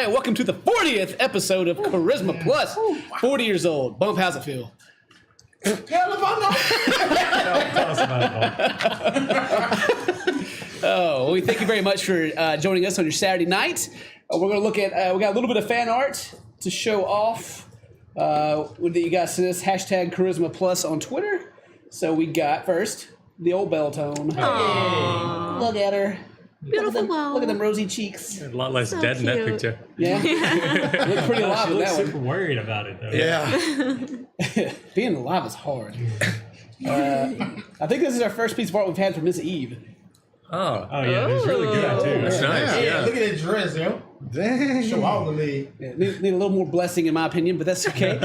right, welcome to the 40th episode of Charisma Plus. 40 years old. Bump, how's it feel? Tell us about it. Oh, we thank you very much for joining us on your Saturday night. We're going to look at, we got a little bit of fan art to show off. That you guys sent us, hashtag Charisma Plus on Twitter. So we got first the old Belle tone. Aww. Look at her. Beautiful Belle. Look at them rosy cheeks. A lot less So dead in that cute. picture. Yeah. Look pretty alive She in looks that super one. worried about it, though. Yeah. Being alive is hard. I think this is our first piece of art we've had from Miss Eve. Oh. Oh, yeah, it's really good, too. That's nice. Yeah, Yeah. look at that dress, yo. Dang. Show all the leg. Yeah, need a little more blessing in my opinion, but that's okay.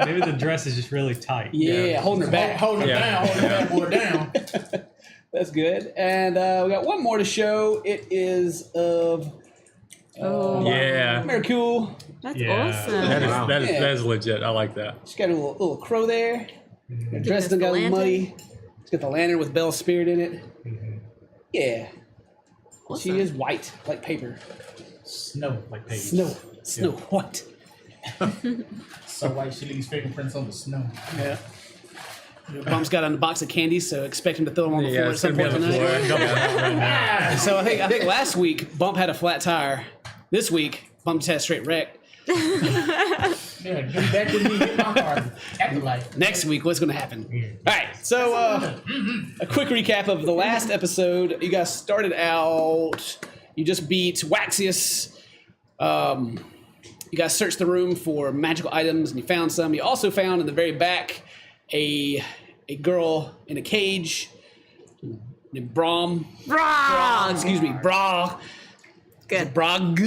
Maybe the dress is just really tight. Yeah, holding her back. Holding Yeah. it down, holding that boy down. That's good. And we got one more to show. It is of Yeah. Mercule. That's Yeah. awesome. That is Yeah. that is legit. I like that. She's got a little crow there. Her dress us done got a the little muddy. She's got the lantern with Belle's spirit in it. Yeah. She Awesome. is white, like paper. Snow, like Paige. Snow white. So white, she leaves fingerprints on the snow. Yeah. Bump's got on a box of candy, so expect him to throw them on the floor Yeah, at it's some gonna be point on the floor. tonight. Right now. So I think last week Bump had a flat tire. This week Bump just had a straight wreck. Yeah, give me back with me, hit my car. Afterlife. Next week, what's going to happen? All right, so a quick recap of the last episode. You guys started out, you just beat Waxius. You guys searched the room for magical items, and you found some. You also found in the very back a girl in a cage named Brom. Brog. Excuse me, Bra. Good. Brog.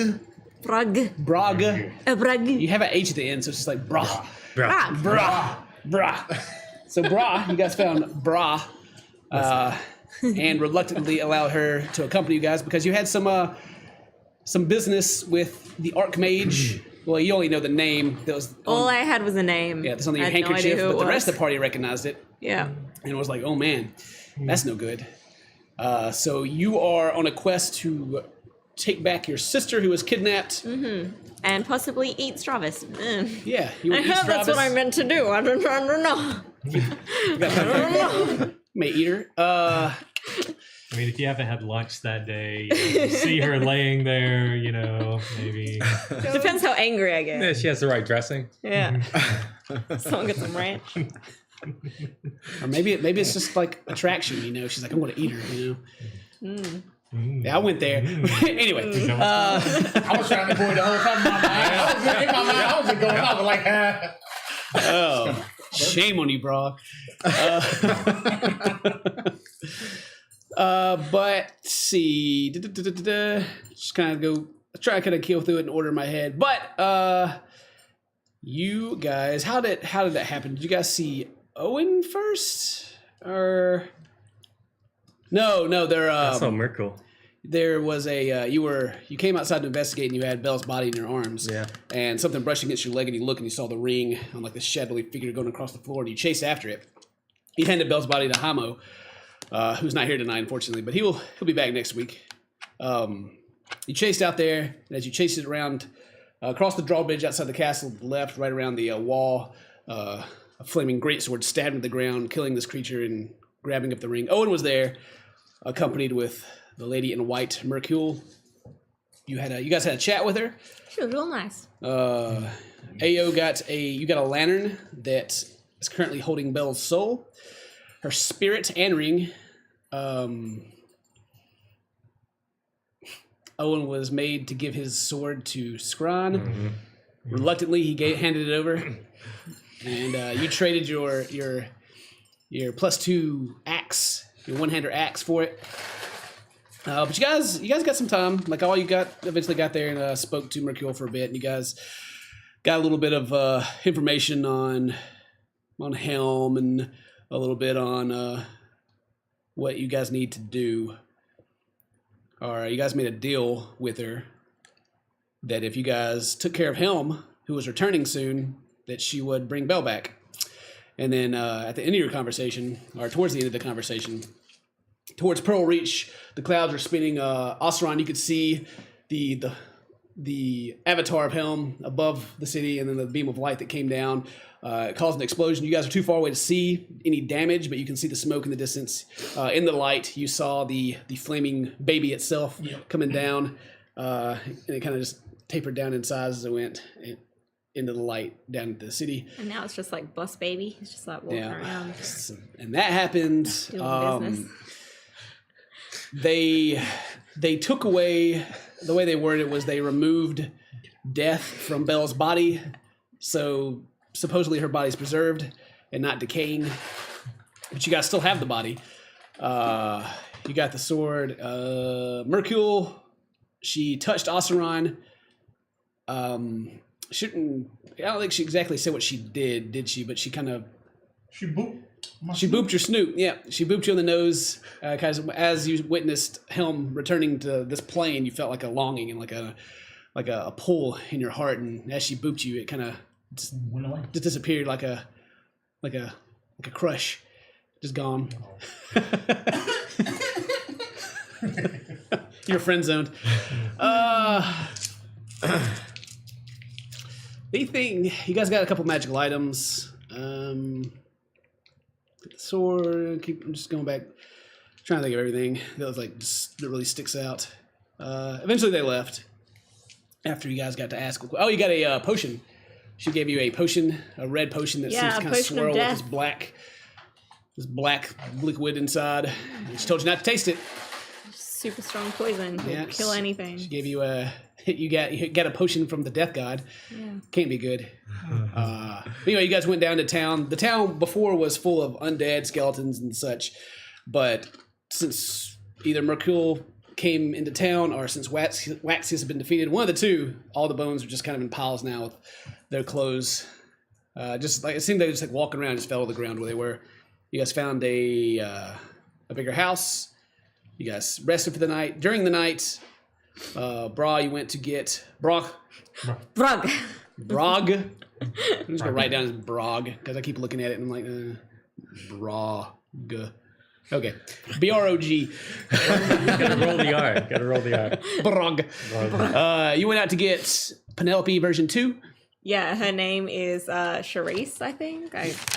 Brog. Brog. Brog. You have an H at the end, so it's just like Bra. Brog. Bra. Bra. So Bra, you guys found Bra, and reluctantly allowed her to accompany you guys because you had some business with the Archmage. Well, you only know the name. That was All I had was a name. yeah, that's on your I had no handkerchief, idea who but it the rest was. of the party recognized it Yeah. and was like, "Oh man, that's no good." So you are on a quest to take back your sister who was kidnapped. And possibly eat Stravis. Yeah, you I would eat heard that's what I Stravis. meant to do. I don't know. May eat her. I mean, if you haven't had lunch that day, you see her laying there, maybe. Depends how angry I Yeah, get. she has the right dressing. Yeah. Someone get some ranch. Or maybe it's just like attraction, She's like, I'm going to eat her, Yeah, I went there. Anyway, I was trying to avoid the whole time in my mind. I was just going off like, oh, shame on you, bro. But let's see, just kind of go. Try to kind of kill through it in order in my head. But you guys, how did that happen? Did you guys see Owen first, or no? That's so Merkle. There was a you came outside to investigate and you had Belle's body in your arms. Yeah. And something brushed against your leg and you look and you saw the ring on like this shadowy figure going across the floor and you chased after it. You handed Belle's body to Hamo, who's not here tonight unfortunately, but he'll be back next week. You chased out there, and as you chased it around across the drawbridge outside the castle, left right around the wall, a flaming greatsword stabbed into the ground, killing this creature and grabbing up the ring. Owen was there, accompanied with the lady in white, Mercule. You guys had a chat with her. She was real nice. Ao you got a lantern that is currently holding Belle's soul, her spirit and ring. Owen was made to give his sword to Scron. Reluctantly, he handed it over, and you traded your +2 axe, your one-hander axe for it. But you guys got some time. Like all you eventually got there and spoke to Mercule for a bit, and you guys got a little bit of information on Helm and a little bit on what you guys need to do. Or you guys made a deal with her that if you guys took care of Helm, who was returning soon, that she would bring Belle back. And then at the end of your conversation, or towards the end of the conversation, towards Pearl Reach, the clouds are spinning. Oseron, you could see the the avatar of Helm above the city, and then the beam of light that came down. It caused an explosion. You guys are too far away to see any damage, but you can see the smoke in the distance. In the light, you saw the flaming baby itself coming down, and it kind of just tapered down in size as it went into the light down into the city. And now it's just like Bus Baby. He's just like walking around. And that happened. Doing business. They took away, the way they worded it was they removed death from Belle's body. So supposedly her body's preserved and not decaying. But you guys still have the body. You got the sword. Mercule, she touched Oseron. I don't think she exactly said what she did she? But she kind of... She booped. She booped your snoot. Yeah, she booped you on the nose. Because as you witnessed Helm returning to this plane, you felt like a longing and like a pull in your heart. And as she booped you, it kind of Went away. just disappeared like a crush, just gone. You're friend zoned. The thing, you guys got a couple magical items. The sword. I'm just going back, trying to think of everything that was like that really sticks out. Eventually, they left after you guys got to ask. Oh, you got a potion. She gave you a potion, a red potion that seems to kind of swirl with this black liquid inside. And she told you not to taste it. Super strong poison. Will kill anything. She gave you you got a potion from the death god. Yeah. Can't be good. Anyway, you guys went down to town. The town before was full of undead skeletons and such, but since either Mercule came into town or since Waxius has been defeated, one of the two, all the bones are just kind of in piles now with their clothes. Just like it seemed they were just like walking around, just fell to the ground where they were. You guys found a bigger house. You guys rested for the night. During the night, you went to get Brog. Brog. I'm just gonna write down as Brog because I keep looking at it and I'm like, Brog. Okay, B-R-O-G. Gotta roll the R. Gotta roll the R. Brog. You went out to get Penelope version 2. Yeah, her name is Charisse, I think.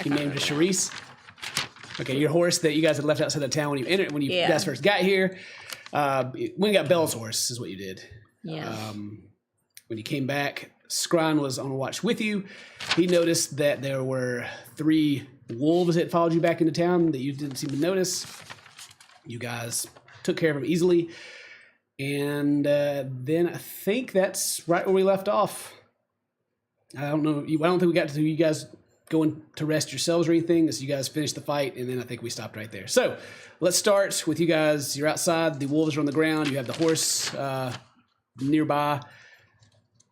You named her Charisse. Okay, your horse that you guys had left outside the town when you guys first got here. When you got Belle's horse is what you did. Yeah. When you came back, Scron was on watch with you. He noticed that there were 3 wolves that followed you back into town that you didn't seem to notice. You guys took care of them easily. And then I think that's right where we left off. I don't know. I don't think we got to you guys going to rest yourselves or anything. As you guys finished the fight, and then I think we stopped right there. So let's start with you guys. You're outside. The wolves are on the ground. You have the horse nearby.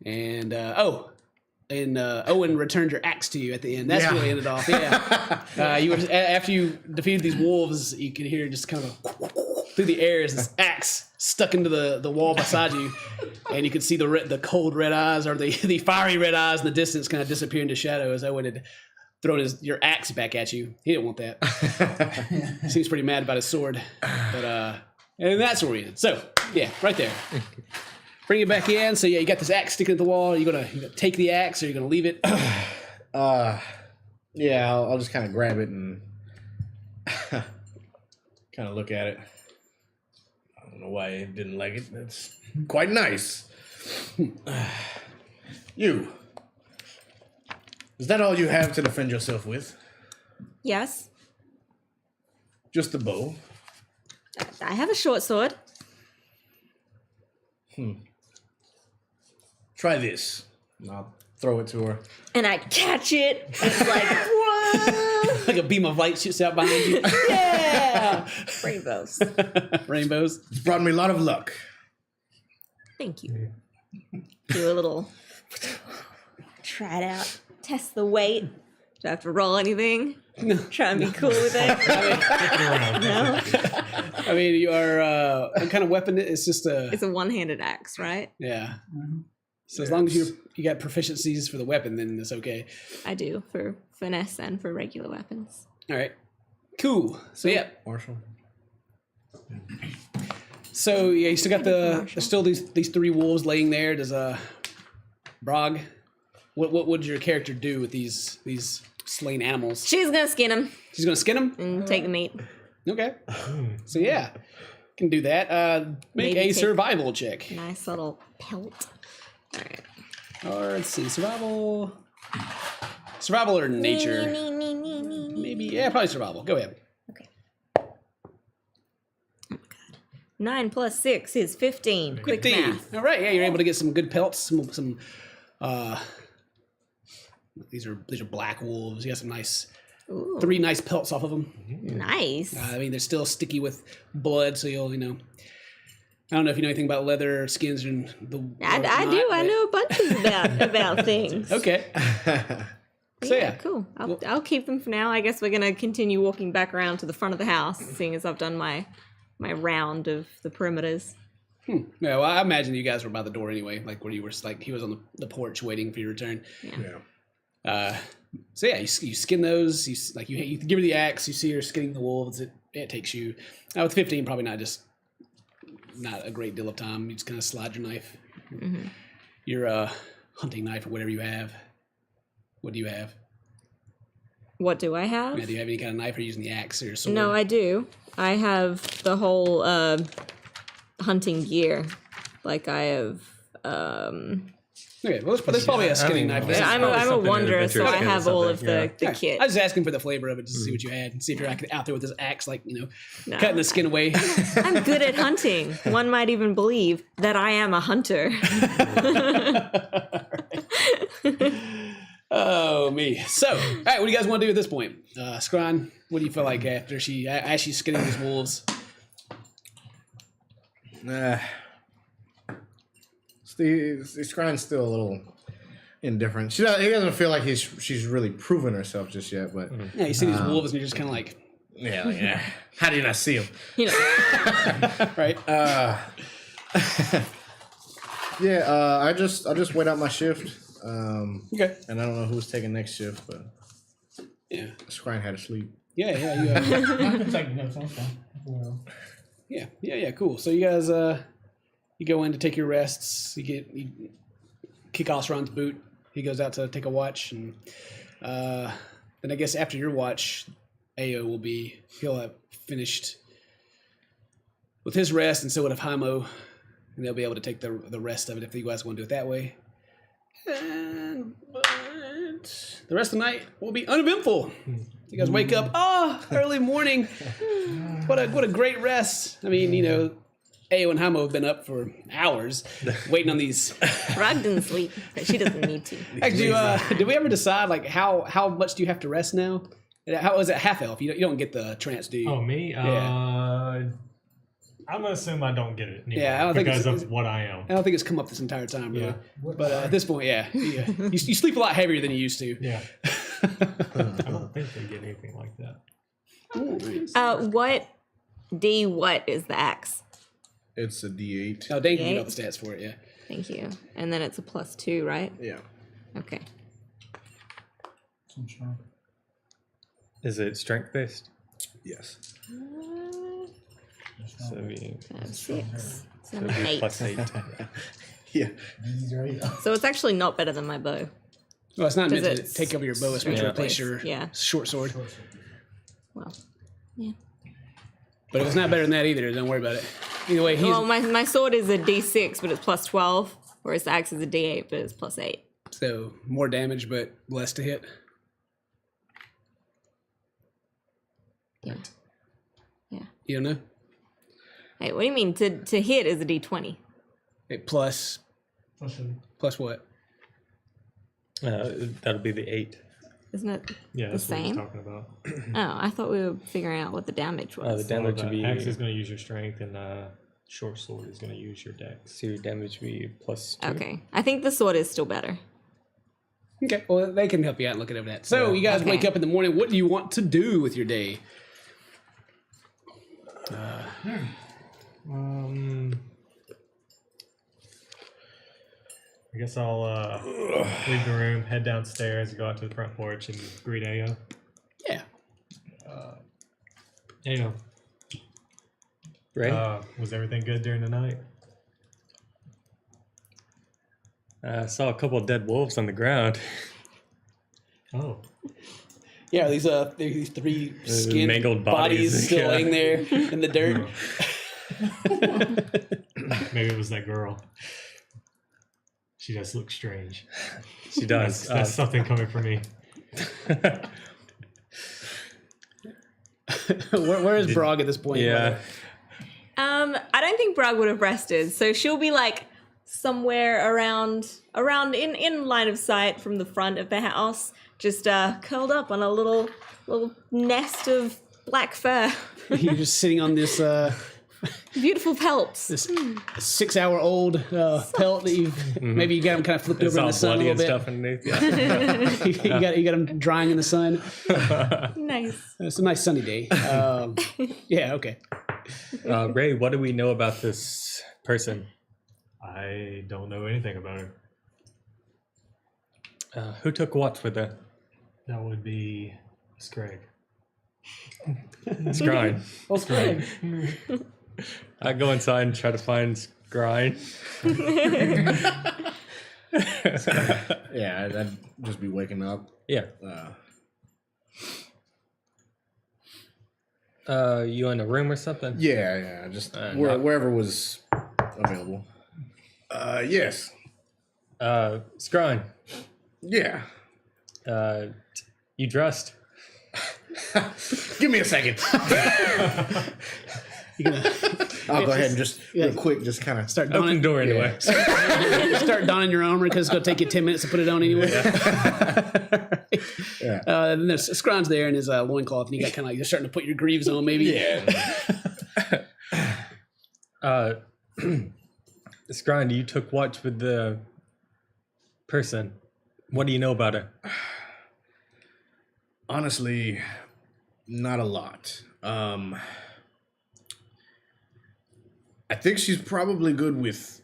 And Owen returned your axe to you at the end. That's really ended off. Yeah. You were after you defeated these wolves, you could hear just kind of through the air as this axe stuck into the wall beside you, and you could see the cold red eyes or the fiery red eyes in the distance kind of disappear into shadow as Owen had thrown your axe back at you. He didn't want that. Seems pretty mad about his sword, but and that's where we ended. So yeah, right there. Bring it back in. So yeah, you got this axe sticking at the wall. You gonna take the axe, or you gonna leave it? Yeah, I'll just kind of grab it and kind of look at it. I don't know why I didn't like it. That's quite nice. You. Is that all you have to defend yourself with? Yes. Just the bow? I have a short sword. Try this. And I'll throw it to her. And I catch it. It's like, whoa. Like a beam of light shoots out behind you. Yeah. Rainbows. Rainbows. It's brought me a lot of luck. Thank you. Do a little, try it out. Test the weight. Do I have to roll anything? No. Try and be cool with it. No? I mean, you are what kind of weapon? It's just a. It's a one-handed axe, right? Yeah. So as long as you got proficiencies for the weapon, then it's okay. I do for finesse and for regular weapons. All right. Cool. So yeah. Marshall. So yeah, you still got there's still these 3 wolves laying there. Does Brog, what would your character do with these slain animals? She's gonna skin him She's gonna skin them. and take the meat. Okay. So yeah, can do that. Make Maybe a take- survival check. Nice little pelt. All right. Or let's see, survival or nature. Maybe probably survival. Go ahead. Okay. 9 plus 6 is 15. Quick 15. math. All right, yeah, you're able to get some good pelts. Some these are black wolves. You got some nice, Ooh, 3 nice pelts off of them. nice. I mean, they're still sticky with blood, so you'll I don't know if you know anything about leather, skins, and the. I do. I know bunches about things. Okay. So yeah. Cool. I'll keep them for now. I guess we're gonna continue walking back around to the front of the house, seeing as I've done my round of the perimeters. Yeah, well, I imagine you guys were by the door anyway, like where you were, like he was on the porch waiting for your return. Yeah. So yeah, you skin those. You give her the axe. You see her skinning the wolves. It takes you with 15, probably not a great deal of time. You just kind of slide your knife, your hunting knife or whatever you have. What do you have? What do I have? Yeah, do you have any kind of knife or using the axe or sword? No, I do. I have the whole hunting gear. Like I have. Okay, well, there's probably a skinning knife. Yeah, I'm a wanderer, so I have all of the kit. I was just asking for the flavor of it, just to see what you had, and see if you're out there with this axe, cutting the skin away. I'm good at hunting. One might even believe that I am a hunter. Oh me. So, all right, what do you guys want to do at this point? Scron, what do you feel like after as she's skinning these wolves? Scrying's still a little indifferent. He doesn't feel like she's really proven herself just yet, but Yeah, you see these wolves, and you're just kind of like, yeah. How do you not see him? right? I'll just wait out my shift. Okay. And I don't know who's taking next shift, but Yeah. Scrying had to sleep. Yeah. You, I can take notes. I'm fine. Well, yeah. Cool. So you guys, you go in to take your rests. You kick Osron's boot. He goes out to take a watch, and then I guess after your watch, Ao he'll have finished with his rest, and so would have Haimo, and they'll be able to take the rest of it if you guys want to do it that way. But the rest of the night will be uneventful. You guys wake up, early morning. What a great rest. I mean, Ao and Haimo have been up for hours waiting on these. Rog didn't sleep, but she doesn't need to. Actually, did we ever decide how much do you have to rest now? How is it half elf? You don't get the trance, do you? Oh, me? Yeah. I'm gonna assume I don't get it anymore Yeah, I don't think because it's- of what I am. I don't think it's come up this entire time, really. Yeah. But at this point, you sleep a lot heavier than you used to. Yeah. I don't think they get anything like that. What is the axe? it's a D8. Oh, Dane can get all the stats for it, yeah. Thank you. And then it's a +2, right? Yeah. Okay. Is it strength based? Yes. So we That's 6. so 7, it'd be 8. +8. Yeah. So it's actually not better than my bow. Well, it's not meant to it's take over your bow. It's meant to strength replace based, your short sword. Well, yeah. But if it's not better than that either, don't worry about it. Either way, Well, my sword is a D6, but it's +12, whereas the axe is a D8, but it's +8. so more damage, but less to hit. Yeah. Yeah. You don't know? Hey, what do you mean? To hit is a D20. Plus what? That'll be the 8. Isn't it Yeah, the that's what he's same? talking about. Oh, I thought we were figuring out what the damage was. The damage So would the be axe is going to use your strength, and short sword is going to use your dex. so your damage would be +2. Okay. I think the sword is still better. Okay, well, they can help you out and look over that. So you guys Okay. wake up in the morning. What do you want to do with your day? I guess I'll leave the room, head downstairs, go out to the front porch, and greet Ao. Yeah. Ao, Ray? Was everything good during the night? I saw a couple of dead wolves on the ground. Oh, Yeah, these three skinned mangled bodies bodies, still yeah. laying there in the dirt. maybe it was that girl. She does look strange. She does. That's something coming from me. Where is Brog at this point? Yeah. I don't think Bragg would have rested, so she'll be like somewhere around in line of sight from the front of the house, just curled up on a little nest of black fur. You're just sitting on this Beautiful pelts. this 6-hour-old pelt that you've maybe you got them kind of flipped It's over in all the sun a bloody little and bit. stuff underneath. Yeah. you got them drying in the sun. Nice. It's a nice sunny day. Yeah, okay. Ray, what do we know about this person? I don't know anything about her. Who took watch with her? That would be Scrag. Scrying. Well, Craig. I go inside and try to find Scrying. Yeah, I'd just be waking up. Yeah. You in a room or something? Yeah, just not- wherever was available. Yes. Scrying. Yeah. You dressed? Give me a second. I'll go ahead and just real quick, just kind of Start Open donning, door anyway. start donning your armor because it's going to take you 10 minutes to put it on anyway. Yeah. Then there's Scron's there in his loincloth, and you got kind of like you're starting to put your greaves on, maybe. Yeah. Scrying, you took watch with the person. What do you know about her? Honestly, not a lot. I think she's probably good with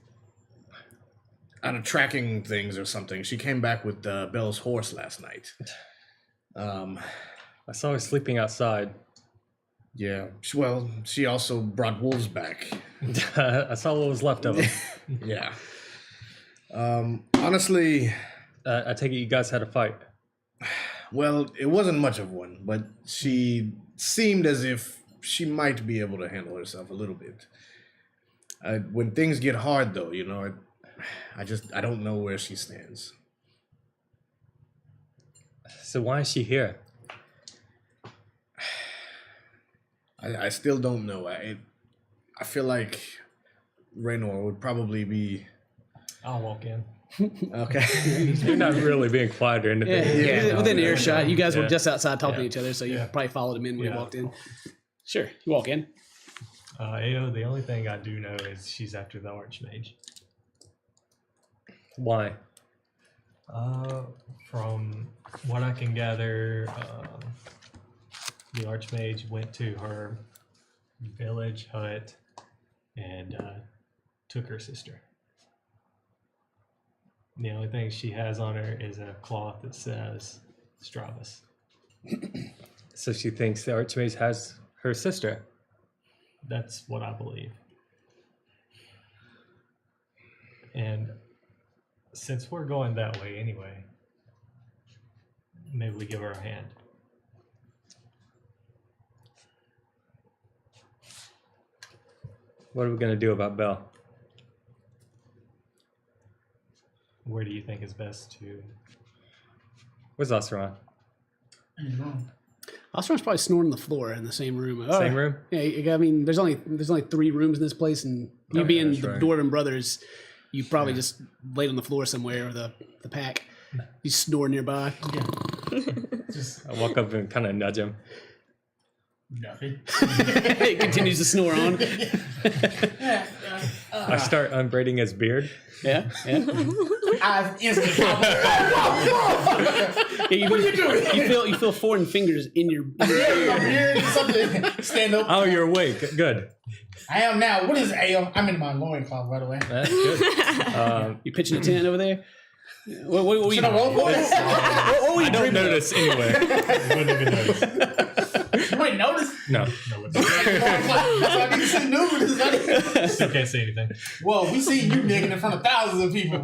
tracking things or something. She came back with Belle's horse last night. I saw her sleeping outside. Yeah. Well, she also brought wolves back. I saw what was left of them. Yeah. Honestly, I take it you guys had a fight. well, it wasn't much of one, but she seemed as if she might be able to handle herself a little bit. When things get hard, though, I don't know where she stands. So why is she here? I still don't know. I feel like Raynor would probably be I'll walk in. okay. You're not really being quiet or anything. Yeah, within earshot. You guys were Yeah. just outside talking to Yeah. each other, so you Yeah. probably followed him in when he Yeah. walked in. Sure, you walk in. Ao, the only thing I do know is she's after the Archmage. Why? From what I can gather, the Archmage went to her village hut and took her sister. The only thing she has on her is a cloth that says Stravis. So she thinks the Archmage has her sister. That's what I believe. And since we're going that way anyway, maybe we give her a hand. What are we going to do about Belle? Where do you think is best to... Where's Oseron? Osron's probably snoring on the floor in the same room. Same room? Yeah, I mean, there's only 3 rooms in this place, and you being that's the right. Dwarven brothers, you probably just laid on the floor somewhere, or the pack. You snore nearby. I walk up and kind of nudge him. Nothing. It continues to snore on. I start unbraiding his beard. Yeah. I instantly pop up. What are you doing? You feel foreign fingers in your beard. Something. Stand up. Oh, you're awake. Good. I am now. What is AO? I'm in my loincloth, by the way. That's good. You pitching a tent over there? What Should I roll for it? were you I don't dreaming of? notice anyway. You wouldn't even notice. Wait, notice? No. No, it's That's why I need to see numerous. still can't say anything. Well, we seen you naked in front of thousands of people.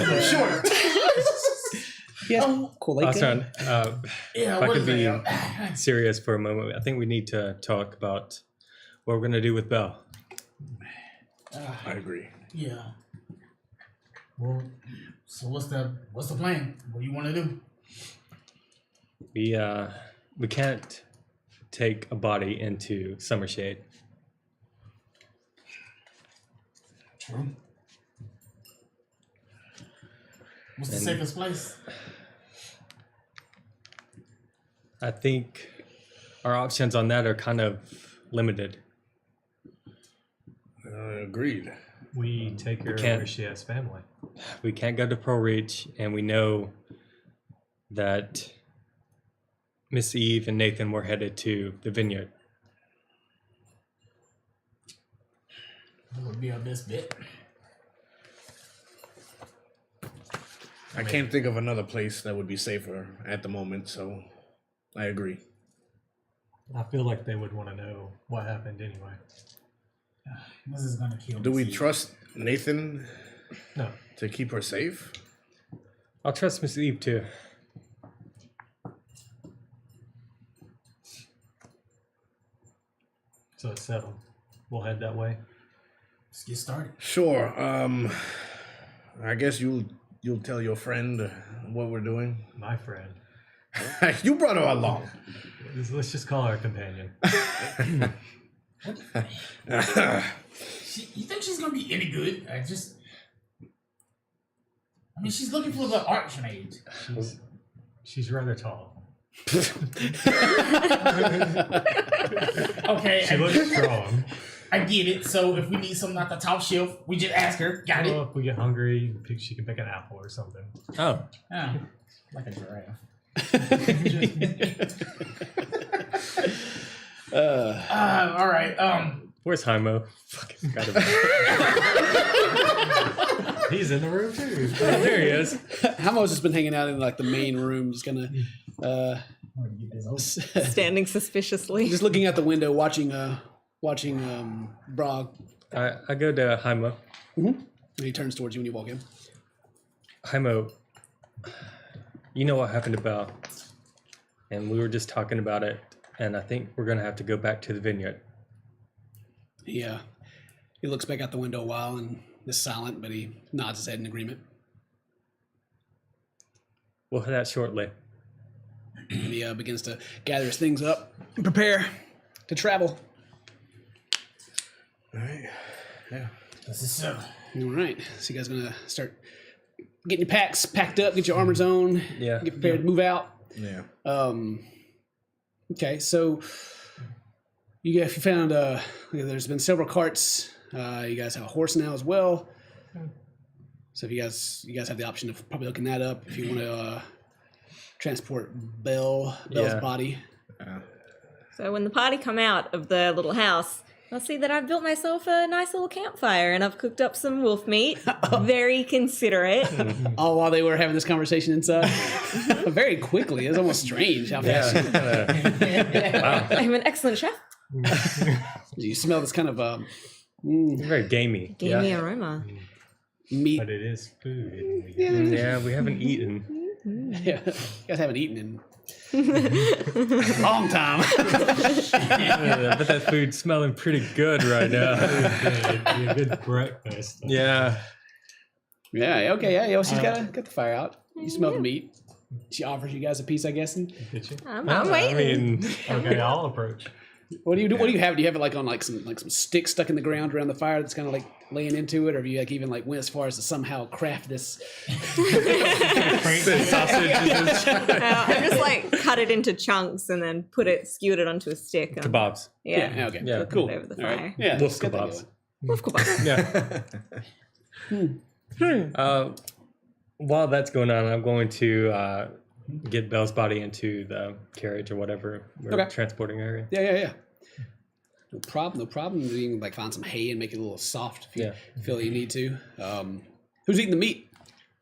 You're short. Yeah, cool. Like Asran, Yeah, if I what could is be that? serious for a moment, I think we need to talk about what we're going to do with Belle. I agree. Yeah. Well, so what's the plan? What do you want to do? We can't take a body into Summershade. True. What's the And- safest place? I think our options on that are kind of limited. Agreed. We take her can't- where she has family. We can't go to Pearl Reach, and we know that Miss Eve and Nathan were headed to the vineyard. That would be our best bet. I can't think of another place that would be safer at the moment, so I agree. I feel like they would want to know what happened anyway. This is gonna kill me. Do we trust Nathan No. to keep her safe? I'll trust Miss Eve too. So it's settled. We'll head that way. Let's get started. Sure. I guess you'll tell your friend what we're doing. My friend. You brought her along. Let's just call her a companion. You think she's gonna be any good? I mean, she's looking for the archmage. She's rather tall. Okay, She looks strong. I get it. So if we need something at the top shelf, we just ask her. Got it. Well, if we get hungry, she can pick an apple or something. Oh, Yeah, like a giraffe. All right. where's Jaimo? Fucking got him. He's in the room too. There he is. Hamos has been hanging out in like the main room, just gonna I'm gonna get this over. Standing suspiciously. just looking out the window, watching Brog. I go to Jaimo. And he turns towards you when you walk in. Jaimo, you know what happened to Belle, and we were just talking about it, and I think we're gonna have to go back to the vineyard. He looks back out the window a while and is silent, but he nods his head in agreement. We'll head out shortly. And he begins to gather his things up and prepare to travel. All right. Yeah. This is so. All right. So you guys gonna start getting your packs packed up, get your armors on, Yeah. get prepared to move out. Yeah. Okay, so you found there's been several carts. You guys have a horse now as well. So if you guys have the option of probably hooking that up if you want to transport Belle's body. So when the party come out of the little house, they'll see that I've built myself a nice little campfire and I've cooked up some wolf meat. Very considerate. All while they were having this conversation inside. Very quickly. It's almost strange how fast I'm an excellent chef. you smell this kind of Very gamey. Gamey aroma. meat. But it is food. Yeah, we haven't eaten. Yeah, you guys haven't eaten in a long time. But that food's smelling pretty good right now. It'd be a good breakfast. Yeah. Yeah, okay, yeah. She's got the fire out. You smell the meat. She offers you guys a piece, I guess. And Did you? I'm I waiting. mean, Okay, I'll approach. what do you do? What do you have? Do you have it like on some sticks stuck in the ground around the fire that's kind of like laying into it, or have you like even like went as far as to somehow craft this? sausages I just like cut it into chunks and then skewered it onto a stick. and kebabs. Yeah. Okay. Yeah. Cool. Over the All right. fire. Yeah. Wolf let's get that kebabs. going. Wolf kebab. Yeah. While that's going on, I'm going to get Belle's body into the carriage or whatever we're Okay. transporting her in. Yeah. No problem. You can like find some hay and make it a little soft if you feel that you need to. Who's eating the meat?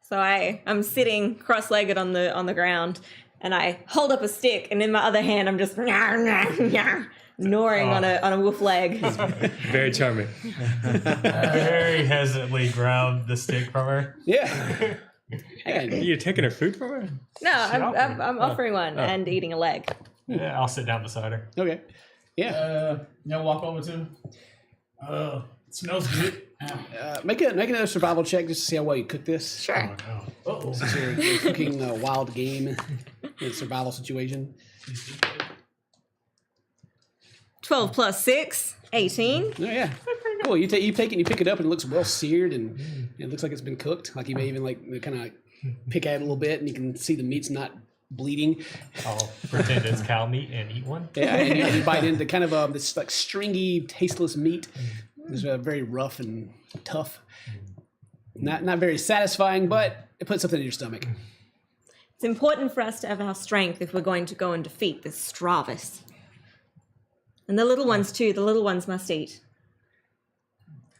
So I'm sitting cross-legged on the ground, and I hold up a stick, and in my other hand, I'm just gnawing on a wolf leg. Very charming. Very hesitantly grab the stick from her. Yeah. Hey, You're taking her food from her? No, I'm offering one and eating a leg. Yeah, I'll sit down beside her. okay. Yeah. Walk over to him. Smells good. Make another survival check just to see how well you cook this. Sure. Uh-oh. Since you're cooking wild game in a survival situation. 12 plus 6, 18. Oh yeah. Cool. You take it and you pick it up and it looks well seared and it looks like it's been cooked. Like you may even kind of pick at it a little bit and you can see the meat's not bleeding. I'll pretend it's cow meat and eat one. Yeah, and you bite into kind of this like stringy, tasteless meat. It's very rough and tough. Not very satisfying, but it puts something in your stomach. It's important for us to have our strength if we're going to go and defeat this Stravis. And the little ones too. The little ones must eat.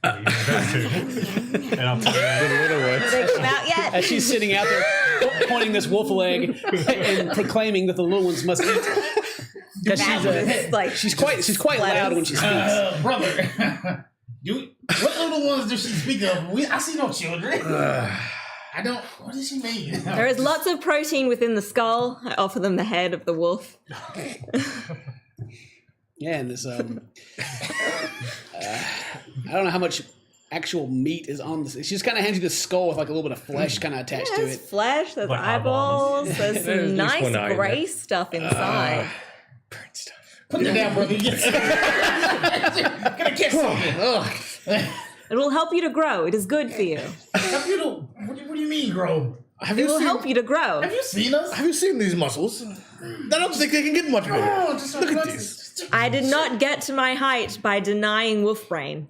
And I'm Have they come out yet? As she's sitting out there pointing this wolf leg and proclaiming that the little ones must eat. Because she's quite loud when she speaks. Brother. What little ones does she speak of? I see no children. I don't. What does she mean? There is lots of protein within the skull. I offer them the head of the wolf. Yeah, and this I don't know how much actual meat is on this. She just kind of hands you the skull with like a little bit of flesh kind of attached to There's it. flesh, there's Like eyeballs, there's There's some at least nice one eye in gray there. stuff inside. Burnt stuff. Put that down, brother. Gonna catch something. It will help you to grow. It is good for you. Help you to, what do you mean, grow? Have It you will seen? help you to grow. Have you seen us? Have you seen these muscles? I don't think they can get much bigger. Oh, just Look at these. I did not get to my height by denying wolf brain.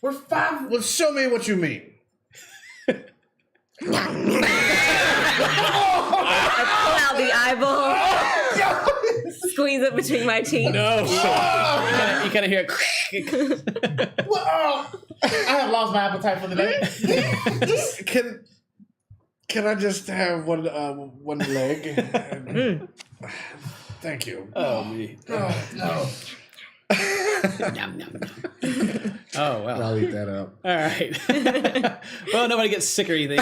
We're 5. Well, show me what you mean. I pull out the eyeball, squeeze it between my teeth. No. You kind of hear it. Well, I have lost my appetite for the day. Can I just have one leg? Thank you. Oh, me. Oh, no. Yum, yum, yum. Oh, well. I'll eat that up. All right. Well, nobody gets sick or anything.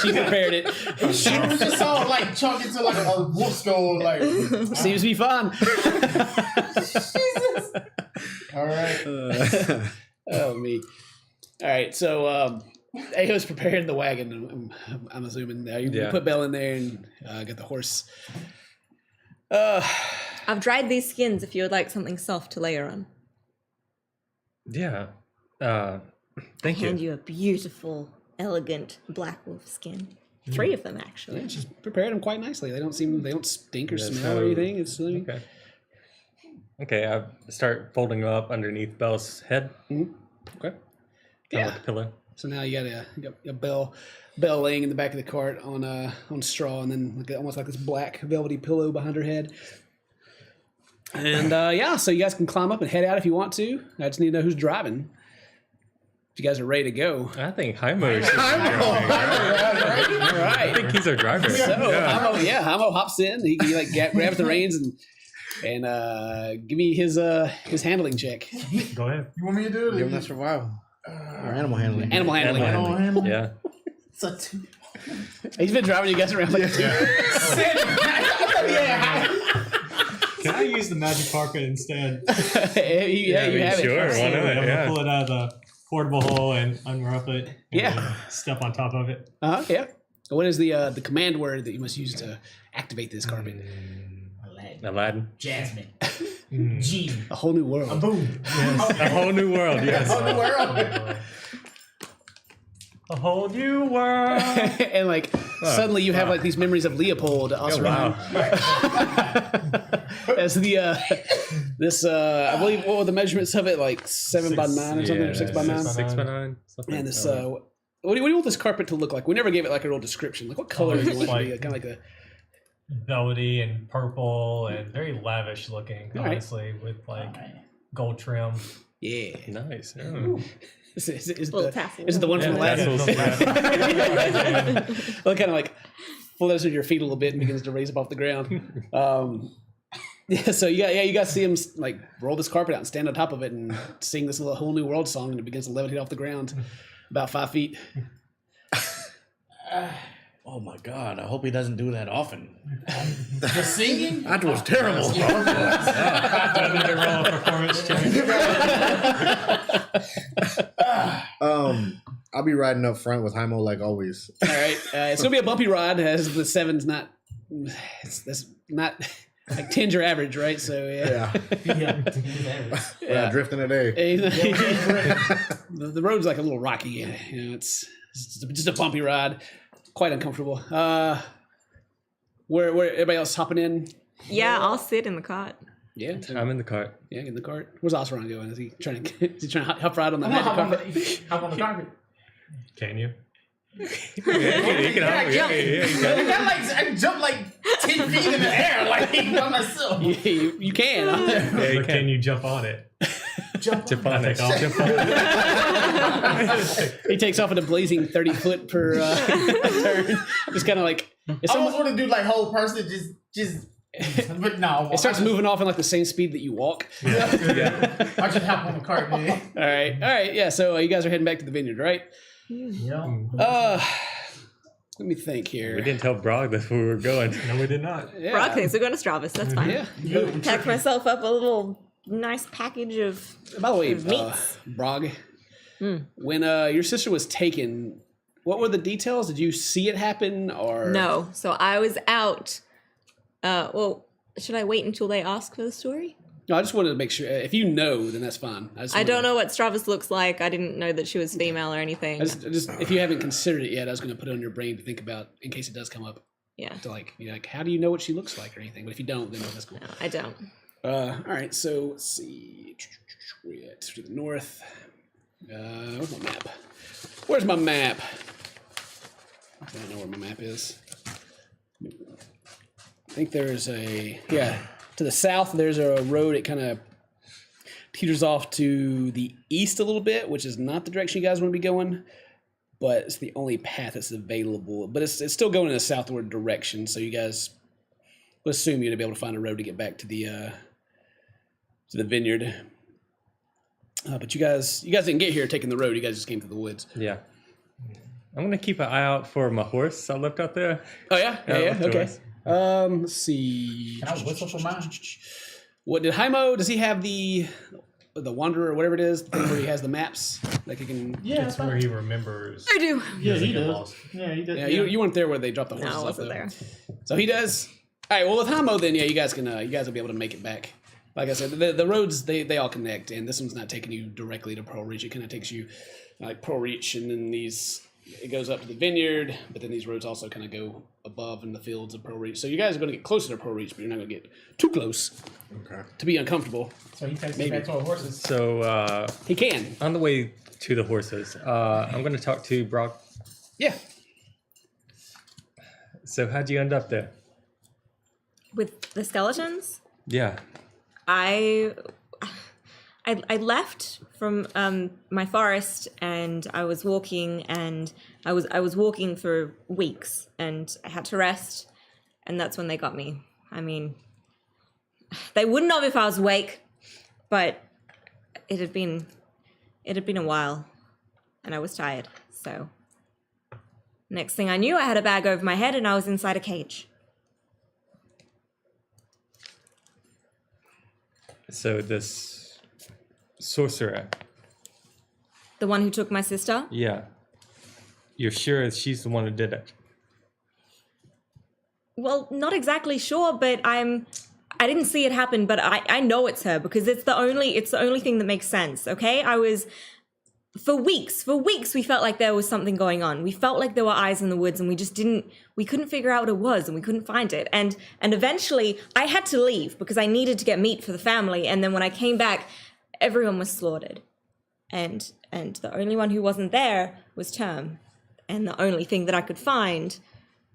She prepared it. We just saw like chunk into like a wolf skull. Like, Seems to be fun. Jesus. All right. Oh, me. All right. So, Ayo's preparing the wagon. I'm assuming. You Yeah. put Belle in there and get the horse. I've dried these skins if you would like something soft to layer on. Yeah. Thank Hand you. you a beautiful, elegant black wolf skin. 3 of them, actually. Yeah, she's prepared them quite nicely. They don't stink or Yeah, smell so- or anything. It's Okay. Okay, I start folding them up underneath Belle's head. okay. Kind Yeah. of like a pillow. So now you got a Belle laying in the back of the cart on straw, and then almost like this black velvety pillow behind her head. And so you guys can climb up and head out if you want to. I just need to know who's driving. If you guys are ready to go. I think Jaimo should be All I right. think he's our driver. So Jaimo hops in. He like grabs the reins and give me his handling check. Go ahead. You want me to do it? Give them that survival. Or animal handling. Animal handling. Animal handling. Yeah. It's a 2. He's been driving you guys around like Can I use the magic carpet instead? you have it. Sure, why Absolutely. not? I'm gonna Yeah. pull it out of the portable hole and unrough it. And Yeah. then step on top of it. Yeah. What is the command word that you must use to activate this carpet? Aladdin. Jasmine. G. A whole new world. Boom. A whole new world, yes. Oh, the world. A whole new world. And like suddenly you have like these memories of Leopold also wow. as the this I believe what were the measurements of it, like 7 by 9 or something, or 6 by 9. 6 by 9. Something. And this what do you want this carpet to look like? We never gave it like a real description. Like what color do you want it to be? Kind of like a Velvety and purple and very lavish looking, All right. honestly, with like gold trim. yeah. Nice. Yeah. Is it Little the tassel. is it the one from Yeah, Aladdin? tassels, yeah. Well, kind of like flutters to your feet a little bit and begins to raise up off the ground. Yeah, so you guys see him like roll this carpet out and stand on top of it and sing this little whole new world song, and it begins to levitate off the ground about 5 feet. Oh my God! I hope he doesn't do that often. The singing? That was terrible. Another roll of performance check. I'll be riding up front with Jaimo like always. All right, it's gonna be a bumpy ride as the 7's not. That's not like 10's your average, right? So yeah. We're not drifting today. The road's like a little rocky. You know, it's just a bumpy ride. Quite uncomfortable. Where everybody else hopping in? Yeah, I'll sit in the cart. Yeah, I'm in the cart. yeah, in the cart. Where's Osron going? Is he trying to hop ride on the I'm magic not hop carpet? on the carpet. Can you? You can I hop- jump. yeah. I jump like 10 feet in the air, like by myself. You can. Huh? But can you jump on it? Jump. Jump on it. Take off. Jump on it. He takes off at a blazing 30 foot per turn. Just kind of like I almost want to do like whole person, just. But no, it starts moving off in like the same speed that you walk. Yeah. I just hop on the cart, man. All right, yeah. So you guys are heading back to the vineyard, right? Yeah. Let me think here. We didn't tell Brog that we were going. No, we did not. Yeah. Brock thinks we're going to Stravis. That's fine. Yeah. Pack myself up a little nice package of. By the way, meats. Brog, when your sister was taken, what were the details? Did you see it happen or No. So I was out. Well, should I wait until they ask for the story? No, I just wanted to make sure. If you know, then that's fine. I don't know what Stravis looks like. I didn't know that she was female or anything. Just if you haven't considered it yet, I was going to put it on your brain to think about in case it does come up. Yeah. To like, how do you know what she looks like or anything? But if you don't, then that's cool. No, I don't. All right, so let's see. We're to the north. Where's my map? Where's my map? I don't know where my map is. I think there's to the south, there's a road. It kind of teeters off to the east a little bit, which is not the direction you guys want to be going, but it's the only path that's available. But it's still going in a southward direction, so you guys would assume you're going to be able to find a road to get back to the vineyard. But you guys didn't get here taking the road. You guys just came through the woods. Yeah. I'm going to keep an eye out for my horse I left out there. Oh, yeah? Yeah, Yeah, let's do okay. it. Let's see. Can I whistle for mine? What did Jaimo? Does he have the Wanderer or whatever it is, the thing where he has the maps? Like he can. Yeah, That's where he remembers. I do. Yeah, he get does. lost. Yeah, he does. Yeah, you weren't there where they dropped the horses No, I off. wasn't though. there. So he does. All right. Well, with Jaimo, then you guys will be able to make it back. Like I said, the roads they all connect, and this one's not taking you directly to Pearl Reach. It kind of takes you like Pearl Reach, and then it goes up to the vineyard, but then these roads also kind of go above in the fields of Pearl Reach. So you guys are going to get closer to Pearl Reach, but you're not going to get too close to be uncomfortable. So he takes Maybe. us back to our horses. So He can. on the way to the horses, I'm going to talk to Brock. Yeah. So how'd you end up there? With the skeletons, Yeah. I left from my forest and I was walking and I was walking for weeks and I had to rest, and that's when they got me. I mean, they wouldn't have if I was awake, but it had been a while and I was tired. So next thing I knew, I had a bag over my head and I was inside a cage. So this sorcerer, The one who took my sister? yeah. You're sure she's the one who did it? Well, not exactly sure, but I didn't see it happen, but I know it's her because it's the only thing that makes sense, okay? For weeks we felt like there was something going on. We felt like there were eyes in the woods and we couldn't figure out what it was and we couldn't find it. And eventually I had to leave because I needed to get meat for the family, and then when I came back, everyone was slaughtered. And the only one who wasn't there was Term. And the only thing that I could find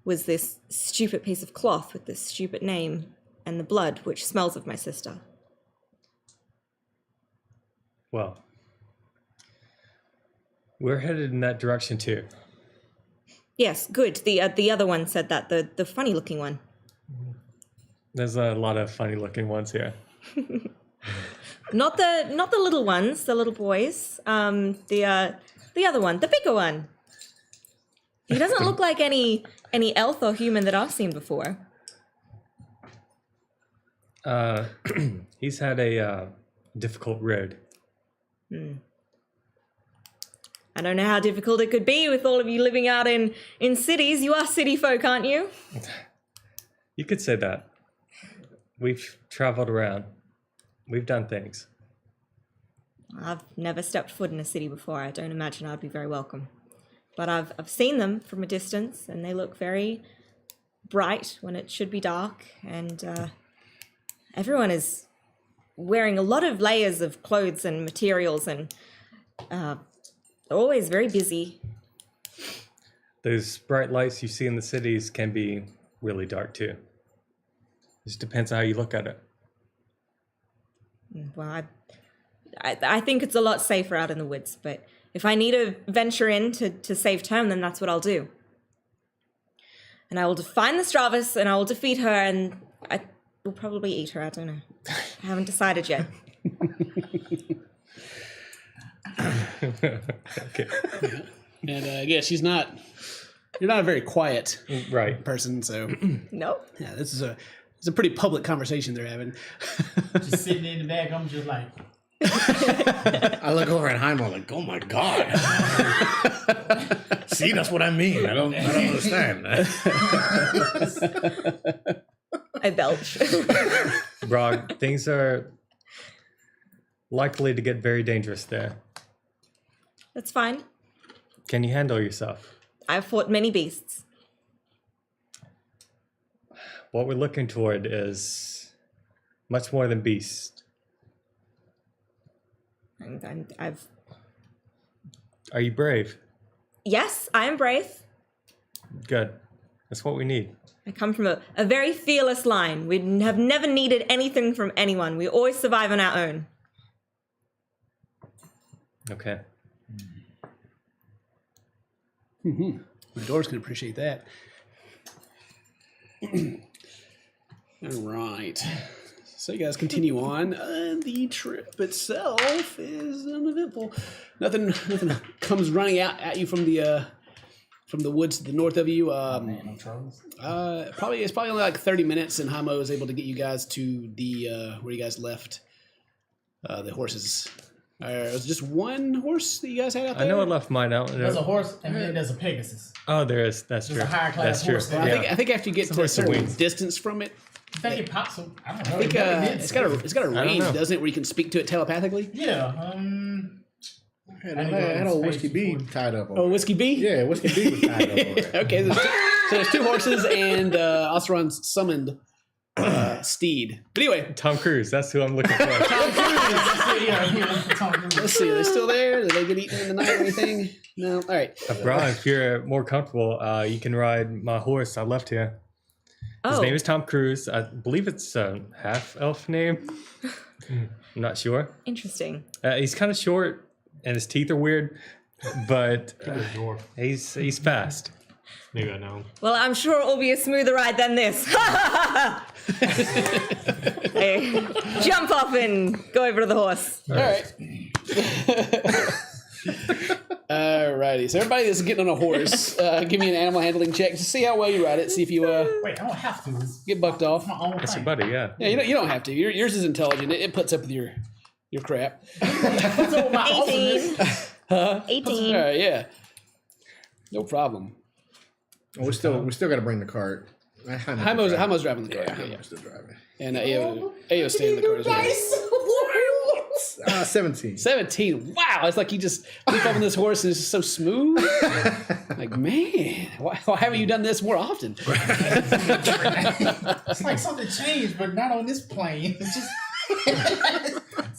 was this stupid piece of cloth with this stupid name and the blood, which smells of my sister. Well, we're headed in that direction too. Yes, good. The other one said that, the funny looking one. There's a lot of funny looking ones here. Not the little ones, the little boys. The other one, the bigger one. He doesn't look like any elf or human that I've seen before. He's had a difficult road. I don't know how difficult it could be with all of you living out in cities. You are city folk, aren't you? You could say that. We've traveled around. We've done things. I've never stepped foot in a city before. I don't imagine I'd be very welcome. But I've seen them from a distance, and they look very bright when it should be dark. And everyone is wearing a lot of layers of clothes and materials, and they're always very busy. Those bright lights you see in the cities can be really dark too. It just depends on how you look at it. Well, I think it's a lot safer out in the woods, but if I need to venture in to save time, then that's what I'll do. And I will find the Stravas, and I will defeat her, and I will probably eat her. I don't know. I haven't decided yet. Okay. And yeah, you're not a very quiet Right. person, so No? yeah, it's a pretty public conversation they're having. Just sitting in the back, I'm just like, I look over at Heimo like, oh my god. See, that's what I mean. I don't understand. I belch. Brog, things are likely to get very dangerous there. That's fine. Can you handle yourself? I've fought many beasts. What we're looking toward is much more than beasts. I've... Are you brave? Yes, I am brave. Good. That's what we need. I come from a very fearless line. We have never needed anything from anyone. We always survive on our own. Okay. My dwarves can appreciate that. All right. So you guys continue on. The trip itself is uneventful. Nothing comes running out at you from the woods to the north of you. man, no troubles. It's probably only like 30 minutes, and Hamo is able to get you guys to the where you guys left the horses. Was it just one horse that you guys had out there? I know I left mine out. There's a horse, and then there's a Pegasus. Oh, there is. That's There's true. a higher class That's true. horse. Well, Yeah. I think after you get to a horse with certain wings. distance from it, I think it pops. I don't know. I think it's got a range, know. doesn't it, where you can speak to it telepathically? Yeah. I had old Whiskey B tied up. Oh, Whiskey B? Yeah, Whiskey B was tied up over there. Okay, there's two horses, and Oseron's summoned steed. But anyway, Tom Cruise. That's who I'm looking for. let's see. Are they still there? Did they get eaten in the night or anything? No? All right. Bro, if you're more comfortable, you can ride my horse I left here. His Oh, name is Tom Cruise. I believe it's a half-elf name. I'm not sure. interesting. He's kind of short, and his teeth are weird, but Good dwarf. he's fast. Maybe I know. Well, I'm sure it will be a smoother ride than this. Hey, jump off and go over to the horse. All right. Alrighty. So everybody that's getting on a horse, give me an animal handling check to see how well you ride it. See if you Wait, I don't have to. It's get bucked off. my own That's your thing. buddy, yeah. Yeah, you don't have to. Yours is intelligent. It puts up with your crap. So my 18. All 18. right. Yeah. No problem. Oh, we still got to bring the cart. Hamo's driving the car. Yeah, yeah. I'm still driving. And Ayo's staying in the car as well. 17. 17. Wow. It's like you just leap up on this horse and it's just so smooth. Like, man, why haven't you done this more often? It's like something changed, but not on this plane. It's just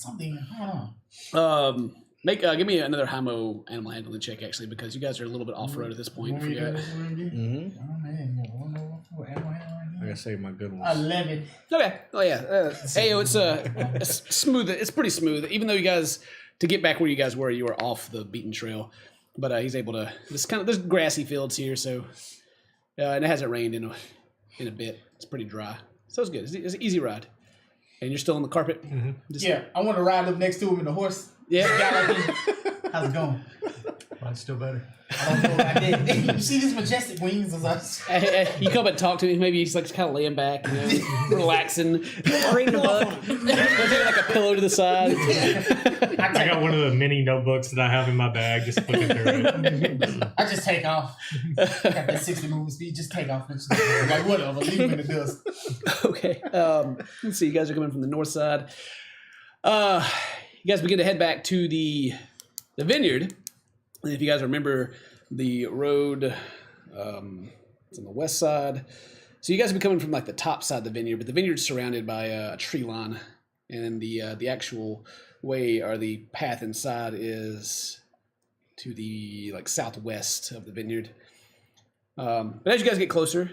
something. I don't know. Give me another Hamo animal handling check, actually, because you guys are a little bit off road at this point. What we Forget. got? Mm-hmm. Oh man, what am I I gotta save my good ones. 11. Okay. Oh yeah. Ayo, it's smooth. It's pretty smooth. Even though you guys, to get back where you guys were, you were off the beaten trail. but he's able to. There's grassy fields here, so and it hasn't rained in a bit. It's pretty dry, so it's good. It's an easy ride, and you're still on the carpet. Just, Yeah, I want to ride up next to him in the horse. yeah. How's it going? Mine's still better. I don't know about that. You see these majestic wings as I You come and talk to me. Maybe he's like kind of laying back, relaxing. Reading a book. There's like a pillow to the side. I got one of the mini notebooks that I have in my bag, just flipping through it. I just take off. Got that 60 movement speed. Just take off. Like whatever. Leave him in the dust. Okay. Let's see. You guys are coming from the north side. You guys begin to head back to the vineyard. And if you guys remember, the road it's on the west side. So you guys have been coming from like the top side of the vineyard, but the vineyard's surrounded by a tree line, and the actual way or the path inside is to the like southwest of the vineyard. But as you guys get closer,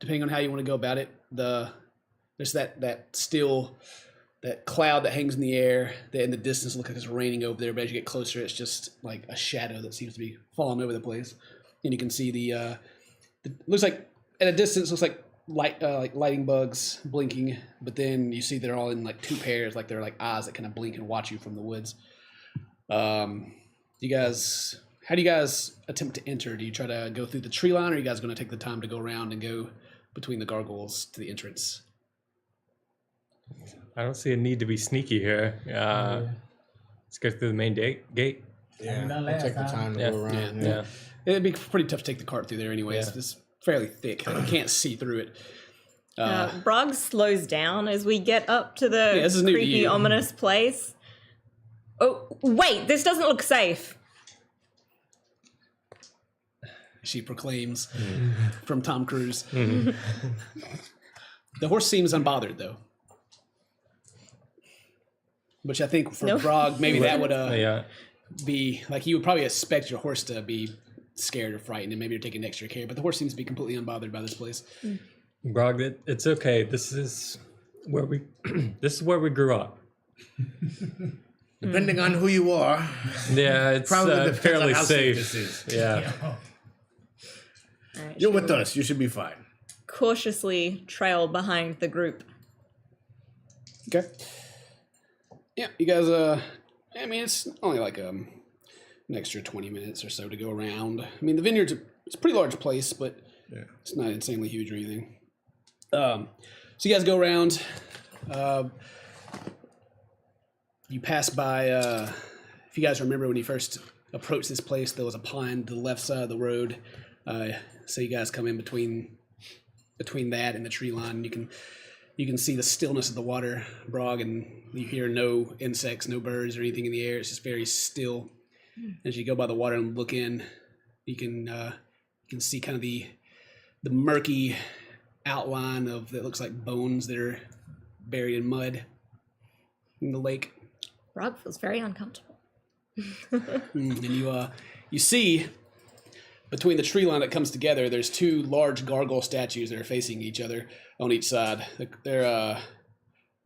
depending on how you want to go about it, there's that cloud that hangs in the air that in the distance looks like it's raining over there, but as you get closer, it's just like a shadow that seems to be falling over the place. And you can see the looks like at a distance looks like lighting bugs blinking, but then you see they're all in like two pairs, like they're like eyes that kind of blink and watch you from the woods. How do you guys attempt to enter? Do you try to go through the tree line, or are you guys going to take the time to go around and go between the gargoyles to the entrance? I don't see a need to be sneaky here. Let's go through the main gate. Yeah, done I'll last take the time. time to Yeah. go around. Yeah. It'd be pretty tough to take the cart through there anyway. Yeah. It's fairly thick. Like, you can't see through it. Brog slows down as we get up to the this is new to creepy, you. ominous place. Oh, wait, this doesn't look safe. She proclaims from Tom Cruise. The horse seems unbothered, though. Which I think for Nope. Brog, maybe that would Yeah. be like you would probably expect your horse to be scared or frightened, and maybe you're taking extra care. But the horse seems to be completely unbothered by this place. Brog, it's okay. This is where we grew up. Depending on who you are, Yeah, it's probably depends fairly on how safe. this is. Yeah. All right, You're she'll with us. You should be fine. cautiously trail behind the group. Okay. Yeah, you guys. I mean, it's only like an extra 20 minutes or so to go around. I mean, the vineyard's it's a pretty large place, but it's not insanely huge or anything. So you guys go around. You pass by. If you guys remember when you first approached this place, there was a pond to the left side of the road. So you guys come in between that and the tree line. You can see the stillness of the water, Brog, and you hear no insects, no birds or anything in the air. It's just very still. As you go by the water and look in, you can see kind of the murky outline of that looks like bones that are buried in mud in the lake. Brog feels very uncomfortable. And you see between the tree line that comes together, there's two large gargoyle statues that are facing each other on each side. They're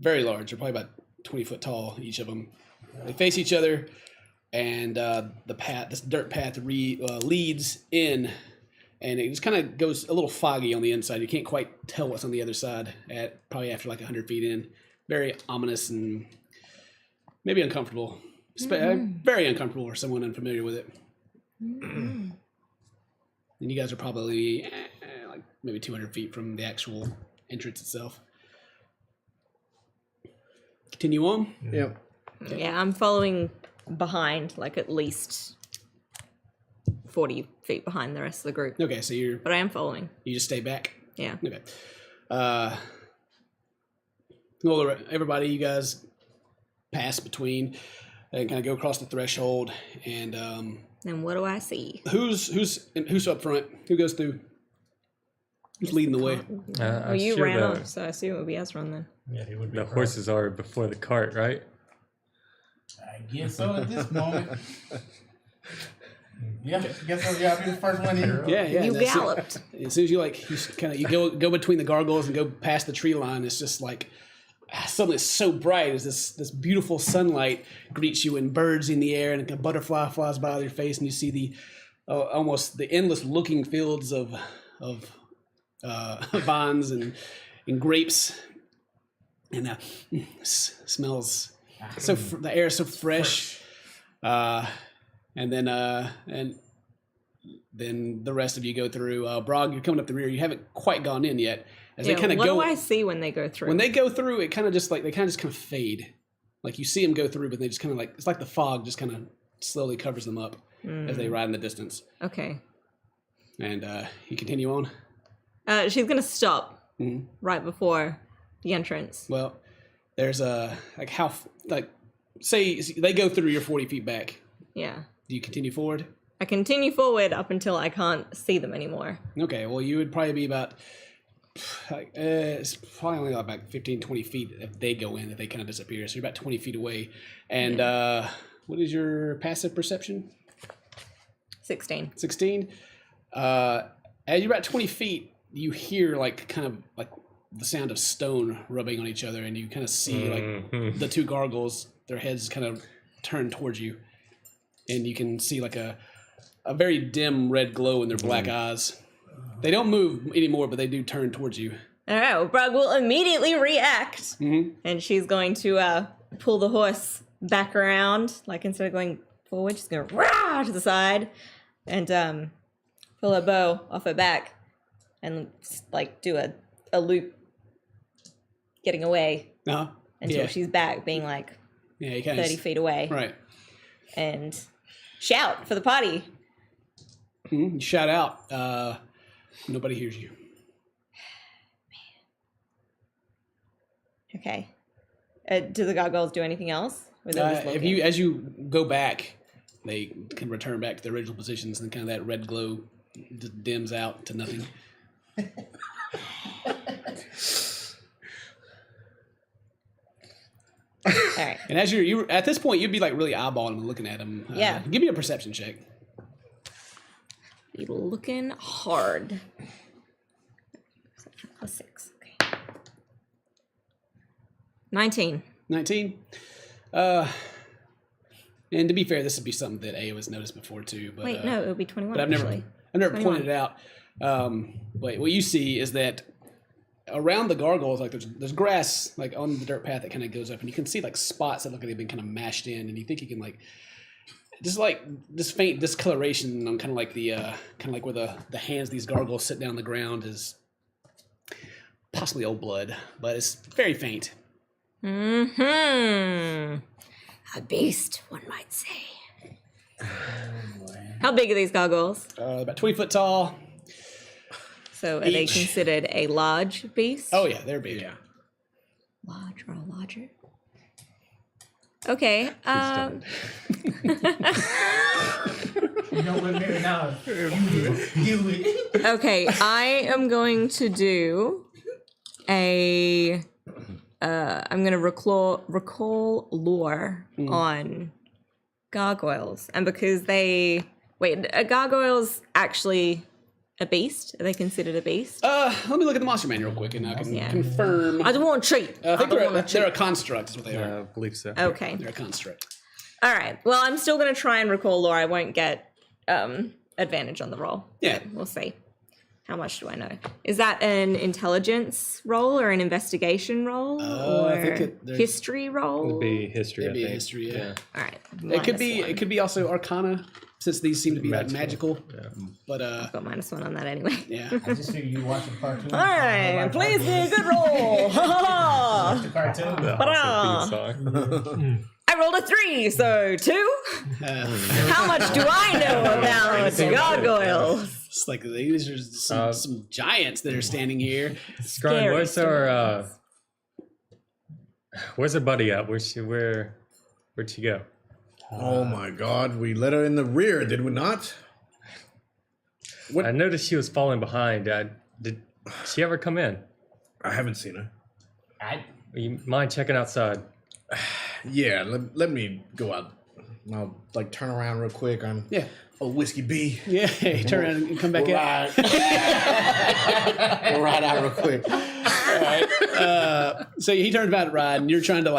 very large. They're probably about 20 foot tall, each of them. They face each other, and this dirt path leads in, and it just kind of goes a little foggy on the inside. You can't quite tell what's on the other side probably after like 100 feet in. Very ominous and maybe uncomfortable. Very uncomfortable for someone unfamiliar with it. And you guys are probably like maybe 200 feet from the actual entrance itself. Continue on. Yep. Yeah, I'm following behind, like at least 40 feet behind the rest of the group. Okay, so you But I am following. just stay back. Yeah. Okay. Well, everybody, you guys pass between and kind of go across the threshold. And And what do I see? who's up front? Who goes through? Who's leading the way? Well, you sure ran the, up, so I assume it would be Ezra then. Yeah, he would be the correct. horses are before the cart, right? I guess so at this moment. Yeah, I guess so. Yeah, I'll be the first one in. Yeah. You that's it. galloped. As soon as you go between the gargoyles and go past the tree line, it's just like suddenly it's so bright as this beautiful sunlight greets you, and birds in the air, and a butterfly flies by your face, and you see the almost the endless looking fields of vines and grapes, and smells so the air is so fresh. And then the rest of you go through. Brog, you're coming up the rear. You haven't quite gone in yet. As they kind of go, what do I see when they go through? When they go through, it kind of just like they kind of fade. Like you see them go through, but they just kind of like it's like the fog just kind of slowly covers them up as they ride in the distance. Okay. And you continue on. She's gonna stop right before the entrance. Well, there's say they go through. You're 40 feet back. Yeah. Do you continue forward? I continue forward up until I can't see them anymore. Okay, well, you would probably be about, it's probably only about 15, 20 feet if they go in, if they kind of disappear. So you're about 20 feet away. And what is your passive perception? 16. 16. As you're about 20 feet, you hear kind of the sound of stone rubbing on each other, and you kind of see the two gargoyles, their heads kind of turn towards you. And you can see a very dim red glow in their black eyes. They don't move anymore, but they do turn towards you. All right, well, Brog will immediately react. And she's going to pull the horse back around. Instead of going forward, she's going to rah to the side and pull her bow off her back and do a loop getting away until she's back, being 30 feet away. Right. And shout for the party. You shout out. Nobody hears you. Okay. Do the gargoyles do anything else? As you go back, they can return back to their original positions, and kind of that red glow just dims out to nothing. All right. And as you're at this point, you'd be really eyeballing them and looking at them. Yeah. Give me a perception check. Be looking hard. Plus 6. Okay. 19. 19. And to be fair, this would be something that A was noticed before too. But Wait, no, it would be 21. But I've never 21. pointed it out. But what you see is that around the gargoyles, there's grass on the dirt path that kind of goes up, and you can see spots that look like they've been kind of mashed in, and you think you can this faint discoloration on kind of where the hands of these gargoyles sit down on the ground is possibly old blood, but it's very faint. A beast, one might say. How big are these gargoyles? About 20 foot tall. So are they considered a large beast? Oh yeah, they're big. Yeah. Large or larger? Okay. Okay, I am going to do I'm going to recall lore on gargoyles. And because are gargoyles actually a beast? Are they considered a beast? Let me look at the monster manual real quick, and I can confirm. I don't want to treat. I think they're a construct, is what they are. I believe so. Okay. They're a construct. All right. Well, I'm still going to try and recall lore. I won't get advantage on the roll. Yeah. We'll see. How much do I know? Is that an intelligence roll or an investigation roll or I think history roll? It'd be history. It'd be I think. history, yeah. All right. It could be also Arcana, since these seem to be magical. Yeah. But I've got -1 on that anyway. yeah. I just figured you watching cartoons. All right. Please be a good roll. Watch the cartoon. The Ta-da! Hustle theme I rolled a 3, so 2. How much do I know about gargoyles? It's these are some giants that are standing here. song. Scrying, where's our buddy at? Where'd she go? Oh my God, we let her in the rear, did we not? What? I noticed she was falling behind. Did she ever come in? I haven't seen her. You mind checking outside? Yeah, let me go out. I'll like turn around real quick on Yeah. Whiskey B. Yeah, you turn around and come back We'll out. ride. We'll ride out real quick. All right. So he turns back to ride, and you're trying to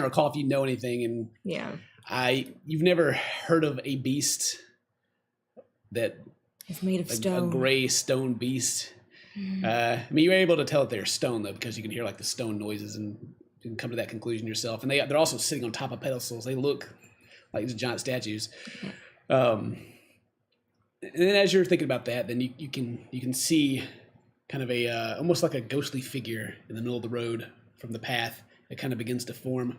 recall if you know anything, and Yeah. you've never heard of a beast that It's made of a stone. gray stone beast. I mean, you're able to tell that they're stone though, because you can hear like the stone noises, and you can come to that conclusion yourself. And they're also sitting on top of pedestals. They look like these giant statues. And then as you're thinking about that, then you can see kind of a almost like a ghostly figure in the middle of the road from the path. It kind of begins to form.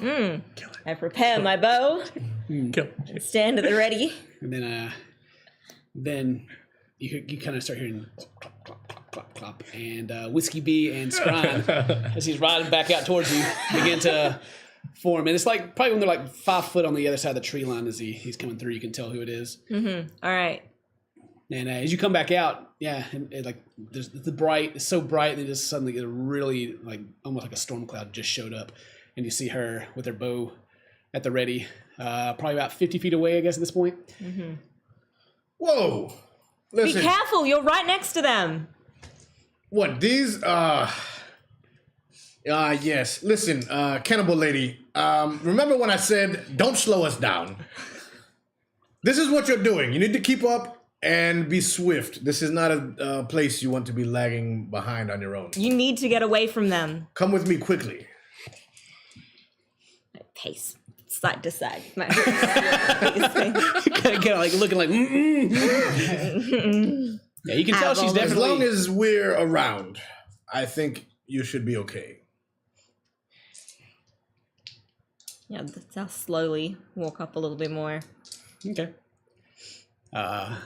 I prepare my bow and stand at the ready. And then you kind of start hearing clop, clop, clop, clop, clop. And Whiskey B and Scrine, as he's riding back out towards you, begin to form. And it's like probably when they're like 5 foot on the other side of the tree line as he's coming through, you can tell who it is. All right. And as you come back out, and like there's it's so bright that it just suddenly it really like almost like a storm cloud just showed up, and you see her with her bow at the ready, probably about 50 feet away, I guess at this point. Whoa! Be Listen, careful, you're right next to them. what these? Yes. Listen, cannibal lady. Remember when I said don't slow us down? This is what you're doing. You need to keep up and be swift. This is not a place you want to be lagging behind on your own. You need to get away from them. Come with me quickly. Pace. Side to side. Kind of like looking like. Yeah, you can tell she's As definitely. long as we're around, I think you should be okay. Yeah, I'll slowly walk up a little bit more. Okay.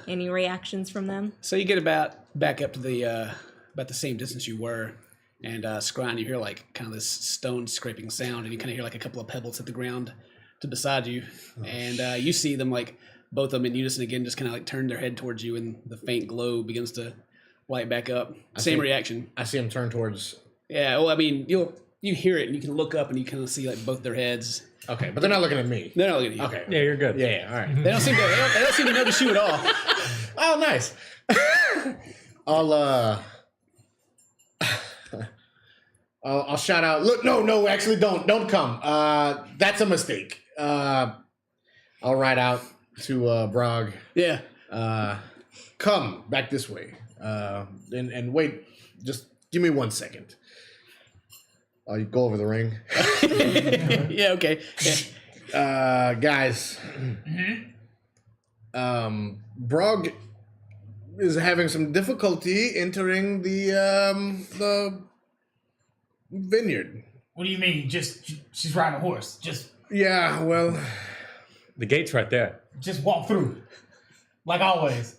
Any reactions from them? So you get back up to the about the same distance you were, and Scrine, you hear like kind of this stone scraping sound, and you kind of hear like a couple of pebbles hit the ground to beside you, and you see them like both of them in unison again, just kind of like turn their head towards you, and the faint glow begins to light back up. Same reaction. I see him turn towards. Yeah. Well, I mean, you hear it, and you can look up, and you kind of see like both their heads. Okay, but they're not looking at me. They're not looking at you. Okay. Yeah, you're good. Yeah. All right. They don't seem to notice you at all. Oh, nice. I'll shout out. Look, no, actually, don't come. That's a mistake. I'll ride out to Brog. Yeah. Come back this way. And wait. Just give me 1 second. You go over the ring. Yeah. Okay. Yeah. Guys. Brog is having some difficulty entering the vineyard. What do you mean? She's riding a horse. Yeah, well, The gate's right there. Just walk through, like always.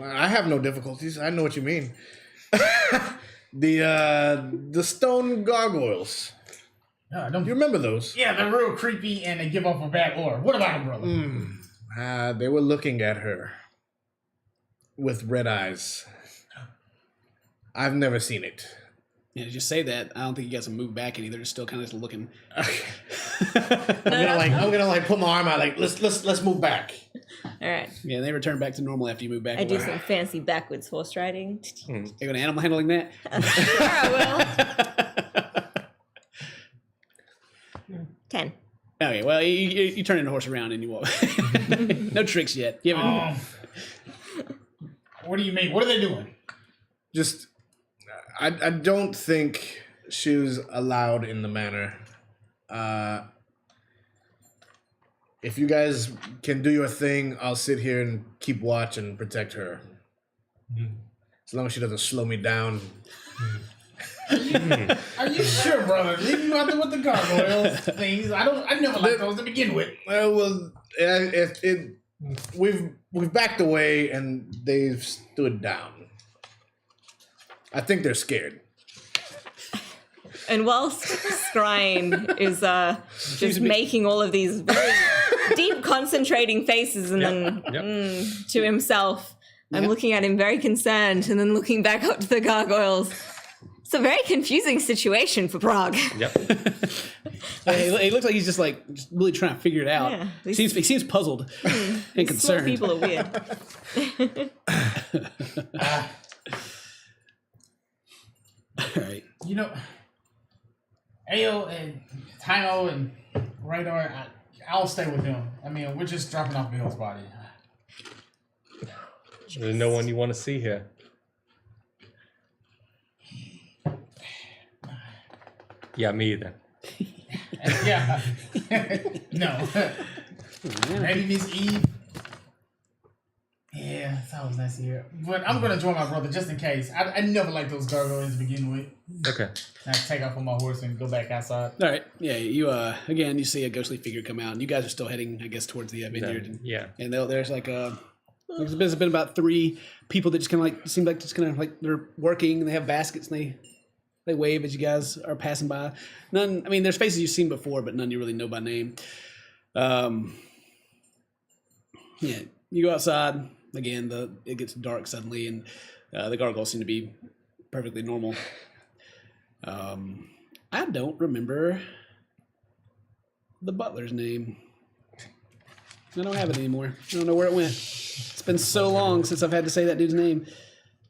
I have no difficulties. I know what you mean. The stone gargoyles. You remember those? Yeah, they're real creepy and they give off a bad aura. What about them, brother? They were looking at her with red eyes. I've never seen it. Yeah, just say that. I don't think you guys can move back any. They're just still kind of just looking. I'm gonna put my arm out like let's move back. All right. Yeah, they return back to normal after you move back. I do some fancy backwards horse riding. You're going to animal handling that? Sure, I will. 10. Okay, well, you turn the horse around and you walk. No tricks yet. You haven't- What do you mean? What are they doing? Just, I don't think she was allowed in the manor. If you guys can do your thing, I'll sit here and keep watch and protect her. As long as she doesn't slow me down. Are you sure, brother? Leave you out there with the gargoyles things. I never liked those to begin with. We've backed away and they've stood down. I think they're scared. And whilst Scrying is just making all of these very deep concentrating faces and then to himself, I'm looking at him very concerned and then looking back up to the gargoyles. It's a very confusing situation for Prague. Yep. He looks like he's just really trying to figure it out. Yeah, he seems puzzled and Small concerned. people are weird. All right. You know, Ao and Tino and Radar, I'll stay with them. I mean, we're just dropping off Bill's body. There's no one you want to see here. Yeah, me either. Yeah. No. Maybe Miss Eve. Yeah, it's always nice to hear. But I'm gonna join my brother just in case. I never liked those gargoyles to begin with. Okay. I take off on my horse and go back outside. All right. Yeah. You again, you see a ghostly figure come out, and you guys are still heading, I guess, towards the vineyard. And, Yeah. And there's there's been about 3 people that just kind of seem like just kind of like they're working and they have baskets and they wave as you guys are passing by. None. I mean, there's faces you've seen before, but none you really know by name. Yeah. You go outside again. It gets dark suddenly, and the gargoyles seem to be perfectly normal. I don't remember the butler's name. I don't have it anymore. I don't know where it went. It's been so long since I've had to say that dude's name.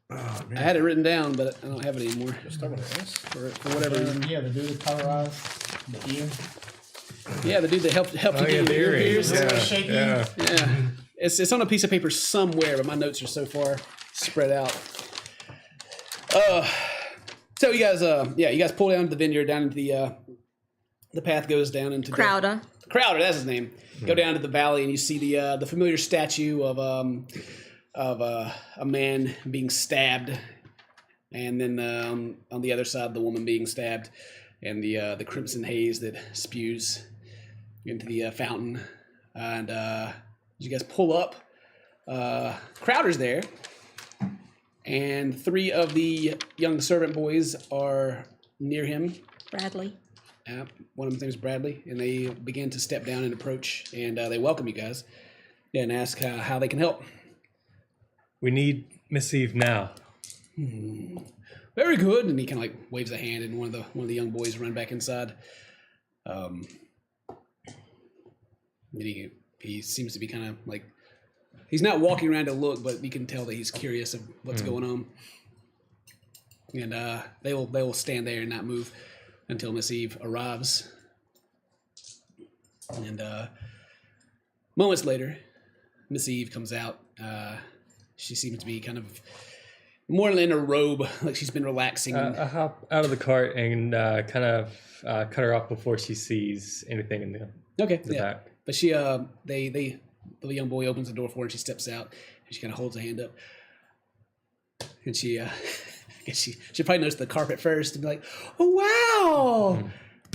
Oh, man. I had it written down, but I don't have it anymore. Start with an S. For whatever reason. Yeah, the dude with colorized, the ear. Yeah, the dude that helped you get your ear pierced. Yeah. Shaky. Yeah. Yeah. It's on a piece of paper somewhere, but my notes are so far spread out. So you guys pull down to the vineyard, down into the path goes down into Crowder. Crowder, that's his name. Go down to the valley and you see the familiar statue of a man being stabbed, and then on the other side the woman being stabbed, and the crimson haze that spews into the fountain. And you guys pull up. Crowder's there, and 3 of the young servant boys are near him. Bradley. One of them's name is Bradley, and they begin to step down and approach, and they welcome you guys and ask how they can help. We need Miss Eve now. Very good. And he kind of waves a hand, and one of the young boys run back inside. And he seems to be kind of he's not walking around to look, but you can tell that he's curious of what's going on. And they will stand there and not move until Miss Eve arrives. And moments later, Miss Eve comes out. She seems to be kind of more in a robe, like she's been relaxing. I hop out of the cart and kind of cut her off before she sees anything in the back. But she, the young boy opens the door for her, and she steps out, and she kind of holds a hand up, and she, I guess she probably noticed the carpet first, and be like, "Oh wow,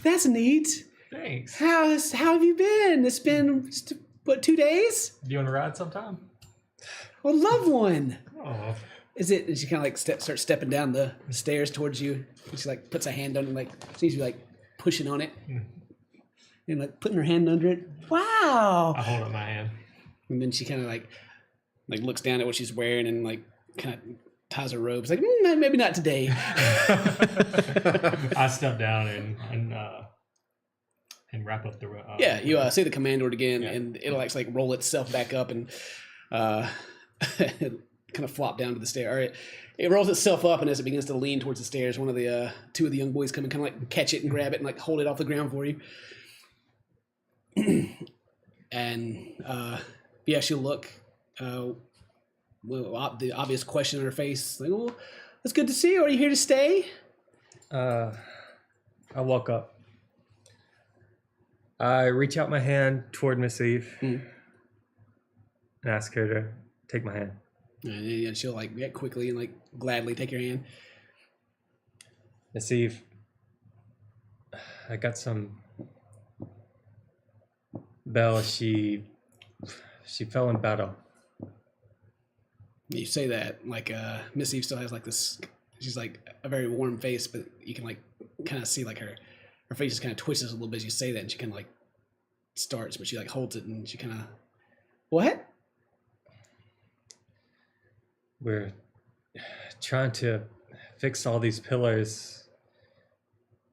that's neat. Thanks. How have you been? It's been 2 days? Do you want to ride sometime? Well, love one. Oh, Is it?" And she kind of starts stepping down the stairs towards you. And she puts a hand on it, seems to be pushing on it, and putting her hand under it. Wow. I hold up my hand. And then she kind of looks down at what she's wearing and kind of ties her robe. It's maybe not today. I step down and wrap up the robe. Yeah, you see the command word again, Yeah. and it'll roll itself back up and kind of flop down to the stair. All right, it rolls itself up, and as it begins to lean towards the stairs, one of the 2 of the young boys come and kind of catch it and grab it and hold it off the ground for you. And she'll look. The obvious question on her face, "Well, it's good to see you. Are you here to stay?" I walk up. I reach out my hand toward Miss Eve and ask her to take my hand. And she'll quickly and gladly take your hand. Miss Eve, I got some. Belle, she fell in battle. You say that Miss Eve still has this. She's a very warm face, but you can kind of see her face just kind of twists a little bit as you say that, and she kind of starts, but she holds it, and she kind of, what? We're trying to fixed all these pillars,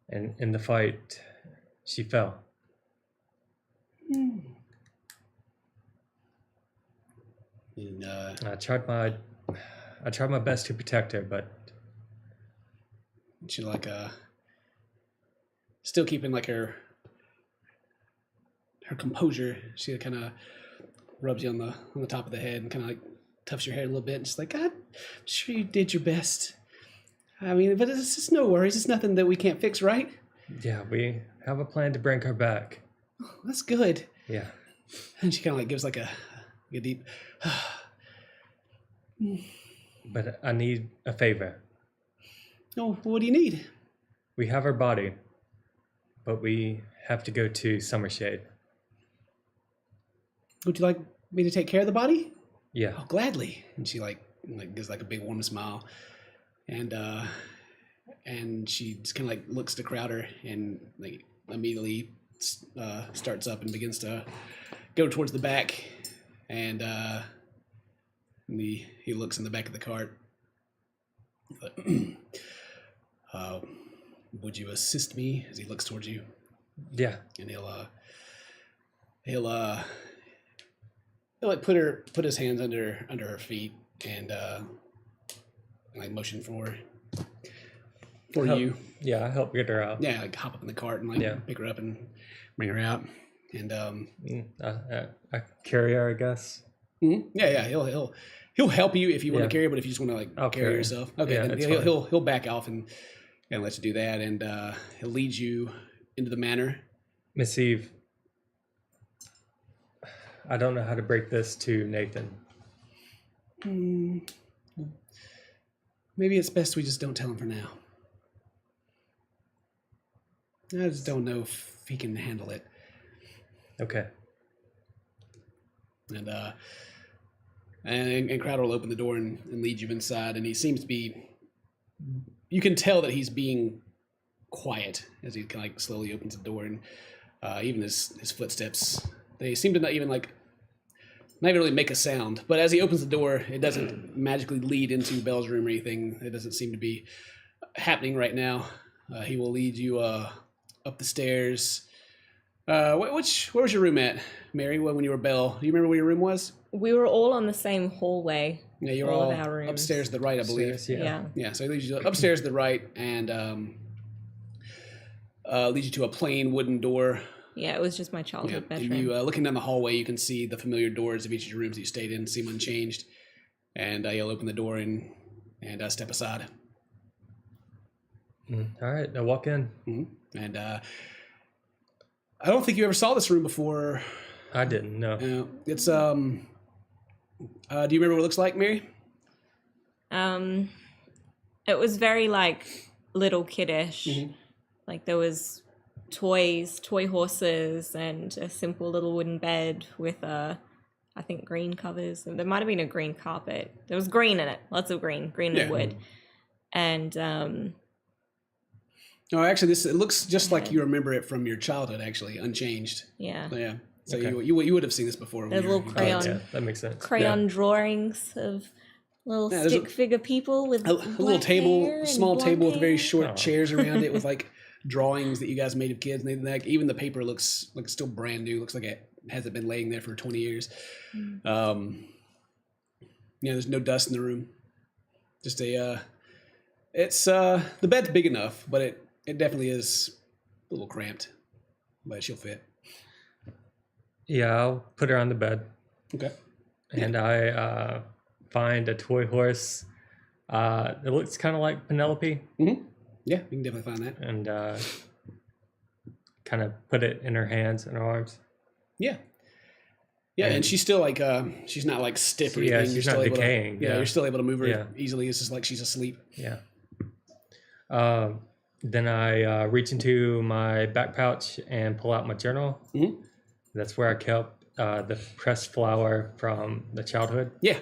and in the fight, she fell. And, I tried my best to protect her, but she like still keeping like her composure. She kind of rubs you on the top of the head and kind of like toughs your hair a little bit. And she's like, I'm sure you did your best. I mean, but it's just no worries. It's nothing that we can't fix, right? yeah, we have a plan to bring her back. Oh, that's good. Yeah. And she kind of like gives like a deep. But I need a favor. Oh, what do you need? We have her body, but we have to go to Summershade. Would you like me to take care of the body? Yeah. Oh, gladly. And she like gives like a big warm smile, and she just kind of like looks to Crowder and like immediately starts up and begins to go towards the back, and he looks in the back of the cart. Would you assist me? As he looks towards you, Yeah. and he'll like put his hands under her feet and like motion for Help. you. Yeah, I help get her out. Yeah, like hop up in the cart and like Yeah. pick her up and bring her out. And I carry her, I guess. yeah, he'll help you if you want Yeah. to carry, but if you just want to like I'll carry carry. yourself, okay, Yeah, then it's he'll back off and let you do that, and he'll lead you into the manor. Miss Eve, I don't know how to break this to Nathan. Maybe it's best we just don't tell him for now. I just don't know if he can handle it. Okay. And Crowder will open the door and lead you inside, and he seems to be. You can tell that he's being quiet as he kind of like slowly opens the door, and even his footsteps, they seem to not even really make a sound. But as he opens the door, it doesn't magically lead into Belle's room or anything. It doesn't seem to be happening right now. He will lead you up the stairs. Where was your room at, Mary? When you were Belle, do you remember where your room was? We were all on the same hallway. Yeah, you're all all of our rooms. upstairs to the right, I believe. Upstairs, Yeah. Yeah, so he leads you upstairs to the right and leads you to a plain wooden door. Yeah, it was just my Yeah. childhood And bedroom. you, looking down the hallway, you can see the familiar doors of each of your rooms that you stayed in seem unchanged. And you'll open the door and step aside. All right, now walk in. And I don't think you ever saw this room before. I didn't know. It's do you remember what it looks like, Mary? It was very like little kiddish. Like there was toys, toy horses, and a simple little wooden bed with I think green covers. There might have been a green carpet. There was green in it, lots of green and wood. And Oh, actually, it looks just like you remember it from your childhood, actually, unchanged. yeah, So, yeah. So Okay. you would have seen this before. when There's you were little kids. crayon- Yeah, that makes sense. crayon drawings of little Yeah, there's a- stick figure people with A little black hair table, and small blonde table with very hair. short Oh. chairs around it with like drawings that you guys made of kids. And like even the paper looks like it's still brand new. Looks like it hasn't been laying there for 20 years. Yeah, there's no dust in the room. Just it's the bed's big enough, but it definitely is a little cramped, but she'll fit. Yeah, I'll put her on the bed, Okay. and I find a toy horse. It looks kind of like Penelope, Yeah, you can definitely find that. and kind of put it in her hands and her arms. Yeah. Yeah, and she's still like she's not like stiff or Yeah, anything. she's You're still not able decaying, to, yeah, yeah. you're still able to move her Yeah. easily. It's just like she's asleep. Yeah. Then I reach into my back pouch and pull out my journal. Mhm. That's where I kept the pressed flower from the childhood, Yeah.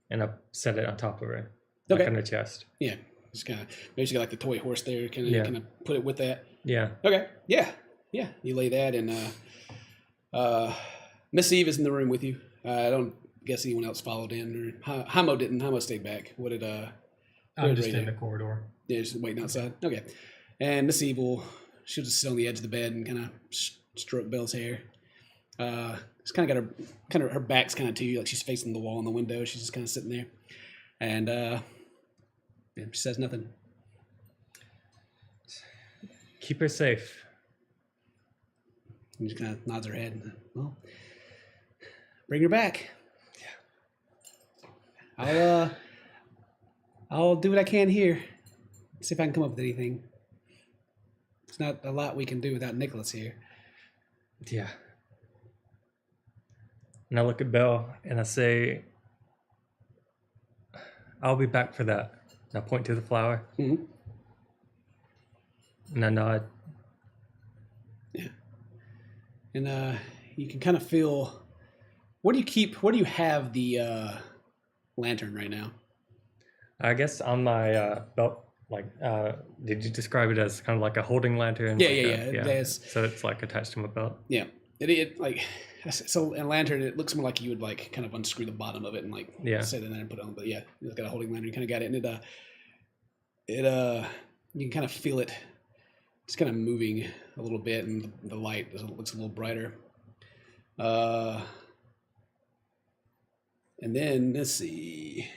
and I set it on top of her, Okay. like on the chest. Yeah. Just kind of maybe she got like the toy horse there. Kind of Yeah. put it with that. Yeah. Okay. Yeah. Yeah. You lay that and Miss Eve is in the room with you. I don't guess anyone else followed in or Hamo didn't. Hamo stayed back. What did I'm Right just in here. the corridor. Yeah, just waiting outside. Okay. And Miss Evil, she'll just sit on the edge of the bed and kind of stroke Belle's hair. She's kind of got her back's kind of to you, like she's facing the wall in the window. She's just kind of sitting there, and yeah, she says nothing. Keep her safe. And just kind of nods her head. Well, bring her back. I'll do what I can here. See if I can come up with anything. It's not a lot we can do without Nicholas here. Yeah. And I look at Belle and I say, I'll be back for that. And I point to the flower. Mm-hmm. And I nod. Yeah. And you can kind of feel. Where do you have the lantern right now? I guess on my belt, like, did you describe it as kind of like a holding lantern? Yeah, Like yeah, a- yeah. There's, So it's like attached to my belt. yeah. It like so a lantern. It looks more like you would like kind of unscrew the bottom of it and like Yeah. set it in there and put it on. But yeah, it's got a holding lantern. You kind of got it, and you can kind of feel it. It's kind of moving a little bit, and the light looks a little brighter. And then let's see.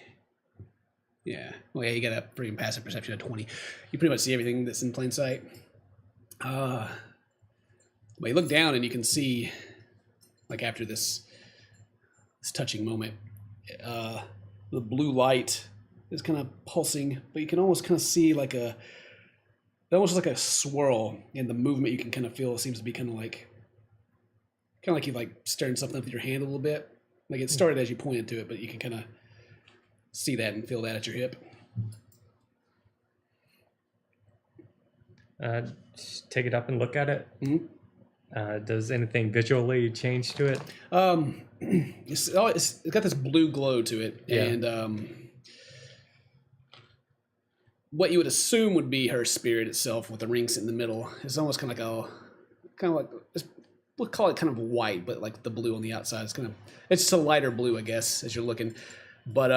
Yeah. Well, yeah, you got a pretty passive perception of 20. You pretty much see everything that's in plain sight. But you look down and you can see, like after this touching moment, the blue light is kind of pulsing, but you can almost kind of see like almost like a swirl, and the movement you can kind of feel seems to be kind of like you like stirring something up with your hand a little bit. Like it started as you pointed to it, but you can kind of see that and feel that at your hip. Just take it up and look at it. Mhm. Does anything visually change to it? It's got this blue glow to it, Yeah. and what you would assume would be her spirit itself with the ring sitting in the middle. It's almost kind of we'll call it kind of white, but like the blue on the outside is it's just a lighter blue, I guess, as you're looking. But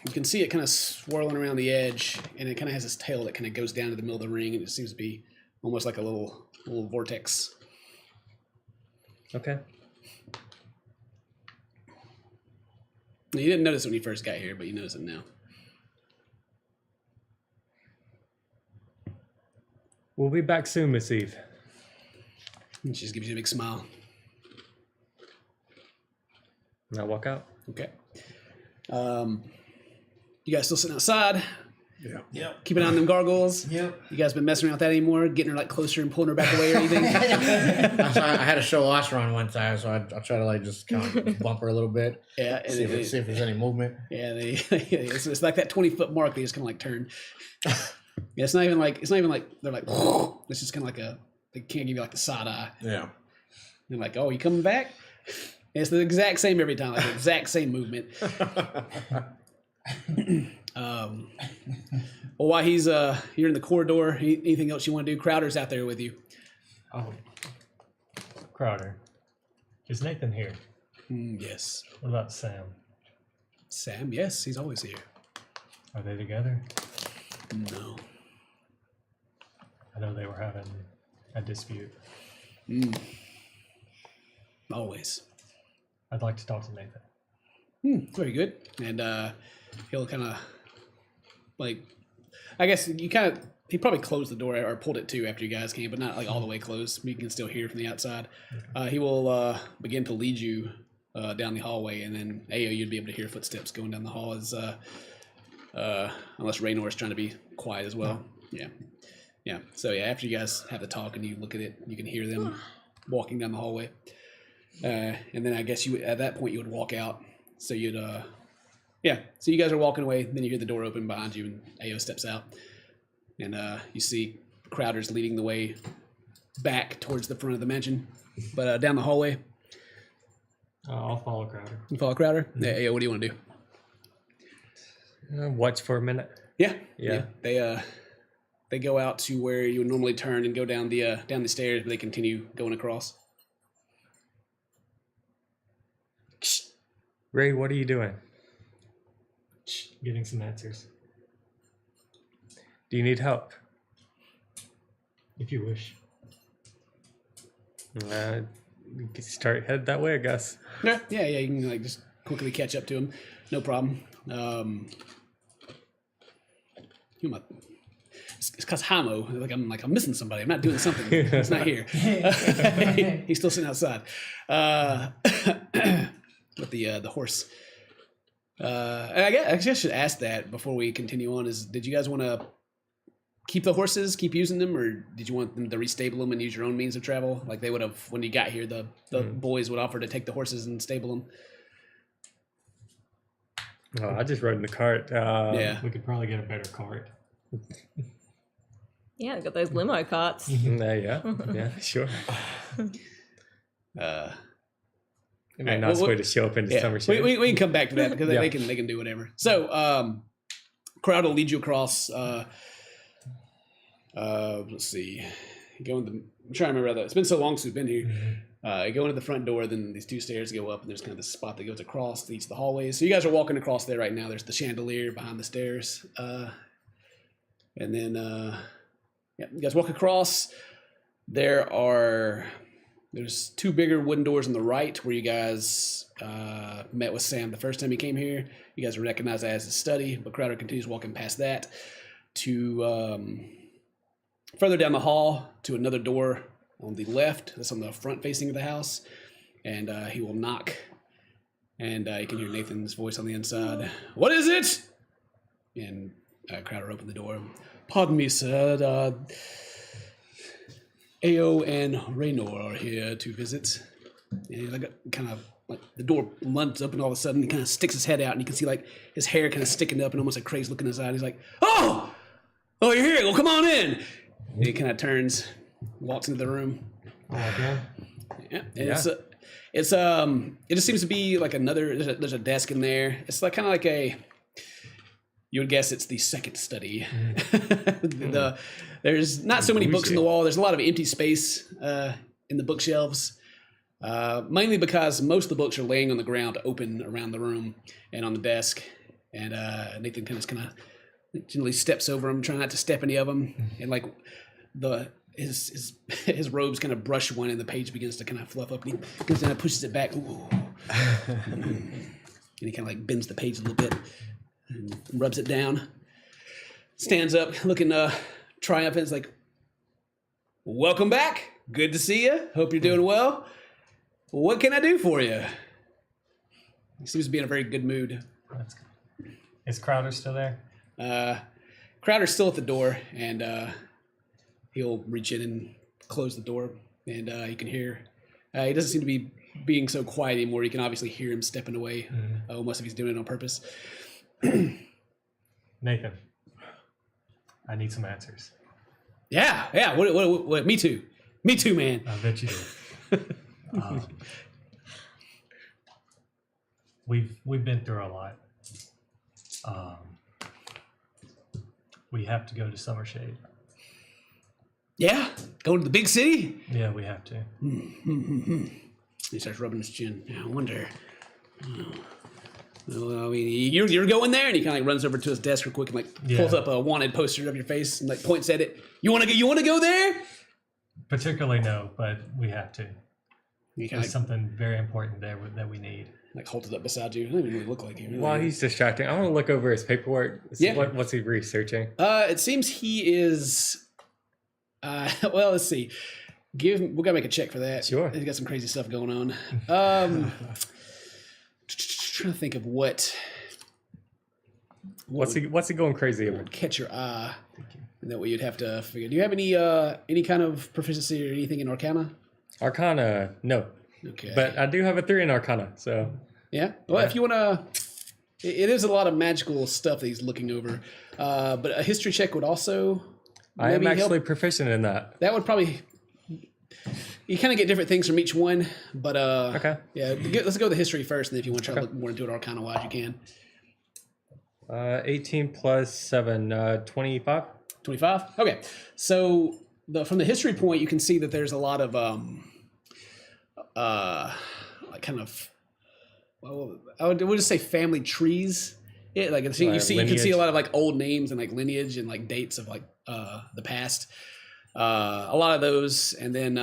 you can see it kind of swirling around the edge, and it kind of has this tail that kind of goes down to the middle of the ring, and it seems to be almost like a little vortex. Okay. Now, you didn't notice it when you first got here, but you notice it now. We'll be back soon, Miss Eve. And she just gives you a big smile. And I walk out. Okay. You guys still sitting outside? Yeah. Yep. Keeping an eye on them gargoyles? Yep. You guys been messing around with that anymore? Getting her like closer and pulling her back away or anything? I had a show Osteron one time, so I'll try to like just kind of bump her a little bit, Yeah. And see if there's any movement. yeah, it's like that 20-foot mark. They just kind of like turn. Yeah, it's not even like they're like. It's just kind of like they can't give you like the side eye. Yeah. They're like, oh, you coming back? And it's the exact same every time, like the exact same movement. Well, while he's you're in the corridor, anything else you want to do? Crowder's out there with you. Oh, Crowder. Is Nathan here? Yes. What about Sam? Sam, yes, he's always here. Are they together? No. I know they were having a dispute. Always. I'd like to talk to Nathan. Very good. And he'll kind of like, I guess he probably closed the door or pulled it too after you guys came, but not like all the way closed. You can still hear from the outside. He will begin to lead you down the hallway, and then Ayo, you'd be able to hear footsteps going down the hall as unless Raynor is trying to be quiet as well. Yeah. So yeah, after you guys have the talk and you look at it, you can hear them walking down the hallway. And then I guess at that point you would walk out. So you'd so you guys are walking away, then you hear the door open behind you and Ayo steps out. And you see Crowder's leading the way back towards the front of the mansion. But down the hallway, I'll follow Crowder. you follow Crowder? Yeah, Ayo, what do you want to do? Watch for a minute. Yeah. Yeah. They go out to where you would normally turn and go down the stairs, but they continue going across. Ray, what are you doing? getting some answers, Do you need help? if you wish. We can start head that way, I guess. Yeah, you can like just quickly catch up to him, no problem. Who am I? It's because Hamo. I'm missing somebody. I'm not doing something. He's not here. He's still sitting outside with the horse. And I guess I should ask that before we continue on. Did you guys want to keep the horses, keep using them, or did you want them to restable them and use your own means of travel? Like they would have when you got here. The boys would offer to take the horses and stable them. Oh, I just rode in the cart. Yeah. We could probably get a better cart. Yeah, got those limo carts. Yeah, sure. All A nice way to show up into summer shade. we can come back to that because they can do whatever. So crowd will lead you across. Let's see. I'm trying to remember that. It's been so long since we've been here. You go into the front door, then these two stairs go up, and there's kind of this spot that goes across each of the hallways. So you guys are walking across there right now. There's the chandelier behind the stairs, and then you guys walk across. There's two bigger wooden doors on the right where you guys met with Sam the first time he came here. You guys recognize that as his study, but Crowder continues walking past that to further down the hall to another door on the left. That's on the front facing of the house. And he will knock. And you can hear Nathan's voice on the inside. What is it? And Crowder opened the door. Pardon me, sir. Ao and Raynor are here to visit. And the door lunges up and all of a sudden he kind of sticks his head out and you can see like his hair kind of sticking up and almost a crazy look in his eye. He's like, oh, you're here. Well, come on in. And he kind of turns, walks into the room. Okay. Yeah. And it just seems to be like there's a desk in there. It's like kind of like you would guess it's the second study. There's not so many books in the wall. There's a lot of empty space in the bookshelves, mainly because most of the books are laying on the ground, open around the room and on the desk. And Nathan kind of generally steps over them, trying not to step any of them. And like his robes kind of brush one, and the page begins to kind of fluff up. And he goes down and pushes it back. Ooh. And he kind of like bends the page a little bit. And rubs it down, stands up, looking triumphant. It's like, welcome back. Good to see you. Hope you're doing well. What can I do for you? He seems to be in a very good mood. That's good. Is Crowder still there? Crowder's still at the door, and he'll reach in and close the door, and you can hear. He doesn't seem to be being so quiet anymore. You can obviously hear him stepping away, almost if he's doing it on purpose. Nathan, I need some answers. Yeah. What? Me too, man. I bet you do. We've been through a lot. We have to go to Summer Shade. Yeah, going to the big city. Yeah, we have to. He starts rubbing his chin. I wonder. Well, I mean, you're going there, and he kind of like runs over to his desk real quick and like pulls up a wanted poster of your face and like points at it. You want to go there? Particularly no, but we have to. There's something very important there that we need. Like holds it up beside you. It doesn't even really look like you. Really. While he's distracting, I want to look over his paperwork. Yeah. What's he researching? It seems he is. Well, let's see. We gotta make a check for that. Sure. He's got some crazy stuff going on. Trying to think of what What's he going crazy over? would catch your eye. And that way you'd have to figure. Do you have any kind of proficiency or anything in Arcana? Arcana, no. Okay. But I do have a 3 in Arcana, so. Yeah. Well, if you want to, it is a lot of magical stuff that he's looking over. But a history check would also. I am actually help. proficient in that. That would probably. You kind of get different things from each one, but Okay. Yeah, let's go with the history first, and then if you want to try to look more into it Arcana-wise, you can. 18 plus 7, 25. 25? Okay. So from the history point, you can see that there's a lot of like kind of, well, we'll just say family trees Yeah, like you can see lineage. a lot of like old names and like lineage and like dates of like the past. A lot of those, and then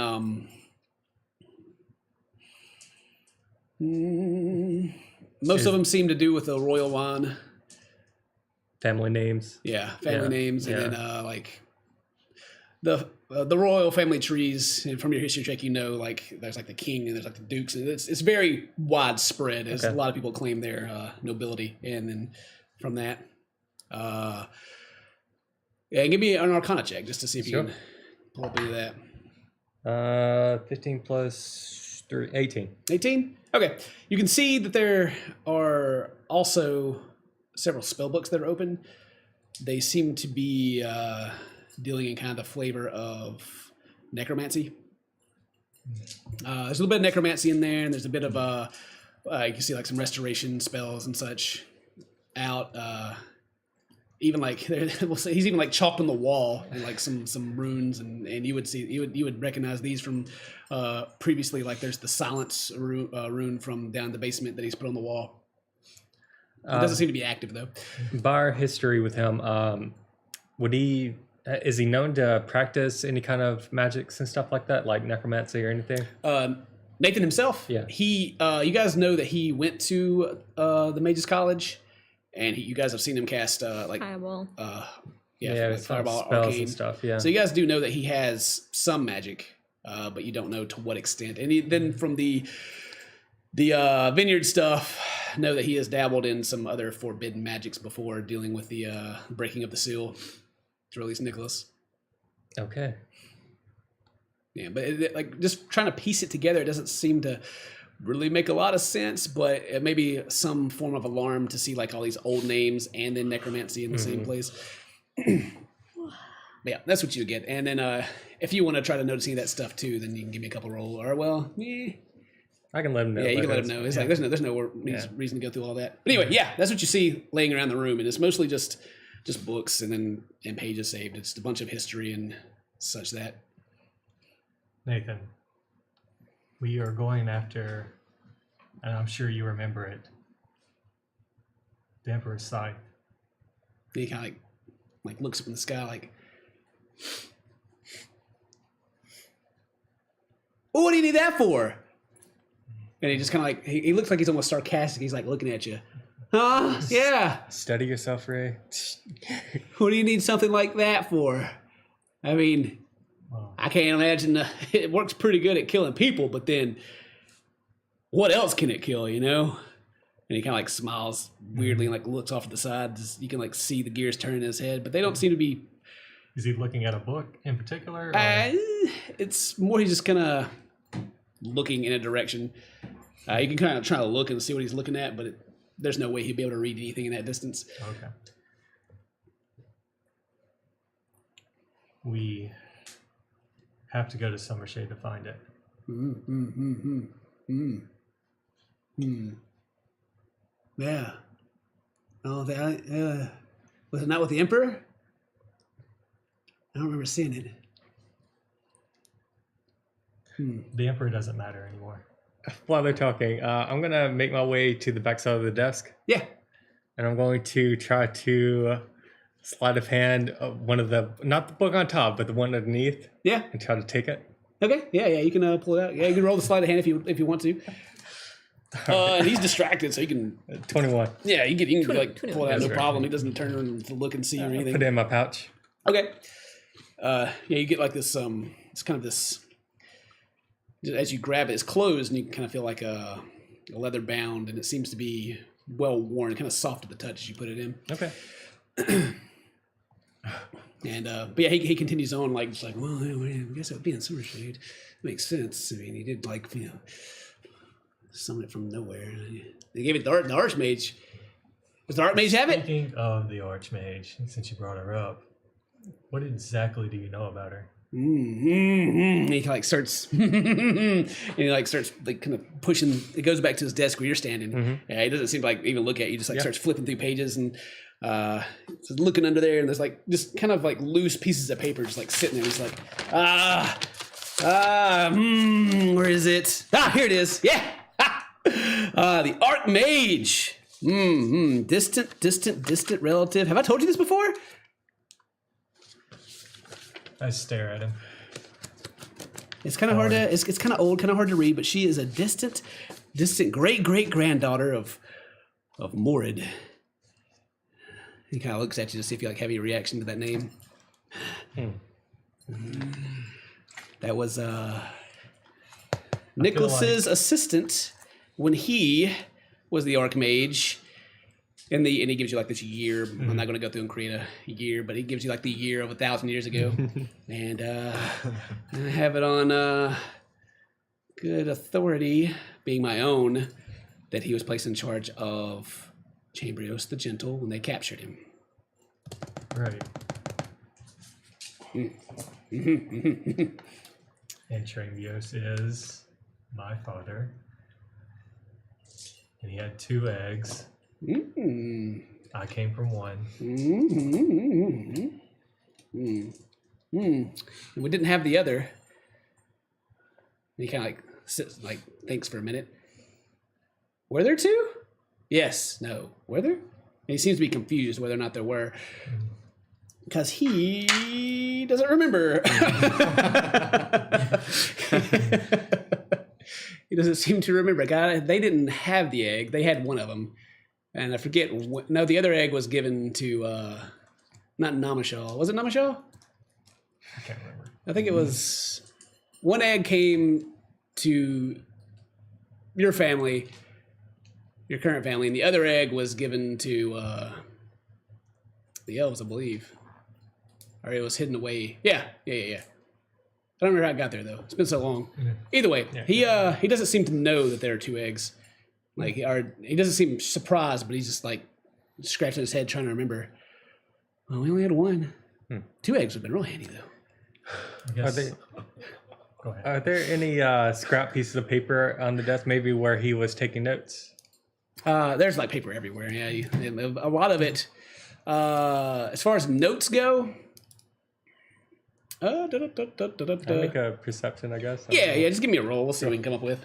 most of them seem to do with the royal wine. Family names. Yeah, family names, and yeah. then like the royal family trees. And from your history check, you know, like there's like the king and there's like the dukes, and it's very widespread. As a lot of people claim their nobility, and then from that, yeah, give me an Arcana check just to see if you can pull up any of that. 15 plus 3, 18. 18? Okay. You can see that there are also several spell books that are open. They seem to be dealing in kind of the flavor of necromancy. There's a little bit of necromancy in there, and there's a bit of you can see like some restoration spells and such out. Even like we'll say he's even like chalked on the wall and like some runes, and you would recognize these from previously. Like there's the silence rune from down the basement that he's put on the wall. It doesn't seem to be active though. By our history with him, is he known to practice any kind of magics and stuff like that, like necromancy or anything? Nathan himself, Yeah. He, you guys know that he went to the Mages College, and you guys have seen him cast like Fireball. like fireball, spells arcane and stuff. Yeah. So you guys do know that he has some magic, but you don't know to what extent. And then from the vineyard stuff, know that he has dabbled in some other forbidden magics before, dealing with the breaking of the seal to release Nicholas. Okay. Yeah, but like just trying to piece it together, it doesn't seem to really make a lot of sense, but it may be some form of alarm to see like all these old names and then necromancy in the same place. Yeah, that's what you get. And then if you want to try to notice any of that stuff too, then you can give me a couple roll. Or I can let him know. yeah, you can let him know. It's like there's no reason to go through all that. But anyway, yeah, that's what you see laying around the room, and it's mostly just books and pages saved. It's a bunch of history and such that. Nathan, we are going after, and I'm sure you remember it, the Emperor's Scythe. He kind of like looks up in the sky like, well, what do you need that for? And he just kind of like, he looks like he's almost sarcastic. He's like looking at you. Huh? Yeah. Study yourself, Ray. What do you need something like that for? I mean, I can't imagine it works pretty good at killing people, but then what else can it kill, you know? And he kind of like smiles weirdly and like looks off to the side. You can like see the gears turn in his head, but they don't seem to be. Is he looking at a book in particular? It's more he's just kind of looking in a direction. You can kind of try to look and see what he's looking at, but there's no way he'd be able to read anything in that distance. Okay. We have to go to Summershade to find it. Yeah. Oh, was it not with the Emperor? I don't remember seeing it. The Emperor doesn't matter anymore. While they're talking, I'm going to make my way to the backside of the desk. Yeah. And I'm going to try to sleight of hand one of not the book on top, but the one underneath. Yeah. And try to take it. Okay. Yeah. You can pull it out. Yeah, you can roll the sleight of hand if you want to. And he's distracted, so you can. 21. Yeah, you can like 21. pull it out, no That's right. problem. He doesn't turn around to look and see or anything. Put it in my pouch. Okay. Yeah, you get like this. It's kind of this. As you grab it, it's closed, and you can kind of feel like a leather bound, and it seems to be well worn, kind of soft to the touch as you put it in. Okay. And but yeah, he continues on like just like, well, I guess it would be in Summershade. Makes sense. I mean, he did like summon it from nowhere. They gave it the Archmage. Does the Archmage have it? Speaking of the Archmage, since you brought her up, what exactly do you know about her? And he like starts and he like starts like kind of pushing. It goes back to his desk where you're standing. Yeah, he doesn't seem to like even look at you. Just like starts flipping through pages and just looking under there, and there's like just kind of like loose pieces of paper just like sitting there. He's like, where is it? Here it is. Yeah. The Archmage. Distant relative. Have I told you this before? I stare at him. It's kind of hard to. It's kind of old, kind of hard to read. But she is a distant great granddaughter of Morid. He kind of looks at you to see if you like have any reaction to that name. That was Nicholas's assistant when he was the Archmage. And he gives you like this year. I'm not going to go through and create a year, but he gives you like the year of 1,000 years ago. And I have it on good authority, being my own, that he was placed in charge of Chambrios the Gentle when they captured him. Right. And Tramios is my father. And he had 2 eggs. I came from one. And we didn't have the other. And he kind of like sits, like thinks for a minute. Were there 2? Yes. No. Were there? And he seems to be confused whether or not there were, because he doesn't remember. He doesn't seem to remember. They didn't have the egg. They had one of them. And I forget. No, the other egg was given to not Namashal. Was it Namashal? I can't remember. I think it was. One egg came to your family, your current family, and the other egg was given to the elves, I believe, or it was hidden away. Yeah. I don't remember how it got there though. It's been so long. Either way, he doesn't seem to know that there are 2 eggs. Like, he doesn't seem surprised, but he's just like scratching his head trying to remember. Well, we only had 1. 2 eggs would have been real handy, though. I guess. Go ahead. Are there any scrap pieces of paper on the desk, maybe where he was taking notes? There's like paper everywhere. Yeah, a lot of it. As far as notes go, I'll make a perception, I guess. Yeah. Just give me a roll. We'll see what we can come up with.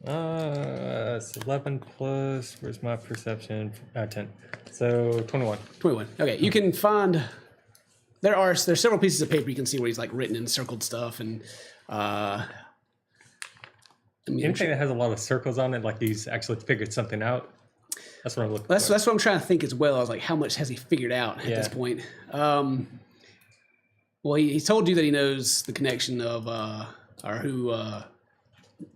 It's 11 plus, where's my perception? 10. So 21. 21. Okay, you can find, there's several pieces of paper you can see where he's like written and circled stuff, and anything that has a lot of circles on it, like he's actually figured something out. That's what I'm looking for. That's what I'm trying to think as well. I was like, how much has he figured out at this point? Well, he told you that he knows the connection of or who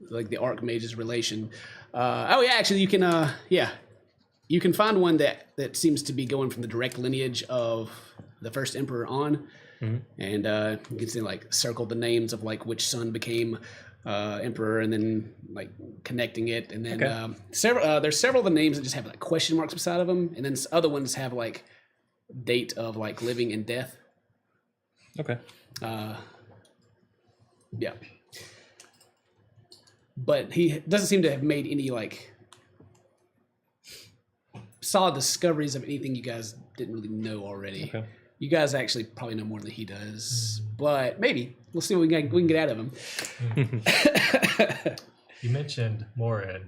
like the Archmage's relation. Actually, you can you can find one that seems to be going from the direct lineage of the first emperor on, and you can see like circled the names of like which son became emperor, and then like connecting it, and then there's several of the names that just have like question marks beside of them, and then other ones have like date of like living and death. Okay. Yeah. But he doesn't seem to have made any like solid discoveries of anything you guys didn't really know already. Okay. You guys actually probably know more than he does, but maybe we'll see what we can get out of him. You mentioned Morid.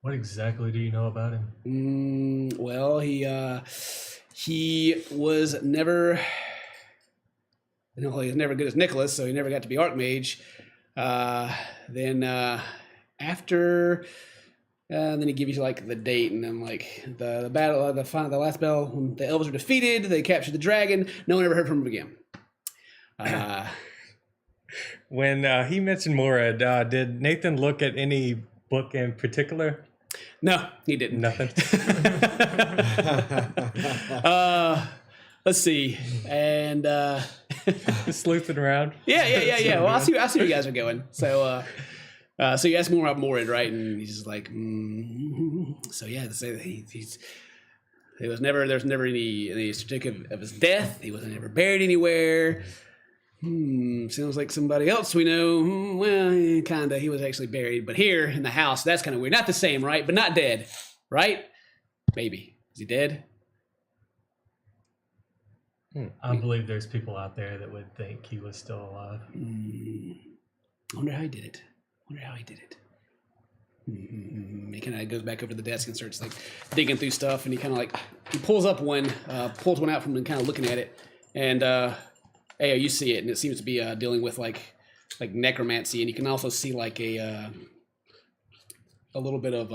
What exactly do you know about him? Well, he was never, he was never good as Nicholas, so he never got to be Archmage. Then after, then he gives you like the date, and then like the battle, the last battle when the elves were defeated, they captured the dragon. No one ever heard from him again. When he mentioned Morid, did Nathan look at any book in particular? No, he didn't. Nothing. Let's see, and Just sleuthing around. yeah. Well, I'll see where you guys are going. So you ask more about Morid, right? And he's just like, so yeah, he's. There's never any certificate of his death. He wasn't ever buried anywhere. Sounds like somebody else we know. Well, kinda. He was actually buried, but here in the house, that's kind of weird. Not the same, right? But not dead, right? Maybe. Is he dead? I believe there's people out there that would think he was still alive. I wonder how he did it. He kind of goes back over to the desk and starts like digging through stuff, and he kind of like he pulls one out from him, kind of looking at it, and hey, you see it, and it seems to be dealing with like necromancy, and you can also see like a little bit of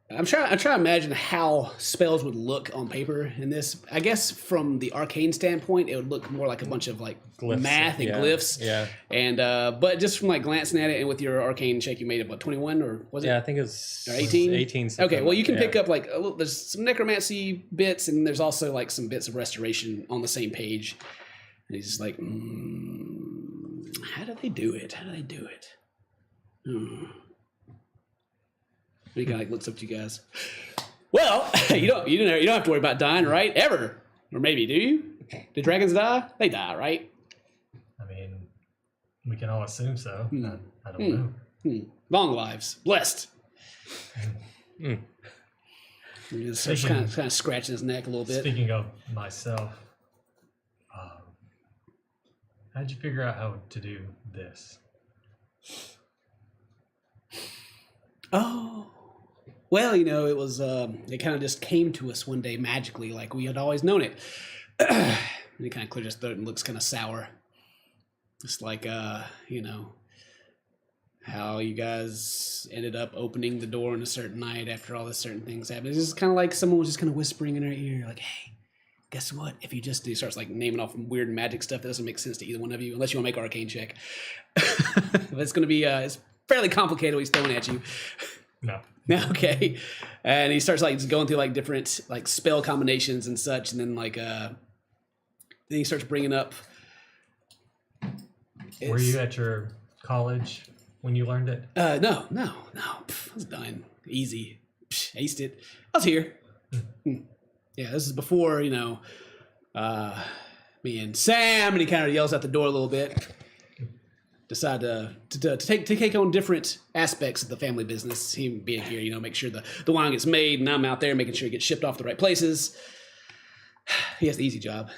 I'm trying to imagine how spells would look on paper in this. I guess from the arcane standpoint, it would look more like a bunch of like Glyphs, math and glyphs. Yeah. And but just from like glancing at it and with your arcane check, you made it what 21 or was it? Yeah, I think it's Or 18? 18. Okay, well you can yeah. pick up like there's some necromancy bits and there's also like some bits of restoration on the same page. And he's just like, how do they do it? How do they do it? He kind of like looks up to you guys. Well, you don't have to worry about dying, right? Ever, or maybe do you? Do dragons die? They die, right? I mean, we can all assume so. I don't know. Long lives, blessed. He just starts kind of scratching his neck a little bit. Speaking of myself, how'd you figure out how to do this? Oh, well, it was, it kind of just came to us one day magically, like we had always known it. And he kind of clears his throat and looks kind of sour. Just like, how you guys ended up opening the door on a certain night after all the certain things happened. It's just kind of like someone was just kind of whispering in her ear, like, hey, guess what? If you just do, he starts like naming off weird magic stuff that doesn't make sense to either one of you, unless you want to make an arcane check. But it's going to be, it's fairly complicated what he's throwing at you. No. Okay. And he starts like going through like different like spell combinations and such. And then like, then he starts bringing up. Were you at your college when you learned it? No. Pff, I was done. Easy. Aced it. I was here. Yeah, this is before, me and Sam, and he kind of yells out the door a little bit. Decide to take on different aspects of the family business. Him being here, make sure the wine gets made, and I'm out there making sure it gets shipped off the right places. He has the easy job.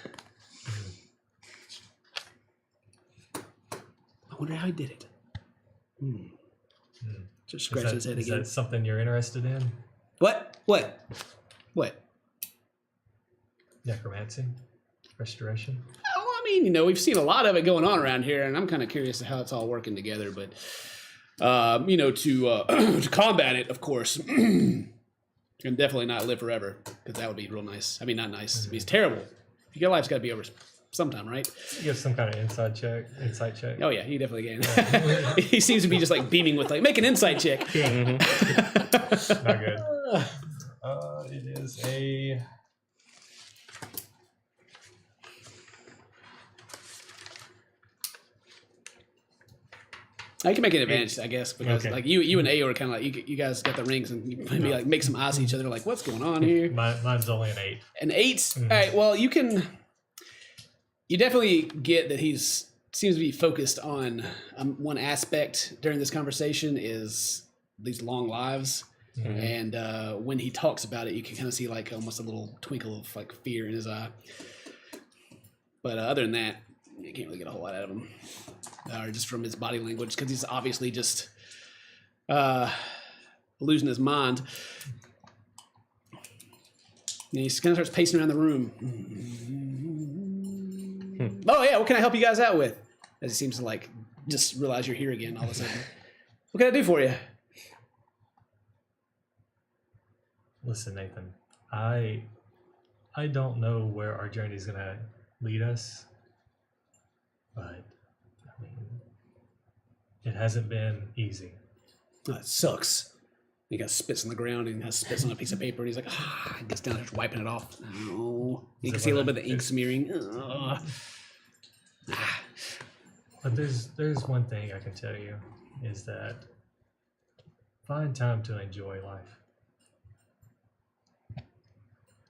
I wonder how he did it. Just scratch his head Is again. that something you're interested in? What? Necromancy? Restoration? Well, I mean, we've seen a lot of it going on around here, and I'm kind of curious how it's all working together. But, to combat it, of course, and definitely not live forever, because that would be real nice. I mean, not nice. I mean, it's terrible. Your life's got to be over sometime, right? You give some kind of insight check. Oh yeah, he definitely can. He seems to be just like beaming with like, make an insight check. Not good. It is a... I can make an advantage, I guess, because Okay. like you and Ayo are kind of like you guys got the rings, and you maybe like make some eyes at each other, like what's going on here? Mine's only an 8. An 8. All right. Well, you definitely get that seems to be focused on one aspect during this conversation is these long lives, and when he talks about it, you can kind of see like almost a little twinkle of like fear in his eye. But other than that, you can't really get a whole lot out of him, or just from his body language, because he's obviously just losing his mind. And he kind of starts pacing around the room. Oh yeah, what can I help you guys out with? As he seems to like just realize you're here again all of a sudden. What can I do for you? Listen, Nathan, I don't know where our journey is going to lead us, but I mean, it hasn't been easy. Oh, it sucks. He got spits on the ground and has spits on a piece of paper, and he's like, he gets down there wiping it off. Oh, you can see a little bit of the ink smearing. But there's one thing I can tell you is that find time to enjoy life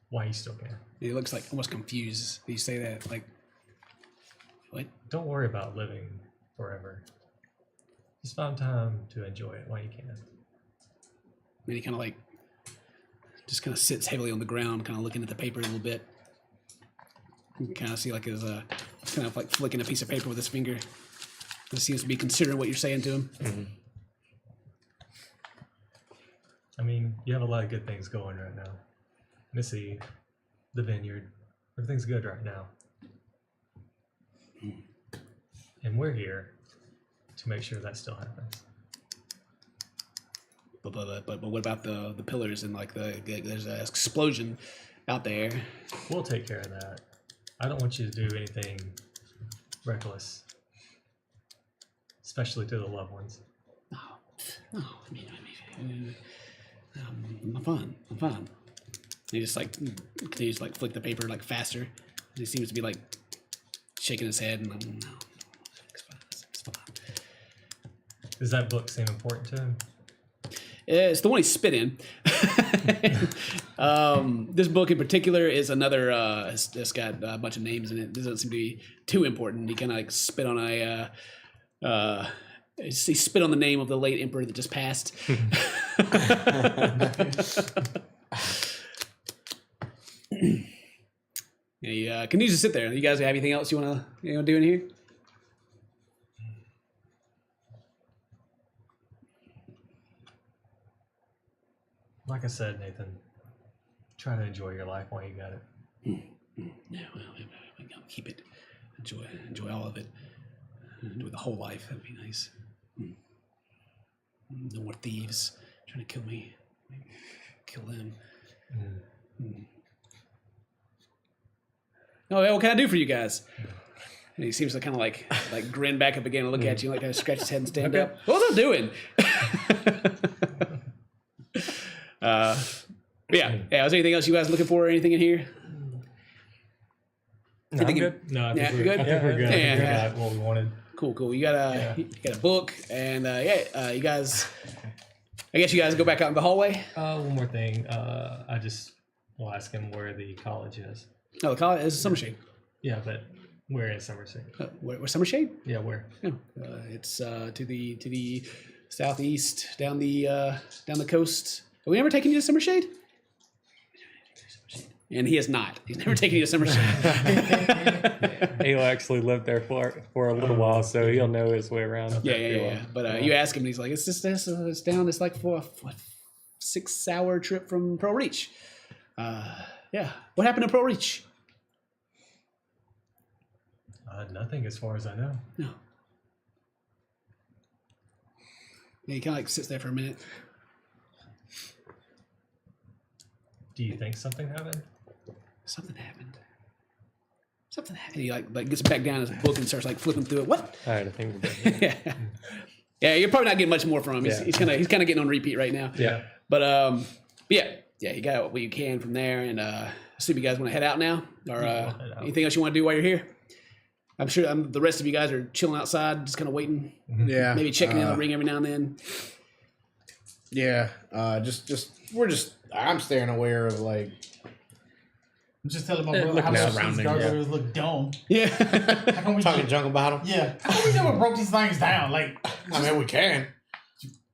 while you still can. He looks like almost confused. You say that like, what? Don't worry about living forever. Just find time to enjoy it while you can. And he kind of like, just kind of sits heavily on the ground, kind of looking at the paper a little bit. You can kind of see like his, kind of like flicking a piece of paper with his finger. He seems to be considering what you're saying to him. I mean, you have a lot of good things going right now. Missy, the vineyard, everything's good right now. And we're here to make sure that still happens. But what about the pillars and like there's an explosion out there? We'll take care of that. I don't want you to do anything reckless, especially to the loved ones. Oh, I'm fine. I'm fine. He just like continues to like flick the paper like faster. And he seems to be like shaking his head and I'm no, it's fine. It's fine. Does that book seem important to him? It's the one he spit in. This book in particular is another. It's got a bunch of names in it. This doesn't seem to be too important. He kind of like spit on he spit on the name of the late emperor that just passed. He continues to sit there. You guys have anything else you want to do in here? Like I said, Nathan, try to enjoy your life while you got it. Yeah, well, I'll keep it. Enjoy all of it. Enjoy the whole life. That'd be nice. No more thieves trying to kill me. Kill them. Oh, yeah, what can I do for you guys? And he seems to kind of like grin back up again and look at you, like kind of scratch his head and stand up. What's I doing? Yeah. Is there anything else you guys looking for or anything in here? No, I'm good. No, I Yeah, think good? I think we're good. I think we Yeah. got what we wanted. Cool. You got a book, and you guys. I guess you guys go back out in the hallway. One more thing. I just will ask him where the college is. Oh, the college is Summershade. Yeah, but we're in Somerset. Where Summershade? Yeah, where? No, it's to the southeast, down the coast. Have we ever taken you to Summershade? And he has not. He's never taken you to Summershade. He'll actually live there for a little while, so he'll know his way around. Yeah. But you ask him, and he's like, "It's down. It's like for a 6-hour trip from Pearl Reach." Yeah. What happened to Pearl Reach? Nothing, as far as I know. No. Yeah, he kind of like sits there for a minute. Do you think something happened? Something happened. He like gets back down his book and starts like flipping through it. What? All right, I think we're good. Yeah, you're probably not getting much more from him. Yeah. He's kind of getting on repeat right now. Yeah. But yeah, you got what you can from there, and I assume you guys want to head out now, or head out. anything else you want to do while you're here? I'm sure the rest of you guys are chilling outside, just kind of waiting, Yeah. maybe checking in the ring every now and then. Yeah. I'm staying aware of like. Just telling my brother how looking much surrounding, these gargoyles look dumb. Yeah. How come we Talking junk about them. Yeah. How come we never broke these things down? Like I mean, we can.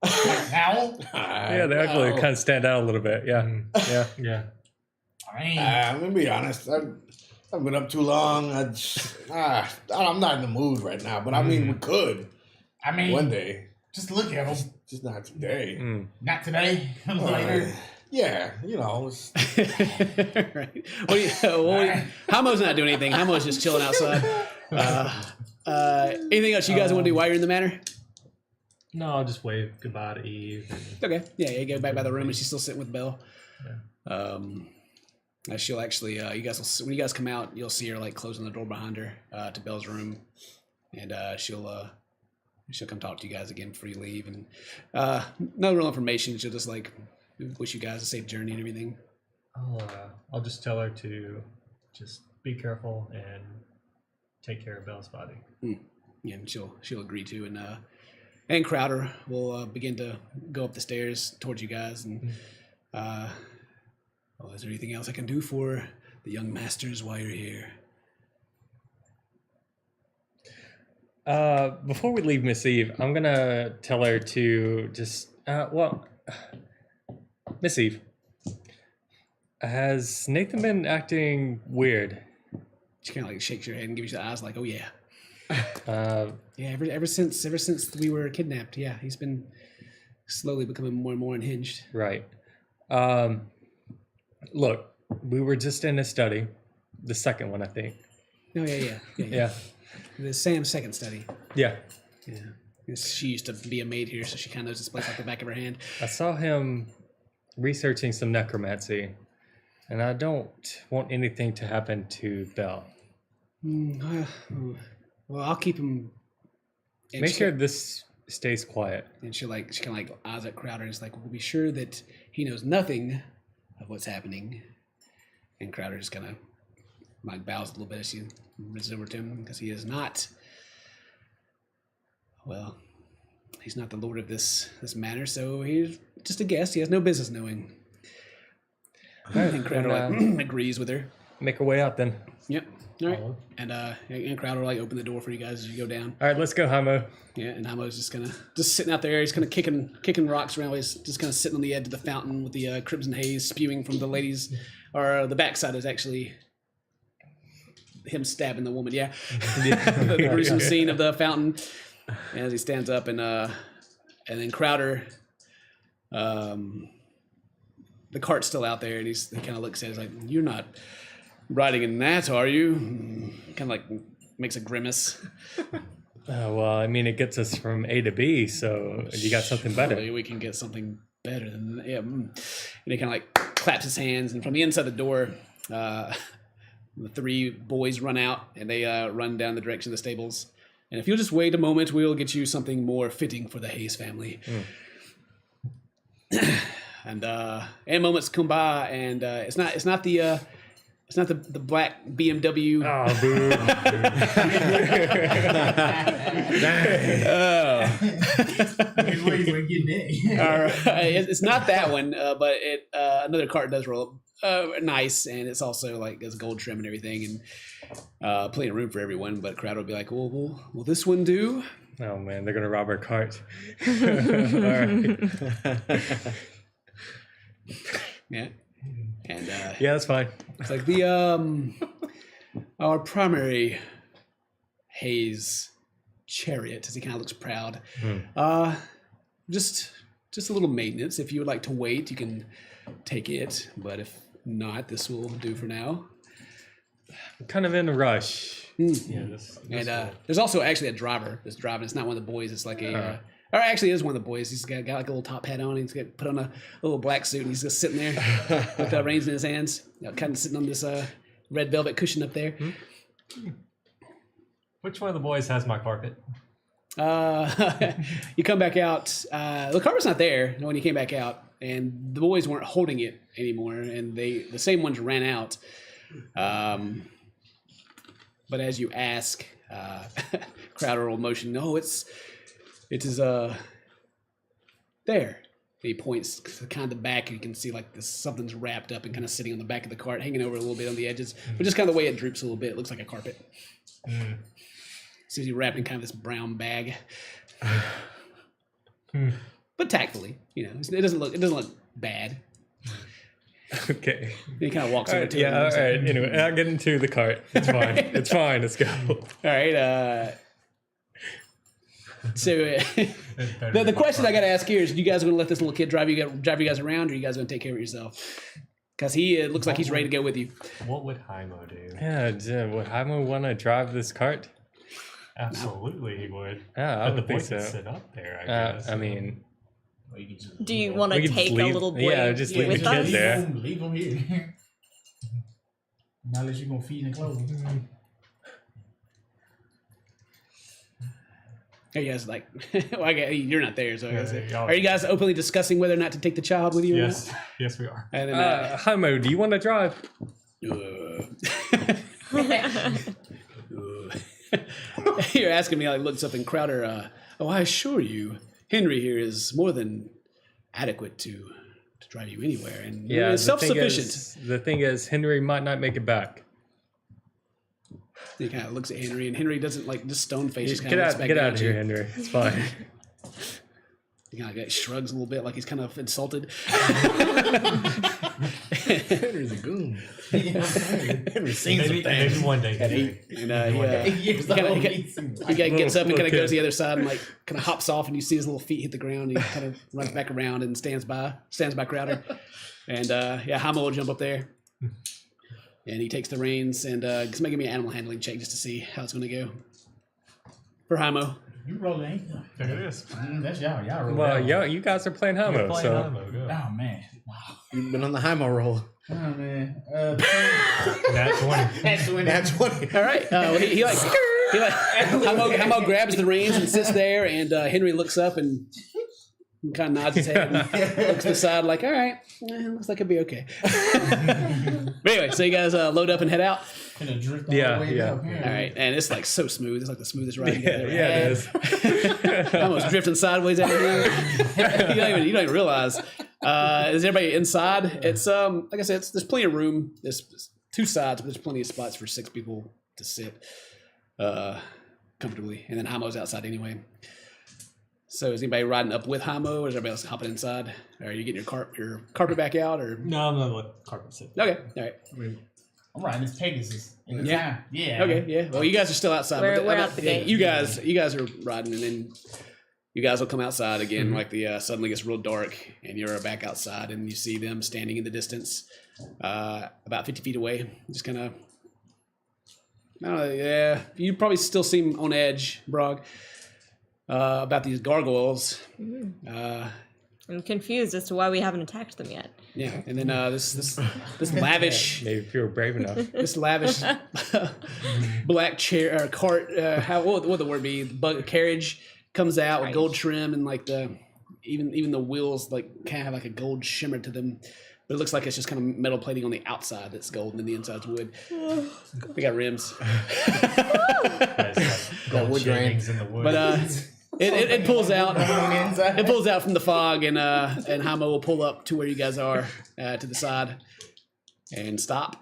now? Yeah, they actually kind of stand out a little bit. Yeah. Yeah. Yeah. I mean, I'm gonna be honest. I've been up too long. I'm not in the mood right now. But I mean, we could one day. just look at them. Just not today. Not today. Later. Yeah, you know. Right. Hamo's not doing anything. Hamo's just chilling outside. Anything else you guys want to do while you're in the manor? No, I'll just wave goodbye to Eve. Okay. Yeah, you go back by the room, and she's still sitting with Belle. Yeah. She'll actually, when you guys come out, you'll see her like closing the door behind her to Belle's room, and she'll come talk to you guys again before you leave, and no real information. She'll just like wish you guys a safe journey and everything. I'll just tell her to just be careful and take care of Belle's body. Yeah, and she'll agree to, and Crowder will begin to go up the stairs towards you guys, and is there anything else I can do for the young masters while you're here? Before we leave Miss Eve, I'm gonna tell her to just Miss Eve, has Nathan been acting weird? She kind of like shakes your head and gives you the eyes like, oh yeah. Uh, Yeah, ever since we were kidnapped, yeah, he's been slowly becoming more and more unhinged. Right. Look, we were just in a study, the second one, I think. Oh yeah. Yeah. The Sam's second study. Yeah. Yeah. She used to be a maid here, so she kind of knows this place like the back of her hand. I saw him researching some necromancy, and I don't want anything to happen to Belle. Well, I'll keep him. Make sure this stays quiet. And she kind of like eyes at Crowder and is like, we'll be sure that he knows nothing of what's happening. And Crowder just kind of like bows a little bit as she reaches over to him because he is not. Well, he's not the lord of this manor, so he's just a guest. He has no business knowing. And Crowder agrees with her. Make our way out then. Yep. All right. And Crowder will open the door for you guys as you go down. All right, let's go, Hamo. Yeah, and Hamo's just sitting out there. He's kind of kicking rocks around. He's just kind of sitting on the edge of the fountain with the crimson haze spewing from the ladies, or the backside is actually him stabbing the woman. Yeah, the gruesome scene of the fountain as he stands up and then Crowder, the cart's still out there, and he kind of looks at it like, "You're not riding in that, are you?" Kind of like makes a grimace. Well, I mean, it gets us from A to B, so you got something better. Surely we can get something better than that. Yeah. And he kind of like claps his hands, and from the inside the door, the three boys run out, and they run down the direction of the stables. And if you'll just wait a moment, we'll get you something more fitting for the Hayes family. And moments come by, and it's not the black BMW. Oh, boo. All right. It's not that one, but another cart does roll up nice, and it's also like has gold trim and everything, and plenty of room for everyone. But Crowder will be like, "Well, will this one do?" Oh man, they're gonna rob our cart. All right. Yeah. And Yeah, that's fine. it's like the our primary Hayes chariot, as he kind of looks proud. Just a little maintenance. If you would like to wait, you can take it. But if not, this will do for now. I'm kind of in a rush. Yeah, this And there's also actually a driver that's driving. It's not one of the boys. It's like a, or actually it is one of the boys. He's got like a little top hat on. He's got put on a little black suit, and he's just sitting there with the reins in his hands, kind of sitting on this red velvet cushion up there. Which one of the boys has my carpet? You come back out. The carpet's not there when you came back out, and the boys weren't holding it anymore, and the same ones ran out. But as you ask, Crowder will motion. No, it is there. He points to kind of the back, and you can see like something's wrapped up and kind of sitting on the back of the cart, hanging over a little bit on the edges, but just kind of the way it droops a little bit. It looks like a carpet. Seems you wrapped in kind of this brown bag, but tactfully. You know, it doesn't look bad. Okay. He kind of walks over to it. Yeah, all right. Anyway, I'll get into the cart. It's fine. It's fine. Let's go. All right. So the question I got to ask here is: you guys going to let this little kid drive you guys around, or are you guys going to take care of it yourself? Because he looks like he's ready to go with you. What would Haimo do? Yeah, would Haimo want to drive this cart? Absolutely, he would. Yeah, I But the would boy think could so. sit up there, I guess. I mean, Or you could just Do you want We to could just take a leave- little boy yeah, just leave with the kid us? there. Leave him here. Not unless you're gonna feed and clothe him. Are you guys like? Well, you're not there, so I guess. y'all- Are you guys openly discussing whether or not to take the child with you? Or Yes, yes, we are. not? And then, Haimo, do you want to drive? You're asking me. I looked something. Crowder. I assure you, Henry here is more than adequate to drive you anywhere, and Yeah, is self-sufficient. The thing is, Henry might not make it back. He kind of looks at Henry, and Henry doesn't like just stone face. Just Get kind of looks out! back Get down out at of you. here, Henry. It's fine. He kind of shrugs a little bit, like he's kind of insulted. Henry's a goon. Henry's seen some Maybe things. one day. And he gets up and kind of goes to the other side and like kind of hops off, and you see his little feet hit the ground. And he kind of runs back around and stands by Crowder. And Hamo will jump up there, and he takes the reins and just give me an animal handling check just to see how it's going to go for Hamo. You rolled it, ain't you? There it is. That's y'all. Y'all rolled Well, that. you guys are playing We're Homo, playing so Homo, go. Oh man. Wow. You've been on the Heimo roll. Oh man. Nat 20. That's when That's 20. All right, Hamo grabs the reins and sits there, and Henry looks up and kind of nods his head and looks to the side like, all right, looks like it'll be okay. But anyway, so you guys load up and head out. Gonna drift all Yeah, the way yeah. up here. All right, and it's like so smooth. It's like the smoothest ride you ever yeah, had. it is. Almost drifting sideways out here. You don't even realize. Is everybody inside? It's like I said, there's plenty of room. There's two sides, but there's plenty of spots for 6 people to sit comfortably. And then Hamo's outside anyway. So is anybody riding up with Hamo, or is everybody else hopping inside? Or are you getting your carpet back out? Or No, I'm gonna let carpet sit. okay, all right, I'm riding this Pegasus in the Yeah. time. Yeah. okay, yeah. Well, you guys are still outside. We're but out the gate. You guys are riding, and then you guys will come outside again. Like the suddenly gets real dark, and you're back outside, and you see them standing in the distance, about 50 feet away. Just kind of, I don't know. Yeah, you probably still seem on edge, Brog, about these gargoyles. I'm confused as to why we haven't attacked them yet. Yeah, and then this lavish. Maybe if you were brave enough. This lavish black chair or cart, what would the word be? Carriage comes out with gold trim, and like even the wheels like kind of have like a gold shimmer to them, but it looks like it's just kind of metal plating on the outside that's gold, and then the inside's wood. They got rims, Gold wood grain. shavings in the wood. but it pulls out. On the inside. It pulls out from the fog, and Hamo will pull up to where you guys are to the side and stop.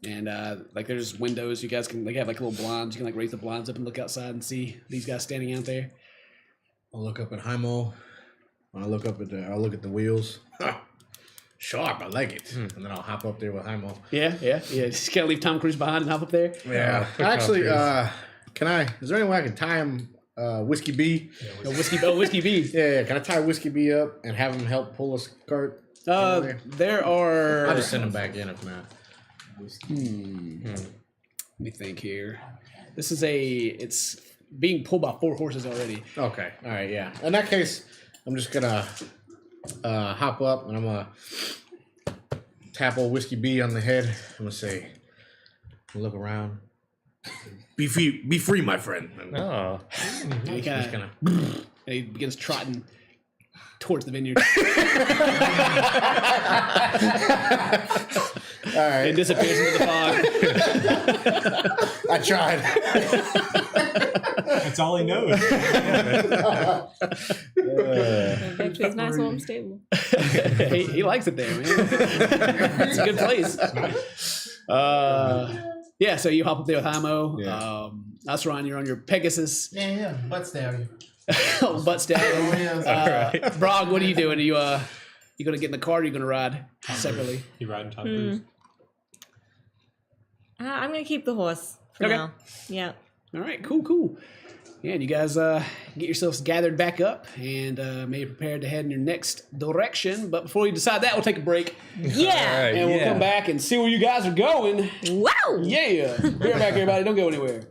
And like there's windows, you guys can have like little blinds. You can like raise the blinds up and look outside and see these guys standing out there. I'll look up at Heimo. When I look up at I'll look at the wheels. Sharp, I like it. And then I'll hop up there with Heimo. Yeah. Just can't leave Tom Cruise behind and hop up there. Yeah. quick Actually, Tom can I? Is there any way I can tie him? Whiskey B. Whiskey B. Yeah. Can I tie Whiskey B up and have him help pull us cart? There are. I'll just send him back in if not. Let me think here. This is it's being pulled by 4 horses already. Okay. All right. Yeah. In that case, I'm just gonna hop up and I'm gonna tap old Whiskey B on the head. I'm gonna say, look around. Be free, my friend. And Oh, And he just kind of gonna. and he begins trotting towards the vineyard. All right. It disappears into the fog. I tried. That's all he knows. Back to his nice warm stable. he likes it there, man. It's a good place. Yeah, so you hop up there with Hamo. Yeah. Asran, you're on your Pegasus. Yeah. Butt stallion. Butt stallion. Yeah. Brog, what are you doing? Are you gonna get in the car, or are you gonna ride separately? You riding Tom Cruise? I'm gonna keep the horse for Okay. now. Yeah. All right, cool. Yeah, and you guys get yourselves gathered back up and maybe prepared to head in your next direction. But before you decide that, we'll take a break Yeah. Alright, and we'll yeah. come back and see where you guys are going. Wow. Yeah, be right back, everybody. Don't go anywhere.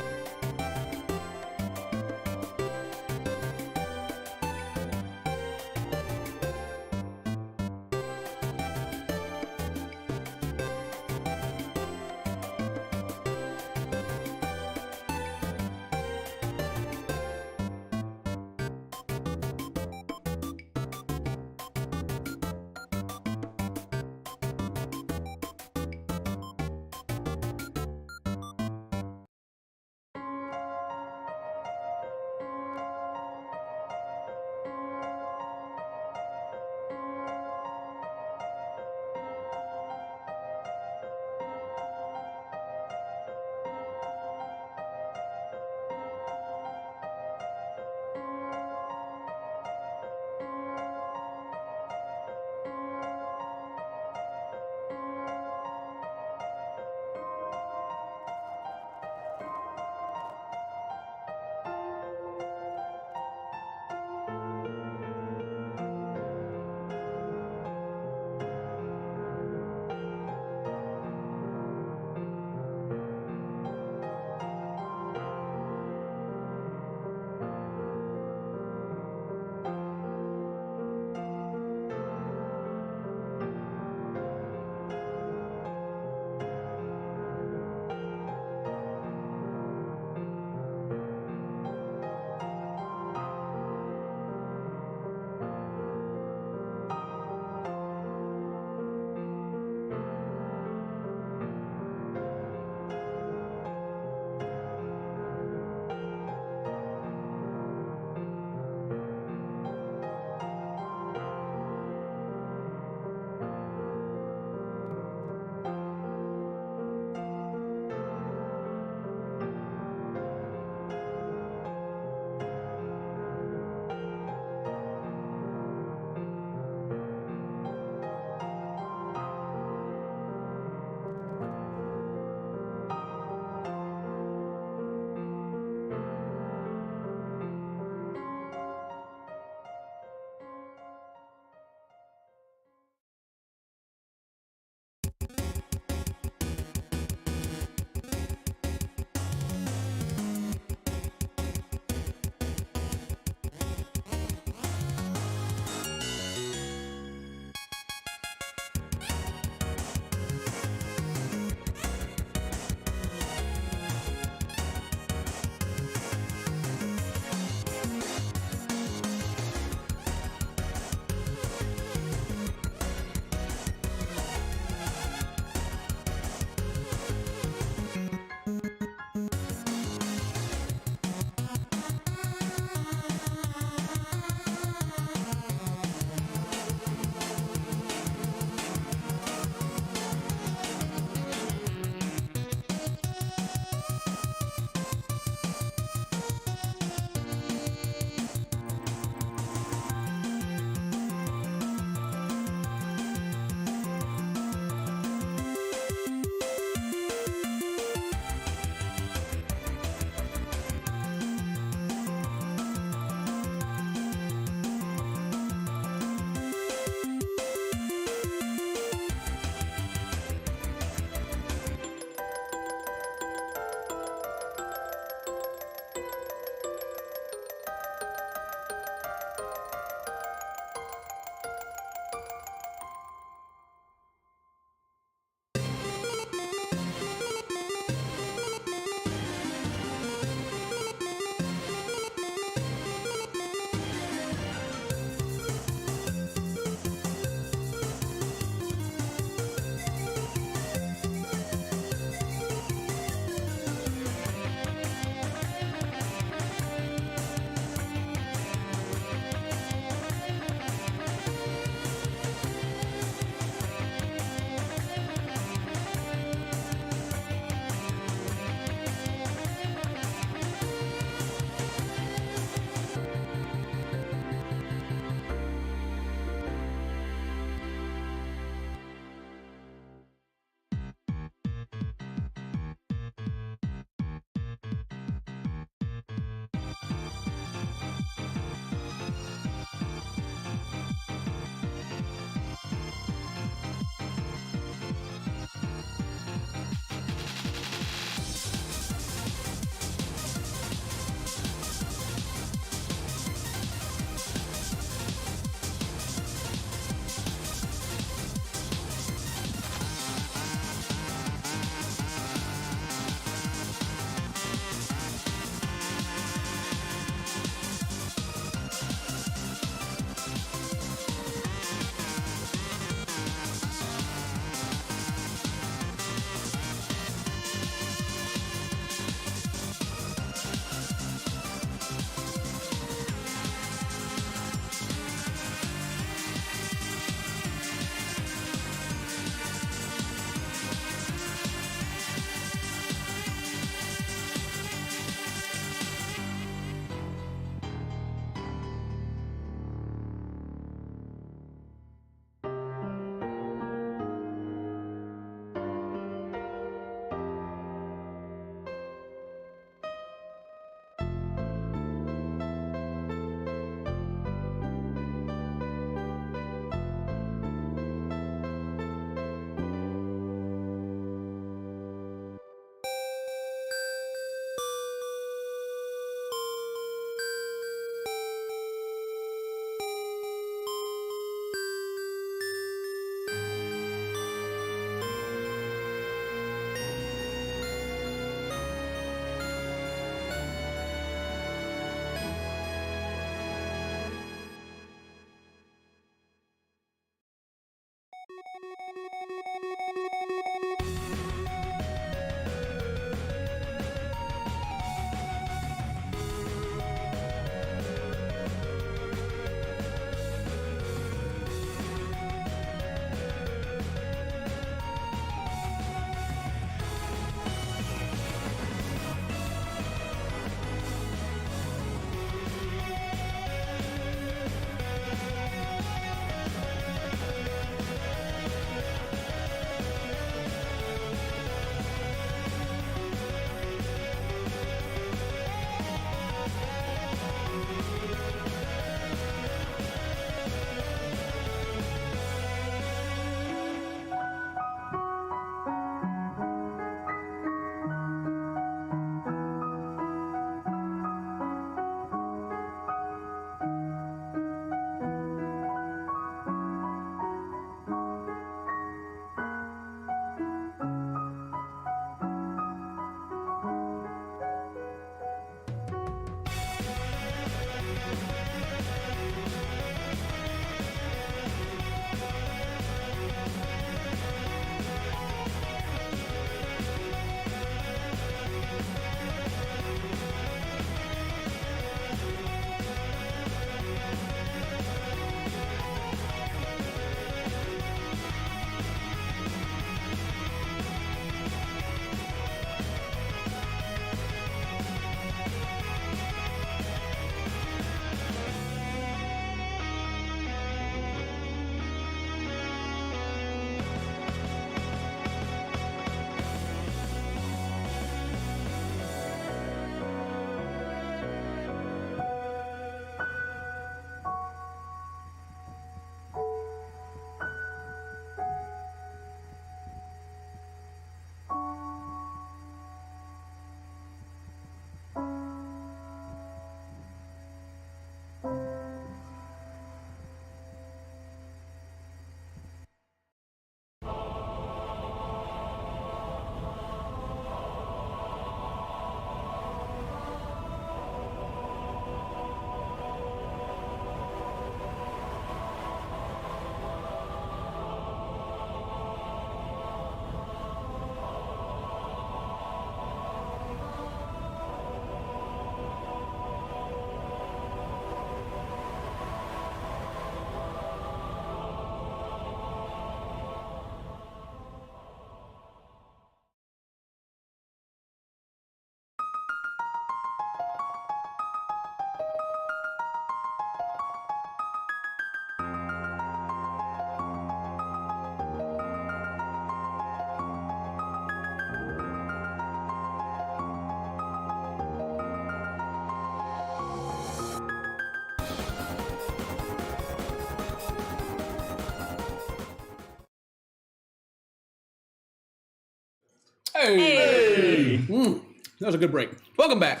Hey! That was a good break. Welcome back.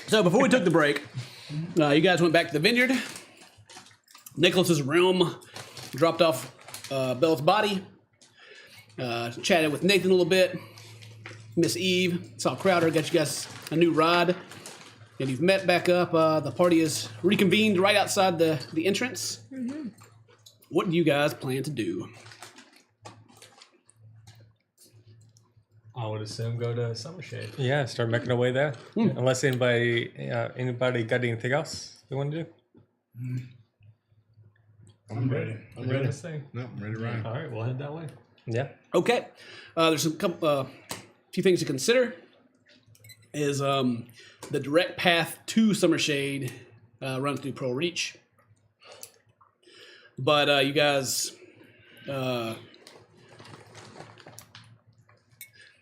So before we took the break, you guys went back to the vineyard. Nicholas's realm dropped off Belle's body. Chatted with Nathan a little bit. Miss Eve saw Crowder, got you guys a new ride. And you've met back up. The party is reconvened right outside the entrance. Mm-hmm. What do you guys plan to do? I would assume go to Summershade. Yeah, start making our way there. Unless anybody got anything else they want to do. I'm ready. I'm ready. This thing. No, I'm ready to ride. All right, we'll head that way. Yeah. Okay. There's a few things to consider. Is the direct path to Summershade runs through Pearl Reach. But you guys,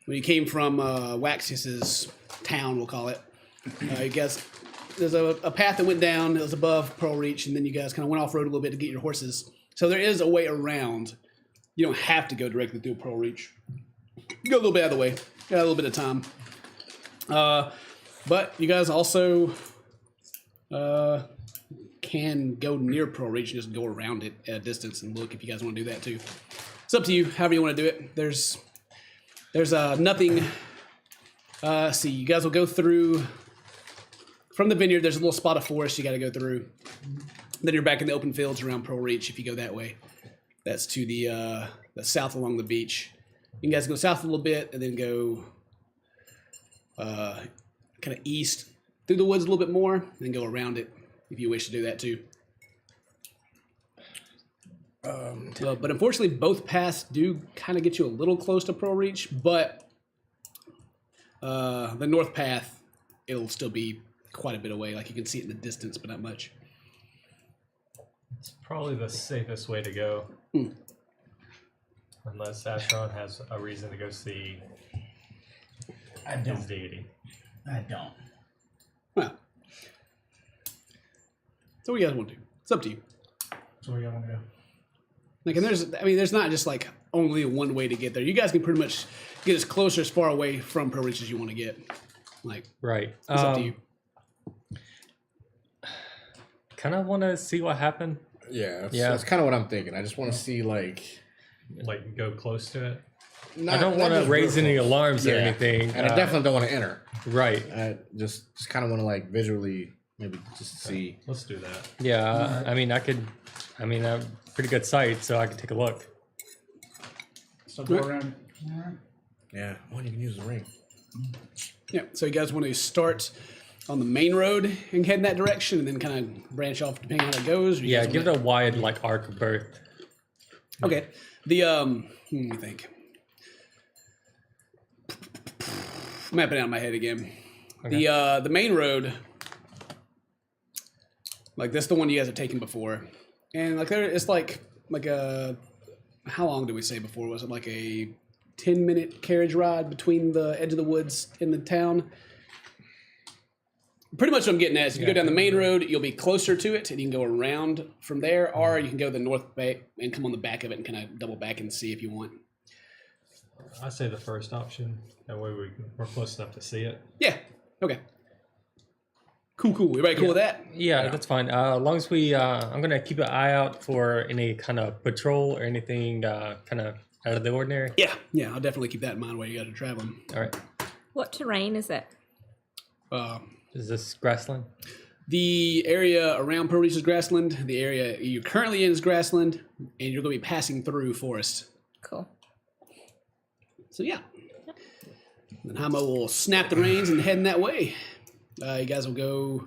when you came from Waxius's town, we'll call it, you guys, there's a path that went down. It was above Pearl Reach, and then you guys kind of went off road a little bit to get your horses. So there is a way around. You don't have to go directly through Pearl Reach. Go a little bit out of the way. Got a little bit of time. But you guys also can go near Pearl Reach and just go around it at a distance and look if you guys want to do that too. It's up to you, however you want to do it. There's nothing. See, you guys will go through from the vineyard. There's a little spot of forest you got to go through. Then you're back in the open fields around Pearl Reach if you go that way. That's to the south along the beach. You guys go south a little bit and then go kind of east through the woods a little bit more, and then go around it if you wish to do that too. But unfortunately, both paths do kind of get you a little close to Pearl Reach, but the north path, it'll still be quite a bit away. Like you can see it in the distance, but not much. It's probably the safest way to go. Unless Astron has a reason to go see I his don't. deity. I don't. Well, so what do you guys want to do? It's up to you. So where y'all want to go? Like, and there's not just like only one way to get there. You guys can pretty much get as close or as far away from Pearl Reach as you want to get. Like, Right. it's up to you. Kind of want to see what happened. Yeah, Yeah. that's kind of what I'm thinking. I just want to see like. Like go close to it. Not, I don't not want to just raise real any close. alarms or Yeah. anything. And I definitely don't want to enter. Right. I just kind of want to like visually maybe just see. Let's do that. Yeah. I mean, I have pretty good sight, so I could take a look. So go around. All right. Yeah, one you can use the ring. Yeah. So you guys want to start on the main road and head in that direction, and then kind of branch off depending on how it goes. Or you Yeah, guys give wanna- it a wide like arc of birth. Okay. The let me think. Mapping out in my head again. Okay. The main road, like that's the one you guys have taken before, and like it's like a how long did we say before? Was it like a 10-minute carriage ride between the edge of the woods and the town? Pretty much what I'm getting at is if you go down the main road, you'll be closer to it, and you can go around from there, or you can go the north bay and come on the back of it and kind of double back and see if you want. I say the first option. That way we're close enough to see it. Yeah. Okay. Cool. Everybody cool with that? Yeah, that's fine. As long as we, I'm gonna keep an eye out for any kind of patrol or anything kind of out of the ordinary. Yeah. I'll definitely keep that in mind while you guys are traveling. All right. What terrain is it? Is this grassland? The area around Pearl Reach is grassland. The area you're currently in is grassland, and you're going to be passing through forest. Cool. So yeah. Then Hamo will snap the reins and head in that way. You guys will go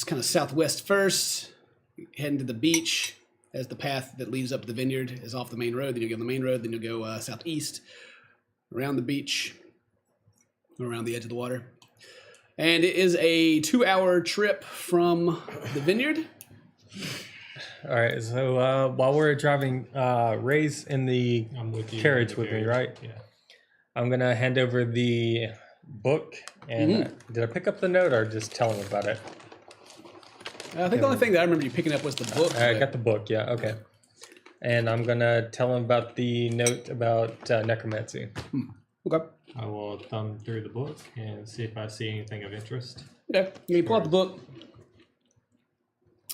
kind of southwest first, heading to the beach as the path that leads up to the vineyard is off the main road. Then you'll go on the main road, then you'll go southeast, around the beach, around the edge of the water. And it is a 2-hour trip from the vineyard. All right. So while we're driving, Ray's in the I'm with you. carriage with me, right? Yeah. I'm gonna hand over the book. And did I pick up the note or just tell him about it? I think the only thing that I remember you picking up was the book. I but- got the book. Yeah. Okay. And I'm gonna tell him about the note about necromancy. Okay. I will thumb through the book and see if I see anything of interest. Okay. You pull out the book.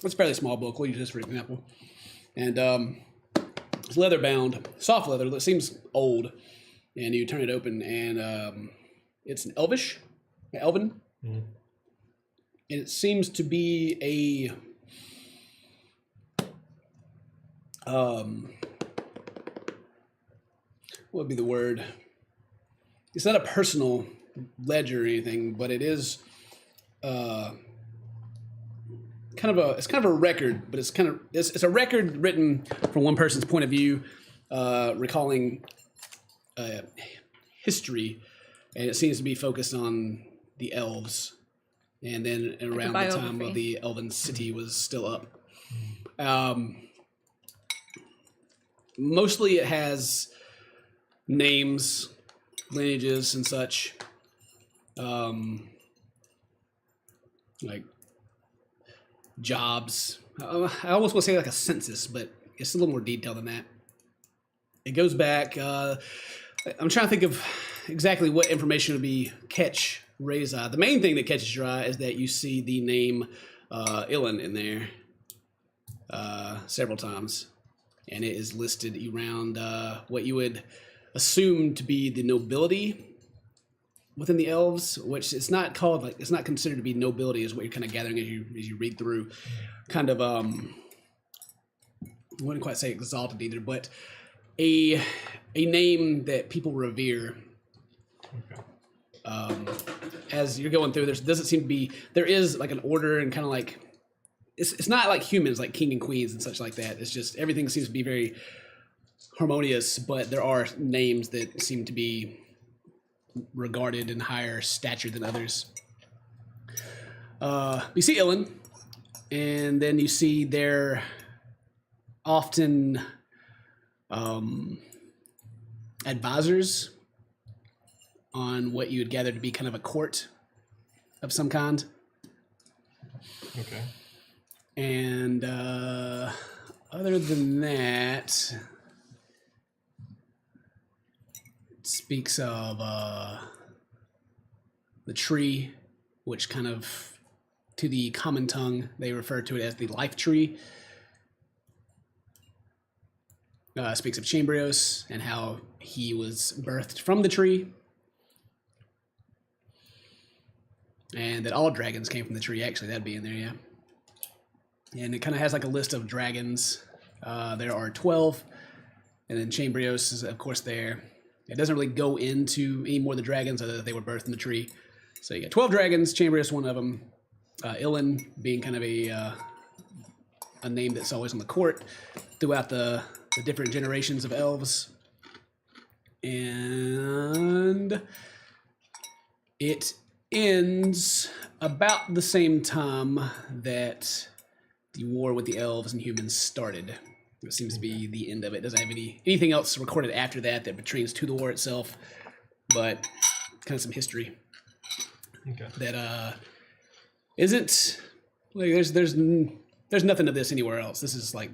It's a fairly small book. We'll use this for example. And it's leather bound, soft leather. It seems old. And you turn it open, and it's an elven. Mm. And it seems to be what would be the word? It's not a personal ledger or anything, but it is kind of a record, but it's a record written from one person's point of view, recalling history, and it seems to be focused on the elves, and then around the time biography. of the elven city was still up. Mostly it has names, lineages, and such. Like jobs. I almost want to say like a census, but it's a little more detailed than that. It goes back. I'm trying to think of exactly what information would be catch Ray's eye. The main thing that catches your eye is that you see the name Ilan in there several times, and it is listed around what you would assume to be the nobility within the elves, which it's not called, like it's not considered to be nobility, is what you're kind of gathering as you read through. Kind of I wouldn't quite say exalted either, but a name that people revere. As you're going through, there doesn't seem to be, there is like an order and kind of like, it's not like humans, like king and queens and such like that. It's just everything seems to be very harmonious, but there are names that seem to be regarded in higher stature than others. You see Ilyn, and then you see their often advisors on what you would gather to be kind of a court of some kind. Okay. And other than that, it speaks of the tree, which kind of, to the common tongue, they refer to it as the life tree. Speaks of Chambrios and how he was birthed from the tree. And that all dragons came from the tree. Actually, that'd be in there, yeah. And it kind of has like a list of dragons. There are 12. And then Chambrios is, of course, there. It doesn't really go into any more of the dragons other than they were birthed in the tree. So you got 12 dragons, Chambrios one of them. Ilyn being kind of a name that's always on the court throughout the different generations of elves. And it ends about the same time that the war with the elves and humans started. It seems to be the end of it. It doesn't have anything else recorded after that that pertains to the war itself, but kind of some history. Okay. That isn't like there's nothing of this anywhere else. This is like,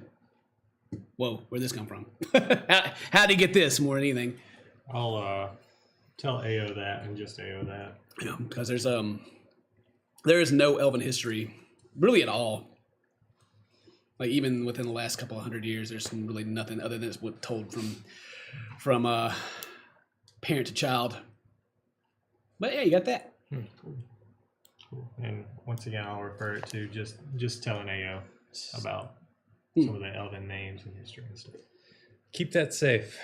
whoa, where'd this come from? How did he get this more than anything? I'll tell Ao that and just Ao that. Yeah, because there is no elven history really at all. Like even within the last couple of 100 years, there's really nothing other than what's told from parent to child. But yeah, you got that. Cool. And once again, I'll refer it to just telling Ao about some of the elven names and history and stuff. Keep that safe.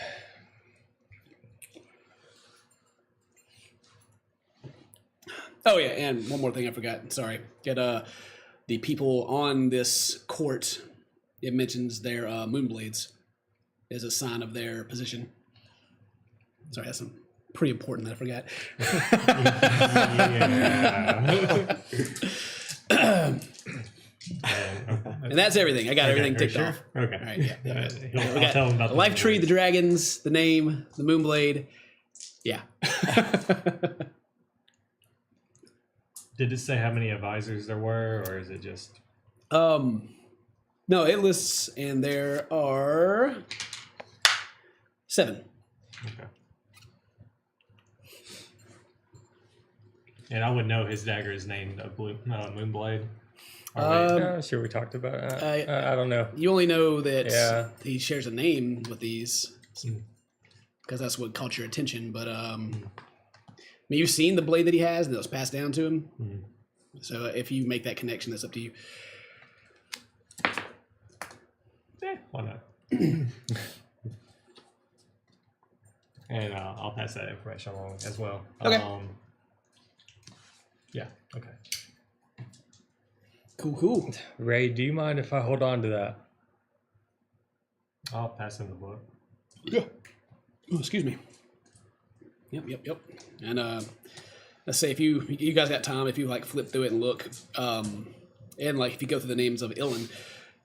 Oh yeah, and one more thing I forgot. Sorry. Get the people on this court. It mentions their moonblades as a sign of their position. Sorry, that's some pretty important that I forgot. And that's everything. I got everything ticked sure? off. Okay. All right, yeah. I'll tell him about the life tree, the dragons, the name, the moonblade. Yeah. Did it say how many advisors there were, or is it just? No, it lists, and there are 7. Okay. And I would know his dagger is named a blue Moonblade. Sure, we talked about it. I don't know. You only know that Yeah. he shares a name with these because that's what caught your attention. But I mean, you've seen the blade that he has, and that was passed down to him. Mm-hmm. So if you make that connection, that's up to you. Why not? And I'll pass that information along as well. Okay. Yeah. Okay. Cool. Ray, do you mind if I hold on to that? I'll pass him the book. Yeah. Oh, excuse me. Yep. And let's say if you guys got time, if you like flip through it and look, and like if you go through the names of Ilyn,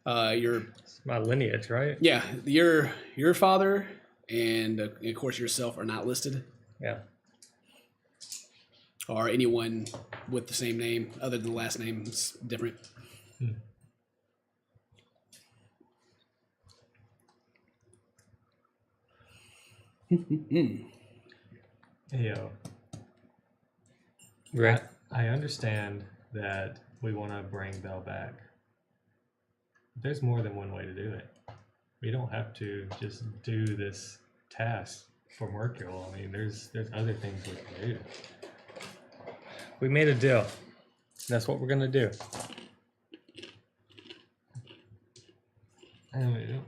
It's my lineage, right? yeah, your father and of course yourself are not listed, Yeah. or anyone with the same name other than the last name is different. Hey, Ray. I understand that we want to bring Belle back. There's more than one way to do it. We don't have to just do this task for Mercule. I mean, there's other things we can do. We made a deal. That's what we're gonna do. I mean,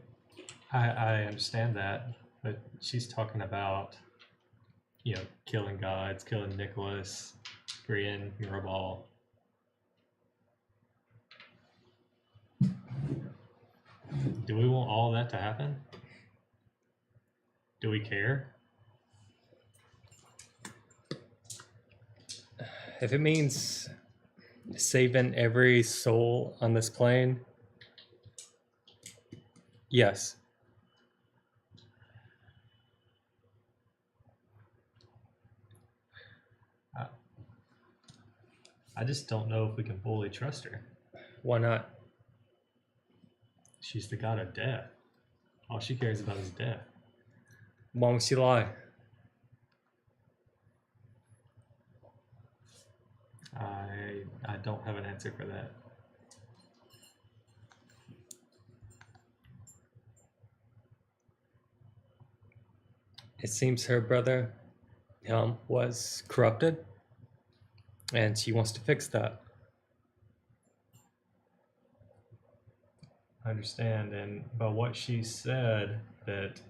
understand that, but she's talking about, killing gods, killing Nicholas, Brienne, Mirabal. Do we want all that to happen? Do we care? If it means saving every soul on this plane, yes. I just don't know if we can fully trust her. Why not? She's the god of death. All she cares about is death. Why would she lie? I don't have an answer for that. It seems her brother was corrupted, and she wants to fix that. I understand, and by what she said, that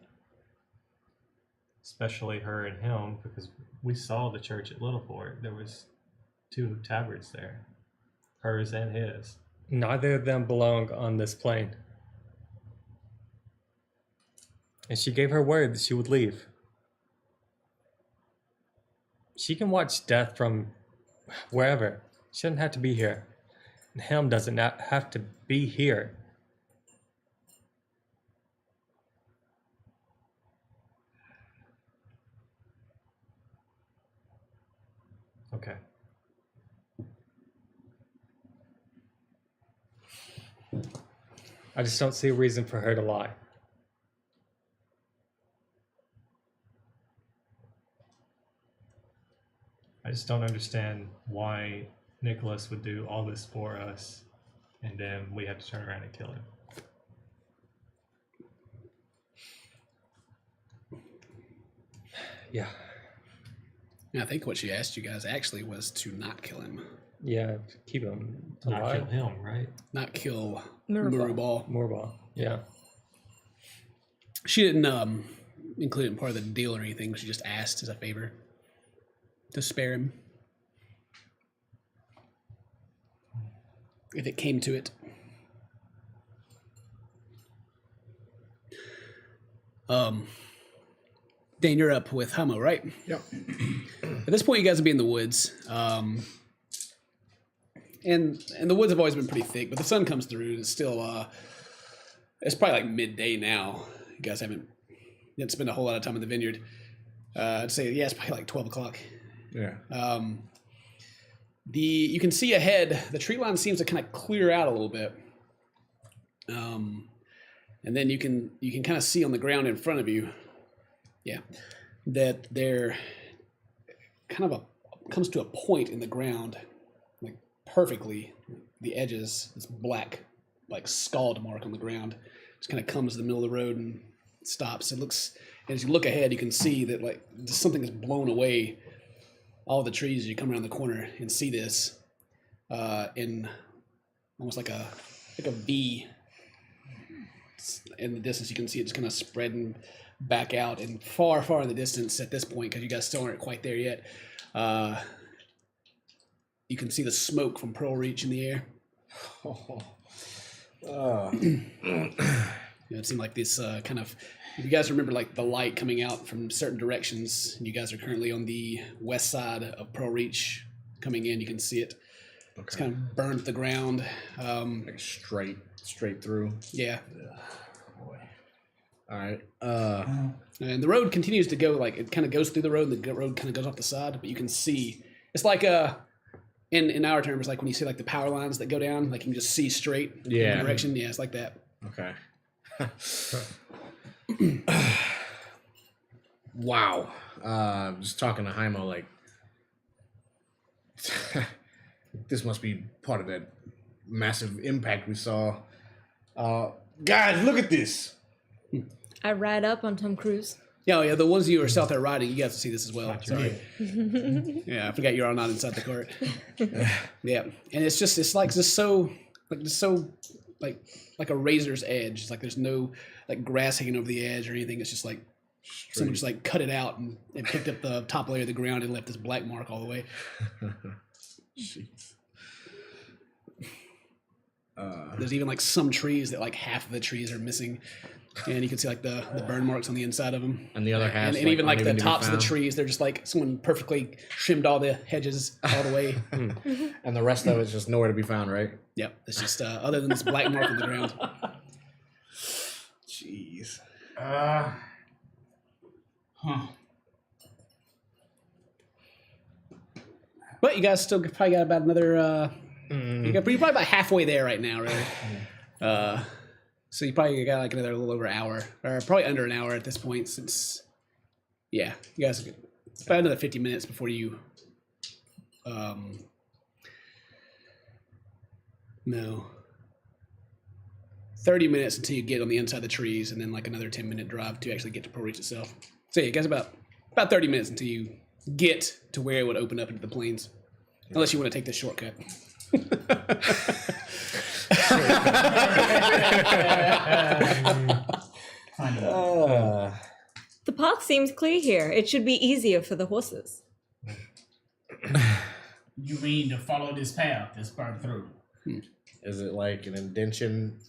especially her and him, because we saw the church at Littlefort, there was 2 tabards there, hers and his. Neither of them belong on this plane. And she gave her word that she would leave. She can watch death from wherever. She doesn't have to be here. And him doesn't have to be here. Okay. I just don't see a reason for her to lie. I just don't understand why Nicholas would do all this for us, and then we have to turn around and kill him. Yeah. I think what she asked you guys actually was to not kill him. Yeah, keep him Not alive. kill him, right? Not kill Mirabal. Mirabal. Moorball. Yeah. She didn't include it in part of the deal or anything. She just asked as a favor to spare him. If it came to it. Dan, you're up with Hamo, right? Yep. At this point, you guys will be in the woods. And the woods have always been pretty thick, but the sun comes through. It's still, it's probably like midday now. You guys haven't spent a whole lot of time in the vineyard. I'd say, yeah, it's probably like 12 o'clock. Yeah. You can see ahead, the tree line seems to kind of clear out a little bit. And then you can kind of see on the ground in front of you, that there kind of comes to a point in the ground, like perfectly, the edges, this black, like scald mark on the ground, just kind of comes to the middle of the road and stops. It looks, as you look ahead, you can see that like just something has blown away all the trees as you come around the corner and see this in almost like a V in the distance. You can see it just kind of spreading back out, and far in the distance at this point, because you guys still aren't quite there yet, you can see the smoke from Pearl Reach in the air. It seemed like this kind of, if you guys remember like the light coming out from certain directions, and you guys are currently on the west side of Pearl Reach coming in, you can see it. Okay. It's kind of burned to the ground. Like straight through. Yeah. Boy. All right. And the road continues to go, like it kind of goes through the road, and the road kind of goes off the side, but you can see, it's like in our terms, like when you see like the power lines that go down, like you can just see straight in the direction. Yeah, it's like that. Okay. Wow. Just talking to Jaimo, like this must be part of that massive impact we saw. Guys, look at this. I ride up on Tom Cruise. Yeah, the ones of you who are out there riding, you guys to see this as well. Not Sorry. Yeah, I forgot you're all not inside the cart. Yeah, and it's like like a razor's edge. It's like there's no like grass hanging over the edge or anything. It's just like someone just like cut it out and picked up the top layer of the ground and left this black mark all the way. Jeez. There's even like some trees that like half of the trees are missing, and you can see like the burn marks on the inside of them. And the other half, and even like the uneven to be tops of the found. trees, they're just like someone perfectly trimmed all the hedges all the way. And the rest of it's just nowhere to be found, right? Yep, it's just other than this black mark on the ground. Jeez. But you guys still probably got about another. You're probably about halfway there right now, really. So you probably got like another little over an hour, or probably under an hour at this point, since you guys are good. About another 50 minutes before you. No. 30 minutes until you get on the inside of the trees, and then like another 10-minute drive to actually get to Pearl Reach itself. So yeah, you guys about 30 minutes until you get to where it would open up into the plains, unless you want to take this shortcut. The path seems clear here. It should be easier for the horses. You mean to follow this path that's burned through? Is it like an indention?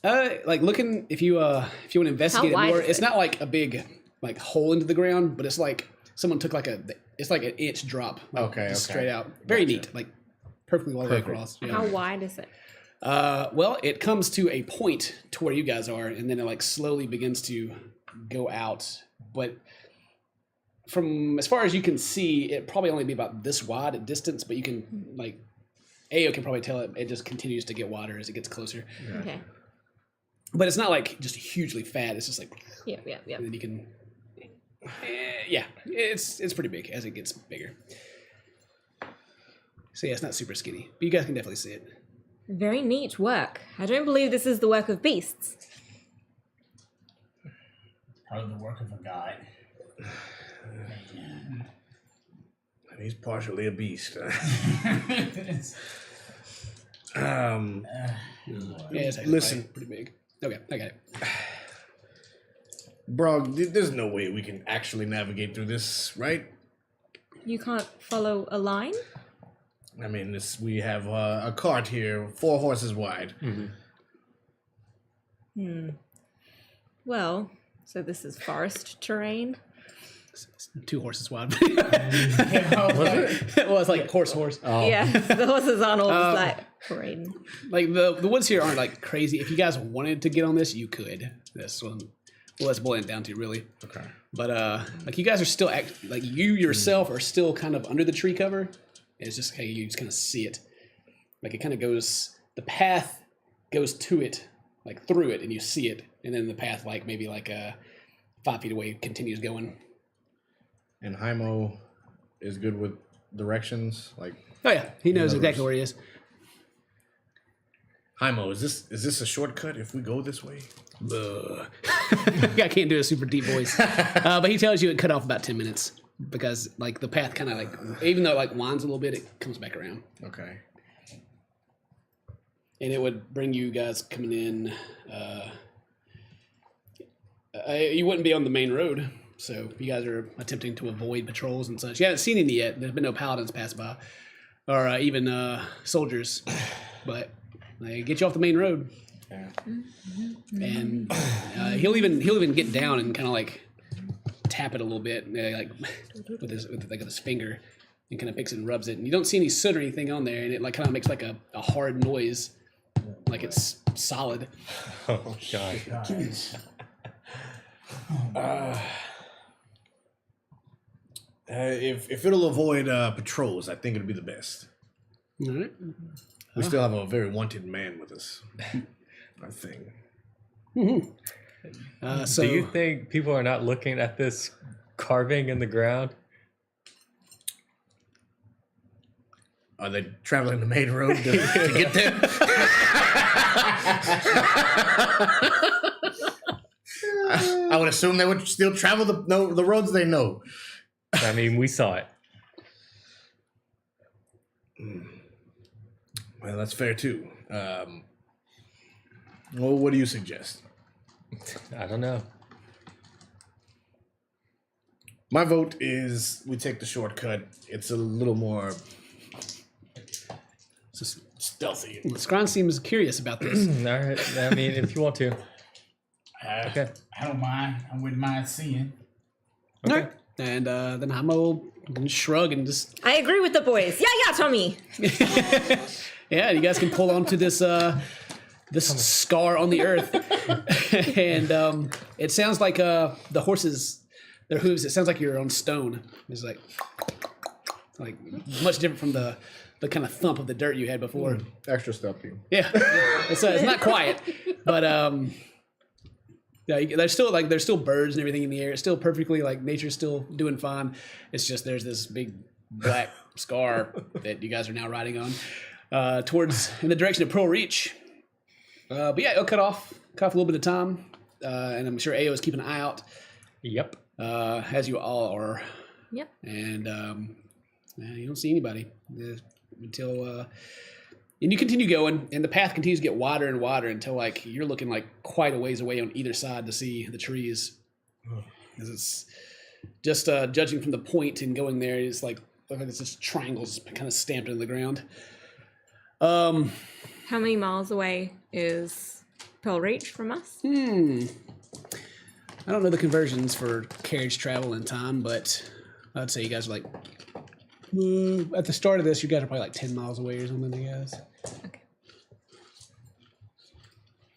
Like looking, if you want to investigate it wide more, is it's it? not like a big like hole into the ground, but it's like someone took like it's like an inch drop, like, Okay, just okay. straight out. Very neat, like perfectly all the way across. Yeah. How wide is it? Well, it comes to a point to where you guys are, and then it like slowly begins to go out. But from as far as you can see, it probably only be about this wide at distance. But you can like, Ao can probably tell it just continues to get wider as it gets closer. Okay. But it's not like just hugely fat. It's just like, Yep. and then you can, it's pretty big as it gets bigger. So yeah, it's not super skinny, but you guys can definitely see it. Very neat work. I don't believe this is the work of beasts. Probably the work of a guy. And he's partially a beast. Yeah, it's actually Listen. pretty big. Okay, I got it. Bro, there's no way we can actually navigate through this, right? You can't follow a line? I mean, we have a cart here, 4 horses wide. Well, so this is forest terrain. It's 2 horses wide. Was it? Well, it's like horse. Yeah, the horses aren't all just like terrain. Like the woods here aren't like crazy. If you guys wanted to get on this, you could. This one, well, let's boil it down to really. Okay. But like you guys are still like you yourself are still kind of under the tree cover. It's just hey, you just kind of see it. Like it kind of goes. The path goes to it, like through it, and you see it, and then the path like maybe like 5 feet away continues going. And Hymo is good with directions, like Oh yeah, he knows knows. exactly where he is. Hymo, is this a shortcut if we go this way? I can't do a super deep voice, but he tells you it cut off about 10 minutes because like the path kind of like even though it like winds a little bit, it comes back around, Okay. and it would bring you guys coming in. You wouldn't be on the main road, so you guys are attempting to avoid patrols and such. You haven't seen any yet. There's been no paladins pass by, or even soldiers, but they get you off the main road. Yeah. And he'll even get down and kind of like tap it a little bit, like with his finger, and kind of picks it and rubs it. And you don't see any soot or anything on there, and it like kind of makes like a hard noise, like it's solid. Oh god. If it'll avoid patrols, I think it'll be the best. All right. We still have a very wanted man with us. I think. So Do you think people are not looking at this carving in the ground? Are they traveling the main road to get there? I would assume they would still travel the roads they know. I mean, we saw it. Well, that's fair too. Well, what do you suggest? I don't know. My vote is we take the shortcut. It's a little more stealthy. Scron seems curious about this. All right. I mean, if you want to. Okay. I don't mind. I wouldn't mind seeing. Okay. And then Hamo can shrug and just I agree with the boys. Yeah, Tommy. yeah, you guys can pull onto this this scar on the earth, and it sounds like the horses, their hooves. It sounds like you're on stone. It's like much different from the kind of thump of the dirt you had before. Extra stealthy. Yeah, it's not quiet, but yeah, there's still birds and everything in the air. It's still perfectly nature's still doing fine. It's just there's this big black scar that you guys are now riding on towards in the direction of Pearl Reach. But yeah, it'll cut off a little bit of time, and I'm sure Ao is keeping an eye out. Yep. As you all are. Yep. And you don't see anybody until and you continue going, and the path continues to get wider and wider until you're looking quite a ways away on either side to see the trees. Because it's just judging from the point and going there, it's like it's just triangles kind of stamped into the ground. How many miles away is Pearl Reach from us? I don't know the conversions for carriage travel and time, but I'd say you guys are at the start of this, you guys are probably 10 miles away or something, I guess. Okay.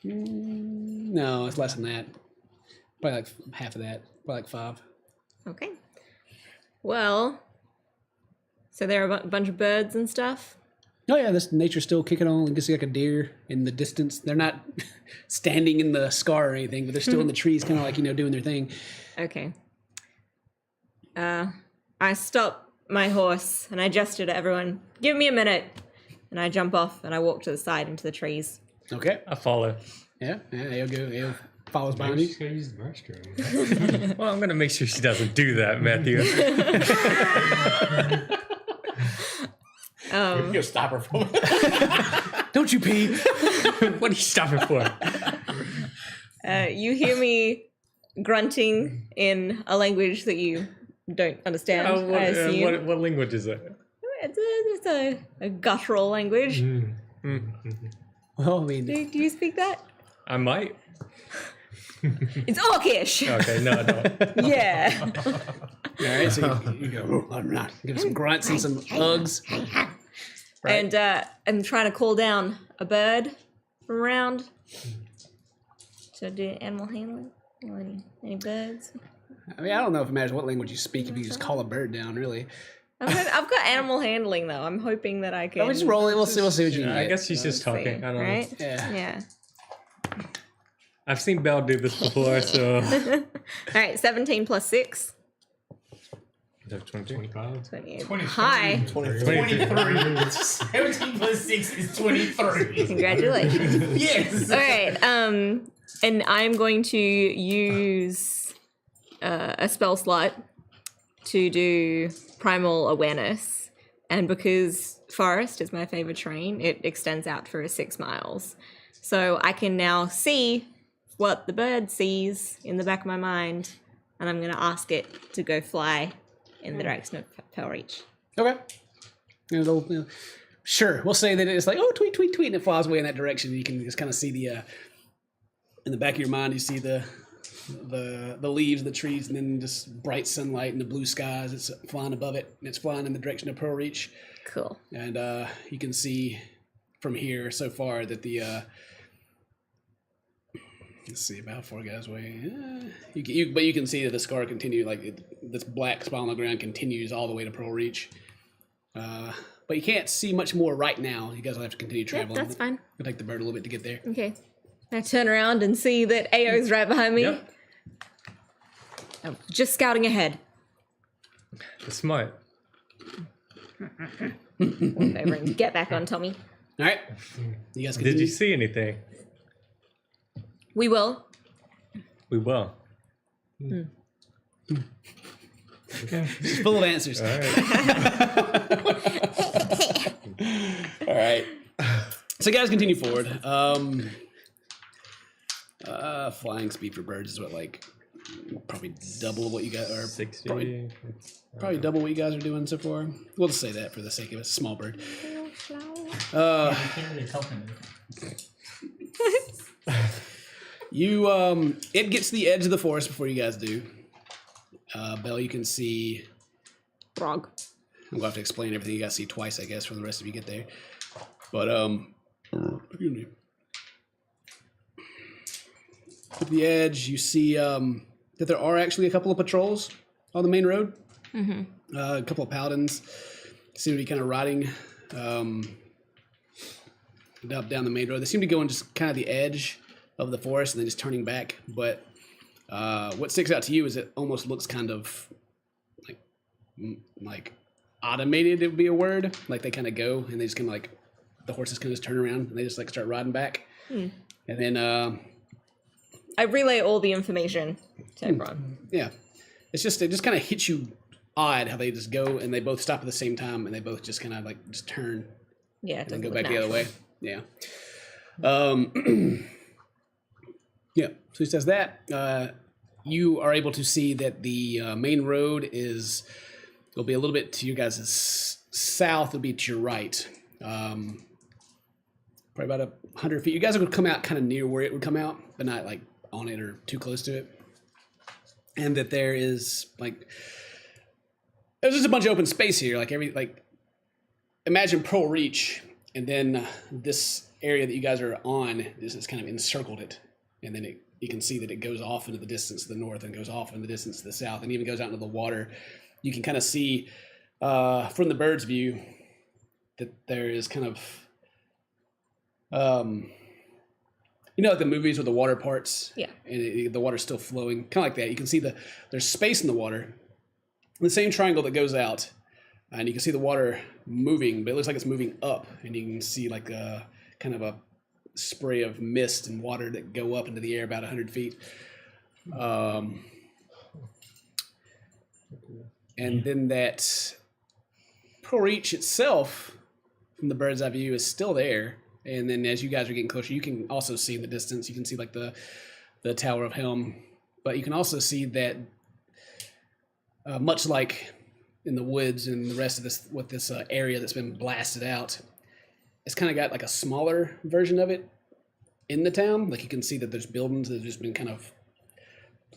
No, it's less than that. Probably half of that. Probably 5. Okay. Well, so there are a bunch of birds and stuff. Oh yeah, this nature's still kicking on. You can see a deer in the distance. They're not standing in the scar or anything, but they're still in the trees, kind of doing their thing. Okay. I stop my horse and I gesture to everyone, give me a minute. And I jump off and I walk to the side into the trees. Okay. I follow. Yeah, Ao follows behind Maybe you. she's gonna use the restroom. Well, I'm going to make sure she doesn't do that, Matthew. You'll stop her from it. Don't you pee? What are you stopping for? You hear me grunting in a language that you don't understand, I assume. What language is it? It's a guttural language. Well, I mean, Do you speak that? I might. It's Orcish. Okay, no, I don't. Yeah. all right, so you go, I'm not. Give some grunts and some ugs. Right. And I'm trying to call down a bird from around to do animal handling. Any birds? I mean, I don't know if it matters what language you speak if you just call a bird down, really. I've got animal handling though. I'm hoping that I can. Oh, we just roll it. We'll see what you can I get. guess she's just talking. I don't right? know. Yeah. I've seen Belle do this before, so. All right, 17 plus 6. 25. 28. 23. Hi. 23. 17 plus 6 is 23. Congratulations. Yes. All right. And I'm going to use a spell slot to do primal awareness, and because forest is my favorite terrain, it extends out for 6 miles. So I can now see what the bird sees in the back of my mind, and I'm going to ask it to go fly in the direction of Pearl Reach. Okay. Sure. We'll say that it's tweet, tweet, tweet, and it flies away in that direction. You can just kind of see the in the back of your mind. You see the leaves, the trees, and then just bright sunlight and the blue skies. It's flying above it, and it's flying in the direction of Pearl Reach. Cool. And you can see from here so far that the let's see about how far it goes away. But you can see that the scar continue this black spot on the ground continues all the way to Pearl Reach. But you can't see much more right now. You guys will have to continue traveling. That's fine. It'll take the bird a little bit to get there. Okay. I turn around and see that Ao's right behind me. Yep. I'm just scouting ahead. That's smart. Walk over and get back on Tommy. All right. You guys Did continue. you see anything? We will. We will. It's full of answers. All right. All right. So you guys continue forward. Flying speed for birds is what, like, probably double what you got, or 60. probably double what you guys are doing so far. We'll just say that for the sake of it. Small bird. Carry a token. You it gets to the edge of the forest before you guys do. Belle, you can see. Brog. I'm gonna have to explain everything you guys see twice, I guess, for the rest of you get there. But excuse me. At the edge, you see that there are actually a couple of patrols on the main road. A couple of paladins seem to be kind of riding up down the main road. They seem to go on just kind of the edge of the forest and then just turning back. But what sticks out to you is it almost looks kind of like automated. It would be a word. Like they kind of go and they just kind of like the horses kind of just turn around and they just like start riding back. And then I relay all the information to everyone. yeah, it just kind of hits you odd how they just go and they both stop at the same time and they both just kind of like just turn Yeah, and then doesn't go look back the other way. natural. Yeah. Yeah. So he says that you are able to see that the main road will be a little bit to you guys' south. Will be to your right. Probably about 100 feet. You guys are going to come out kind of near where it would come out, but not like on it or too close to it. And that there is there's just a bunch of open space here. Imagine Pearl Reach, and then this area that you guys are on is kind of encircled it. And then you can see that it goes off into the distance to the north and goes off into the distance to the south and even goes out into the water. You can kind of see from the bird's view that there is kind of, like the movies with the water parts? Yeah. And the water's still flowing, kind of like that. You can see there's space in the water. The same triangle that goes out, and you can see the water moving, but it looks like it's moving up, and you can see like a kind of a spray of mist and water that go up into the air about 100 feet. And then that Pearl Reach itself, from the bird's eye view, is still there. And then as you guys are getting closer, you can also see in the distance, you can see like the Tower of Helm, but you can also see that much like in the woods and the rest of this area that's been blasted out, it's kind of got like a smaller version of it in the town. Like you can see that there's buildings that have just been kind of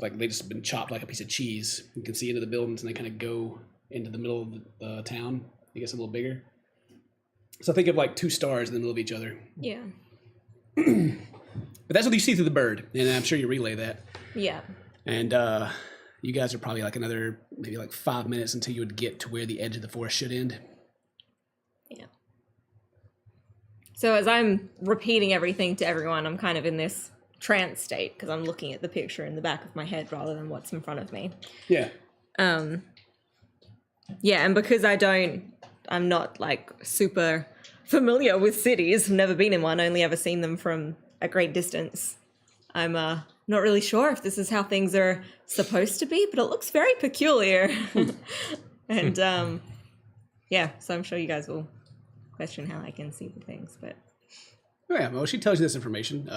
like they just been chopped like a piece of cheese. You can see into the buildings and they kind of go into the middle of the town. It gets a little bigger. So think of like two stars in the middle of each other. Yeah. But that's what you see through the bird, and I'm sure you relay that. Yeah. And you guys are probably like another maybe like 5 minutes until you would get to where the edge of the forest should end. Yeah. So as I'm repeating everything to everyone, I'm kind of in this trance state because I'm looking at the picture in the back of my head rather than what's in front of me. Yeah. Yeah, and because I'm not like super familiar with cities, I've never been in one, only ever seen them from a great distance. I'm not really sure if this is how things are supposed to be, but it looks very peculiar. And yeah, so I'm sure you guys will question how I can see the things, but Oh, yeah, well, she tells you this information.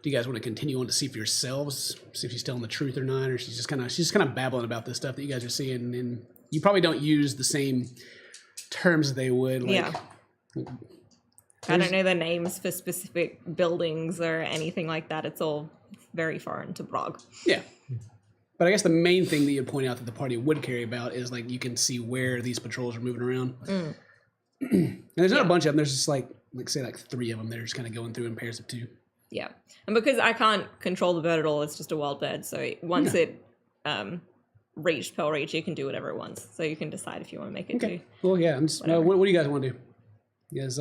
Do you guys want to continue on to see for yourselves, see if she's telling the truth or not, or she's just kind of babbling about this stuff that you guys are seeing, and you probably don't use the same terms they would. Like, yeah. I don't know the names for specific buildings or anything like that. It's all very foreign to Brog. Yeah. But I guess the main thing that you'd point out that the party would care about is like you can see where these patrols are moving around. And there's not a bunch of them. There's just like say like 3 of them. They're just kind of going through in pairs of 2. Yeah. And because I can't control the bird at all, it's just a wild bird. So once it reached Pearl Reach, you can do whatever it wants. So you can decide if you want to make it do. Well, yeah. I'm just, what do you guys want to do? Because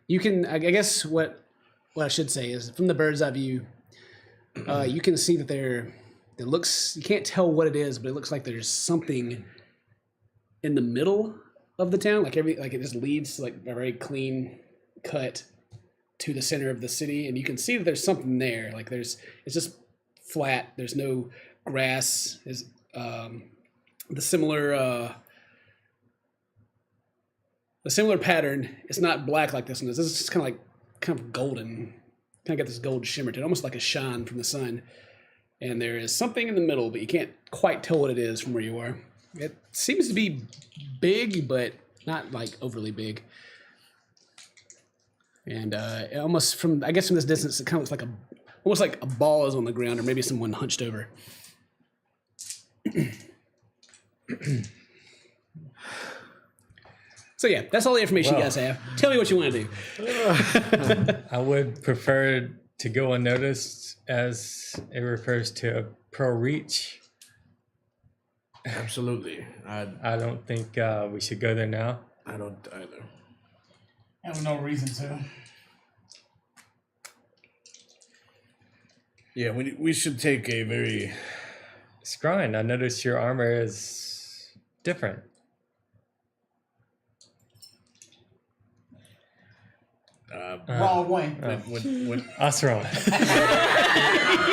you can, I guess what I should say is from the bird's eye view, you can see that it looks, you can't tell what it is, but it looks like there's something in the middle of the town. Like it just leads to like a very clean cut to the center of the city. And you can see that there's something there. Like it's just flat. There's no grass. Is the similar pattern. It's not black like this one is. This is just kind of golden. kind of got this gold shimmer to it, almost like a shine from the sun. And there is something in the middle, but you can't quite tell what it is from where you are. It seems to be big, but not like overly big. And almost from this distance, it kind of looks like almost like a ball is on the ground, or maybe someone hunched over. So yeah, that's all the information you guys have. Tell me what you want to do. I would prefer to go unnoticed as it refers to a pro reach. Absolutely. I don't think we should go there now. I don't either. I have no reason to. Yeah, we should take a very... Scrying, I noticed your armor is different. Wrong way. What, Oseron.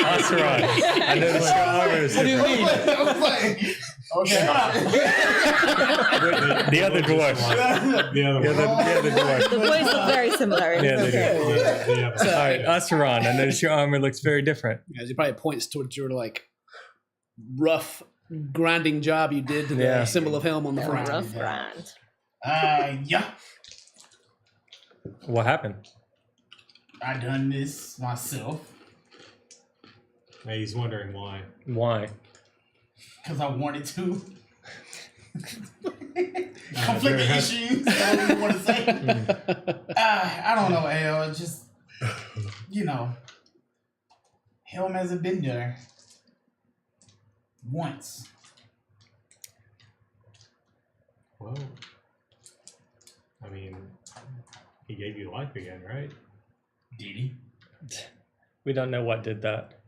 Oseron. I noticed your armor is different. Okay. The other dwarf. The other one. The other dwarf. The boys look very similar. Yeah, they do. The other All right, Oseron, I noticed your armor looks very different. As he probably points towards your like rough grinding job you did to the Yeah. symbol of helm on the front. Rough grind. Yeah. What happened? I done this myself Hey, he's wondering why. Why? because I wanted to. Conflicting issues. I don't even want to say. I don't know, Al. It's just, Helm hasn't been there once. Well, I mean, he gave you life again, right? Did he? We don't know what did that.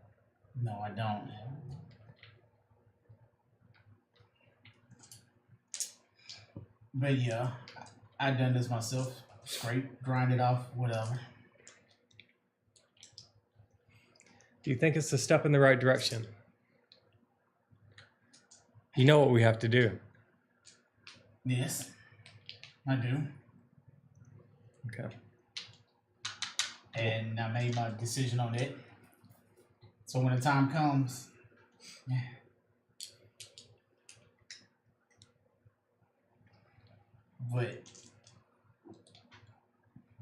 No, I don't. But yeah, I done this myself. Scrape, grind it off, whatever. Do you think it's a step in the right direction? You know what we have to do. Yes, I do. Okay. And I made my decision on it. So when the time comes, yeah. But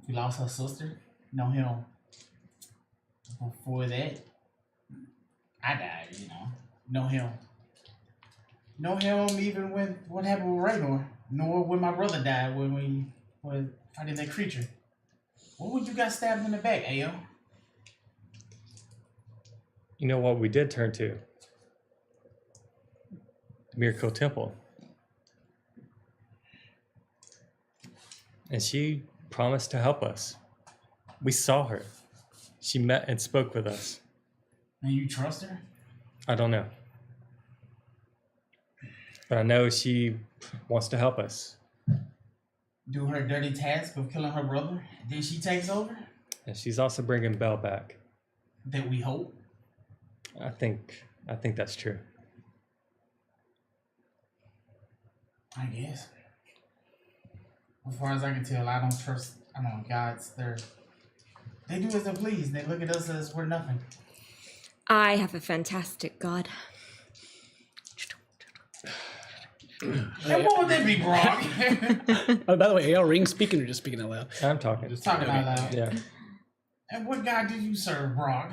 we lost her sister. No him. Before that, I died, No him. No him even when what happened with Raynor, nor when my brother died when we were fighting that creature. What would you got stabbed in the back, Ayo? You know what we did turn to? The Miracle Temple. And she promised to help us. We saw her. She met and spoke with us. And you trust her? I don't know. But I know she wants to help us. Do her dirty task of killing her brother, then she takes over? And she's also bringing Belle back. That we hope. I think that's true. I guess. As far as I can tell, I don't trust. Gods. They do as they please. They look at us as we're nothing. I have a fantastic god. And what would that be, Brock? Oh, by the way, are y'all ring speaking or just speaking out loud? I'm talking. Just talking out loud. Yeah. And what god do you serve, Brock?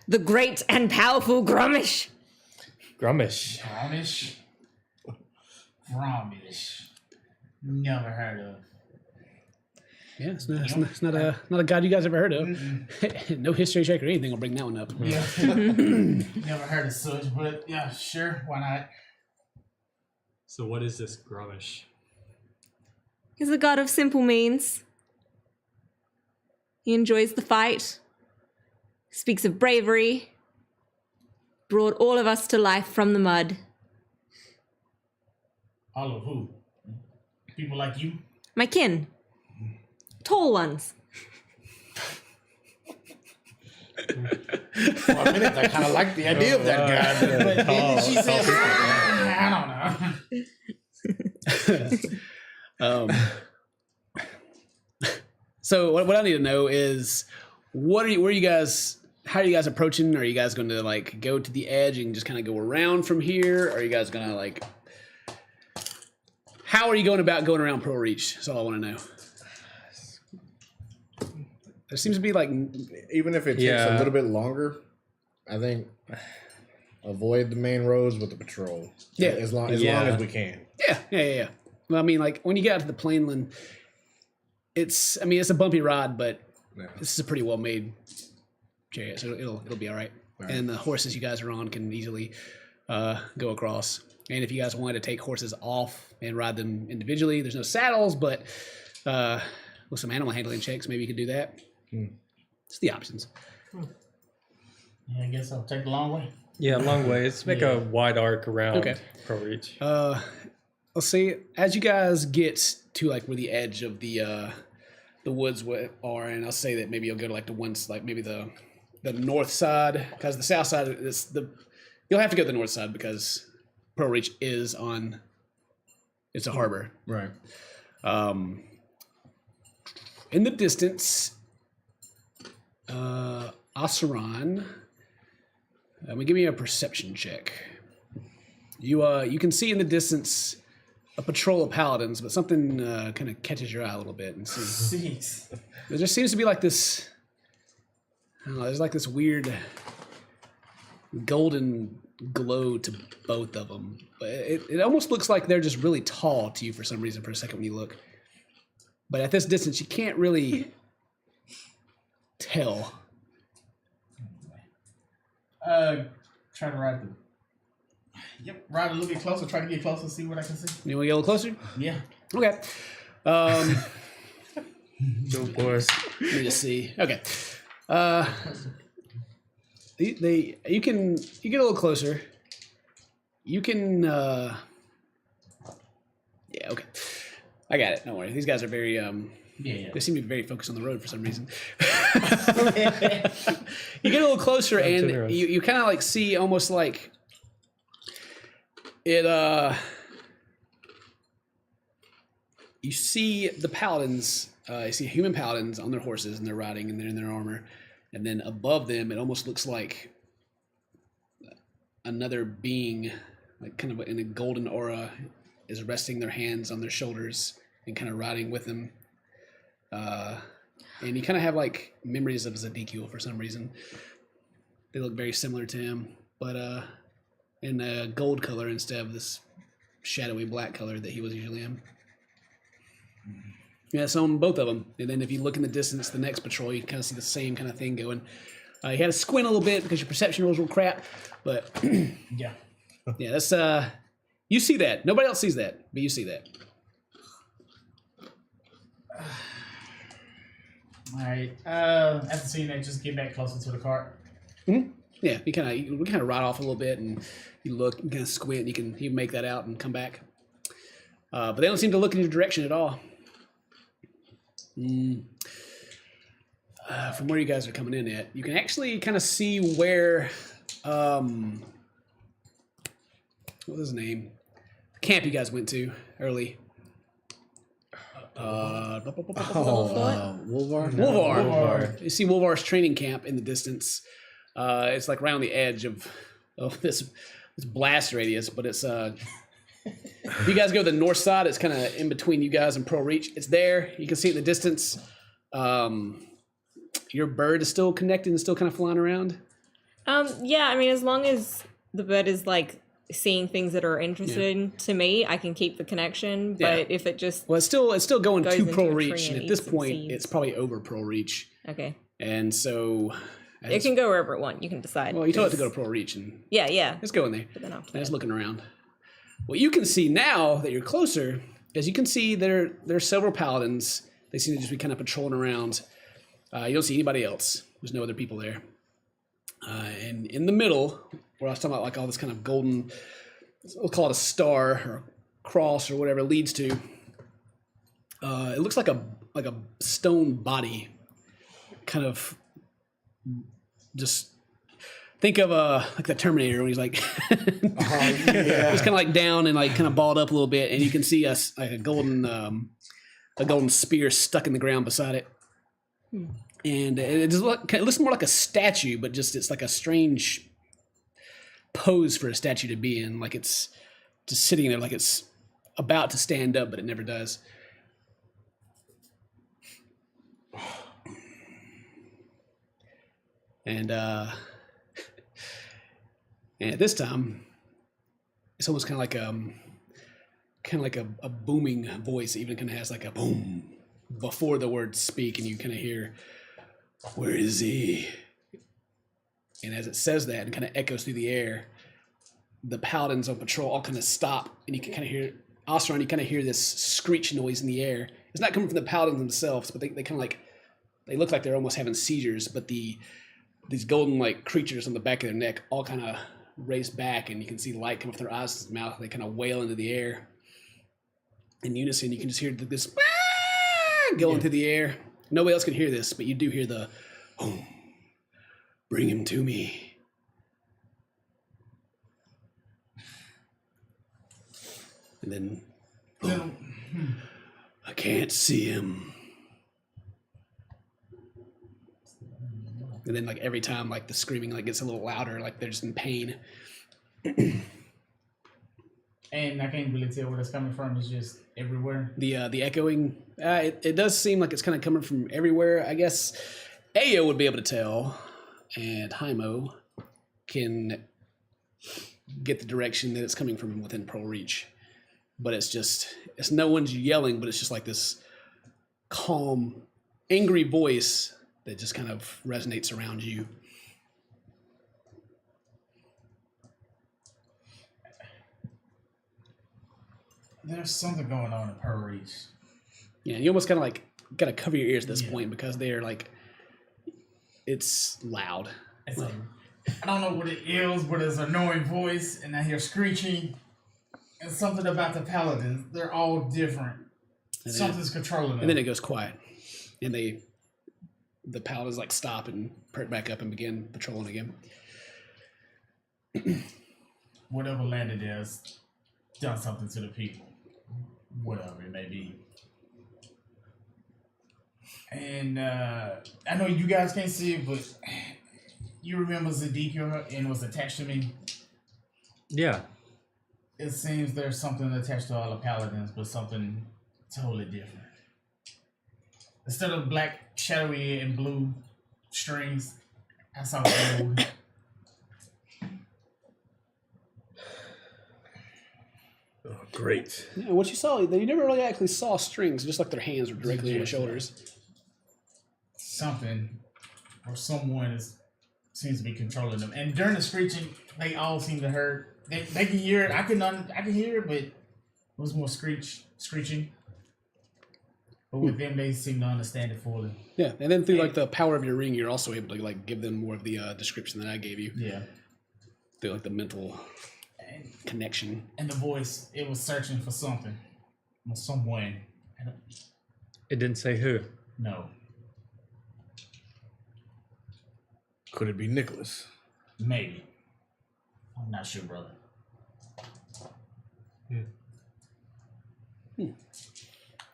The great and powerful Grummish. Grummish. Grommish. Never heard of. Yeah, it's not a god you guys ever heard of. No history check or anything will bring that one up. Yeah. Never heard of such, but yeah, sure, why not? So what is this Grummish? He's the god of simple means. He enjoys the fight, speaks of bravery, brought all of us to life from the mud. All of who? People like you? My kin. Tall ones. For a minute, I kind of like the idea of that guy. But then she said, I don't know. So what I need to know is Where are you guys? How are you guys approaching? Are you guys going to like go to the edge and just kind of go around from here? Or are you guys going to like? How are you going about going around Pearl Reach? That's all I want to know. There seems to be like, Even if it takes a little bit longer, I think avoid the main roads with the patrol. Yeah. As long as we can. yeah. Well, I mean, like when you get out to the plainland, it's a bumpy ride, but this is a pretty well made chariot, so it'll be all right. And the horses you guys are on can easily go across. And if you guys wanted to take horses off and ride them individually, there's no saddles, but with some animal handling checks, maybe you could do that. It's the options. Yeah, I guess I'll take the long way. Yeah, long way. Let's make a wide arc around Pearl Reach. Let's see. As you guys get to like where the edge of the woods are, and I'll say that maybe you'll go to like the ones like maybe the north side, because the south side is you'll have to go to the north side because Pearl Reach is on. It's a harbor, Right. In the distance, Asaran. Give me a perception check. You can see in the distance a patrol of paladins, but something kind of catches your eye a little bit. And Jeez. there just seems to be like this. I don't know. There's like this weird golden glow to both of them. But it almost looks like they're just really tall to you for some reason for a second when you look. But at this distance, you can't really tell. Try to ride ride a little bit closer. Try to get closer, see what I can see. You want to get a little closer? Yeah. Okay. Go boys. Let me just see. Okay. You get a little closer. You can. Yeah. Okay. I got it. Don't worry. These guys are very. They seem to be very focused on the road for some reason. You get a little closer, and you kind of like see almost like it. You see the paladins. You see human paladins on their horses, and they're riding, and they're in their armor. And then above them, it almost looks like another being, like kind of in a golden aura, is resting their hands on their shoulders and kind of riding with them. And you kind of have like memories of Zedekiel for some reason. They look very similar to him, but in a gold color instead of this shadowy black color that he was usually in. Yeah, so on both of them. And then if you look in the distance, the next patrol, you kind of see the same kind of thing going. You had to squint a little bit because your perception rolls were crap, but Yeah. yeah, that's you see that. Nobody else sees that, but you see that. All right. After seeing that, just get back closer to the cart. Yeah, you kind of ride off a little bit, and you look, and kind of squint, and you can make that out and come back. But they don't seem to look in your direction at all. From where you guys are coming in at, you can actually kind of see where, what was his name? The camp you guys went to early. Wolvar. You see Wolvar's training camp in the distance. It's like right on the edge of this blast radius, but it's if you guys go to the north side, it's kind of in between you guys and Pearl Reach. It's there. You can see it in the distance. Your bird is still connected and still kind of flying around. Yeah, I mean, as long as the bird is like seeing things that are interesting to me, I can keep the connection. But if it just it's still going goes to into Pearl a tree Reach, and and at this eats some point, seeds. it's probably over Pearl Reach. okay, And so, it can go wherever it wants. You can decide. well, you told it to go to Pearl Reach, and Yeah. it's going there. But then after And it's that. looking around. What you can see now that you're closer is you can see there are several paladins. They seem to just be kind of patrolling around. You don't see anybody else. There's no other people there. And in the middle, where I was talking about like all this kind of golden, we'll call it a star or cross or whatever it leads to. It looks like a stone body, kind of just. Think of like the Terminator when he's like he's kind of like down and like kind of balled up a little bit, and you can see a golden spear stuck in the ground beside it. And it looks more like a statue, but just it's like a strange pose for a statue to be in. Like it's just sitting there like it's about to stand up, but it never does. And at this time, it's almost kind of like a booming voice. It even kind of has like a boom before the words speak, and you kind of hear, "Where is he?" And as it says that and kind of echoes through the air, the paladins on patrol all kind of stop, and you can kind of hear Oseron. You kind of hear this screech noise in the air. It's not coming from the paladins themselves, but they kind of like they look like they're almost having seizures. But these golden like creatures on the back of their neck all kind of raise back, and you can see light come from their eyes and mouth. They kind of wail into the air in unison. You can just hear this going through the air. Nobody else can hear this, but you do hear the "Oh, bring him to me." And then I can't see him. And then like every time like the screaming like gets a little louder, like they're just in pain. And I can't really tell where it's coming from. It's just everywhere. The echoing, it does seem like it's kind of coming from everywhere. I guess Ayo would be able to tell, and Hymo can get the direction that it's coming from within Pearl Reach. But it's no one's yelling, but it's just like this calm, angry voice that just kind of resonates around you. There's something going on in Pearl Reach. Yeah, you almost kind of like got to cover your ears at this point because they're like, it's loud. It's like, I don't know what it is, but it's an annoying voice, and I hear screeching. And something about the paladins. They're all different. Something's controlling them. And then it goes quiet. And the paladins like stop and perk back up and begin patrolling again. Whatever landed there has done something to the people. Whatever it may be. And I know you guys can't see it, but you remember Zedekiah and was attached to me? Yeah. It seems there's something attached to all the paladins, but something totally different. Instead of black, shadowy, and blue strings, I saw gold. Oh, great. Yeah, what you saw, you never really actually saw strings, just like their hands were directly on the shoulders. Something or someone seems to be controlling them. And during the screeching, they all seem to hurt. They can hear it. I can hear it, but it was more screeching. But with them, they seem to understand it fully. Yeah, and then through like the power of your ring, you're also able to like give them more of the description that I gave you. Yeah. Through like the mental connection. And the voice, it was searching for something. Or someone. It didn't say who. No. Could it be Nicholas? Maybe. I'm not sure, brother.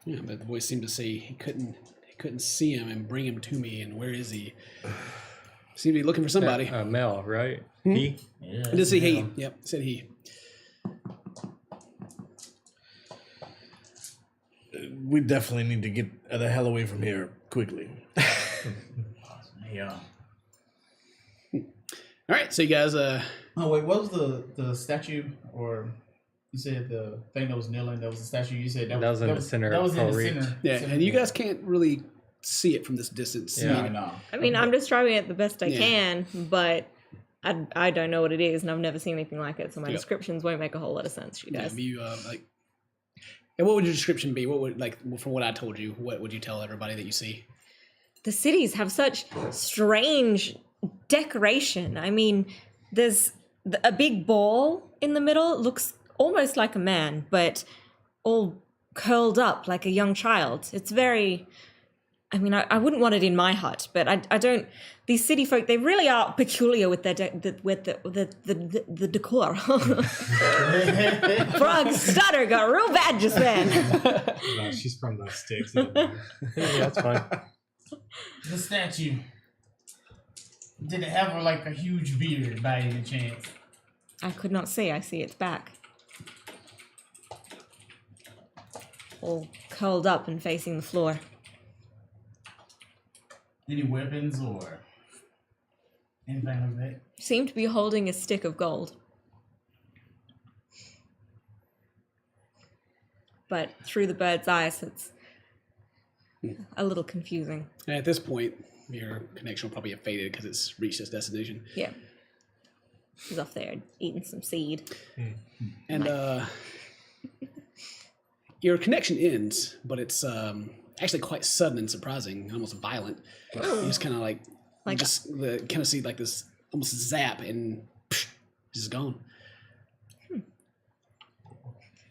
Yeah, but the voice seemed to say he couldn't see him and bring him to me. And where is he? Seemed to be looking for somebody. Mel, right? He? Yeah. I did say he. Yep, said he. We definitely need to get the hell away from here quickly. Yeah. All right, so you guys. Oh wait, what was the statue or? You said the thing that was kneeling, that was the statue. You said that was in the center That of was in the Pearl Reach. center. Yeah, and you guys can't really see it from this distance. Yeah. No. I mean, I'm describing it the best I Yeah. can, but I don't know what it is, and I've never seen anything like it, so my Yep. descriptions won't make a whole lot of sense to you Yeah, guys. you like. And what would your description be? What would from what I told you? What would you tell everybody that you see? The cities have such strange decoration. I mean, there's a big ball in the middle. It looks almost like a man, but all curled up like a young child. It's very... I mean, I wouldn't want it in my hut, but I don't... These city folk, they really are peculiar with their the decor. Frog's stutter got real bad just then. No, she's from the sticks. Yeah, that's fine. The statue. Did it have like a huge beard by any chance? I could not see. I see its back. All curled up and facing the floor. Any weapons or anything like that? Seemed to be holding a stick of gold. But through the bird's eyes, it's a little confusing. And at this point, your connection will probably have faded because it's reached its destination. Yeah. He's off there eating some seed. And your connection ends, but it's actually quite sudden and surprising, almost violent. You just kind of like you just kind of see like this almost zap and psh, it's just gone.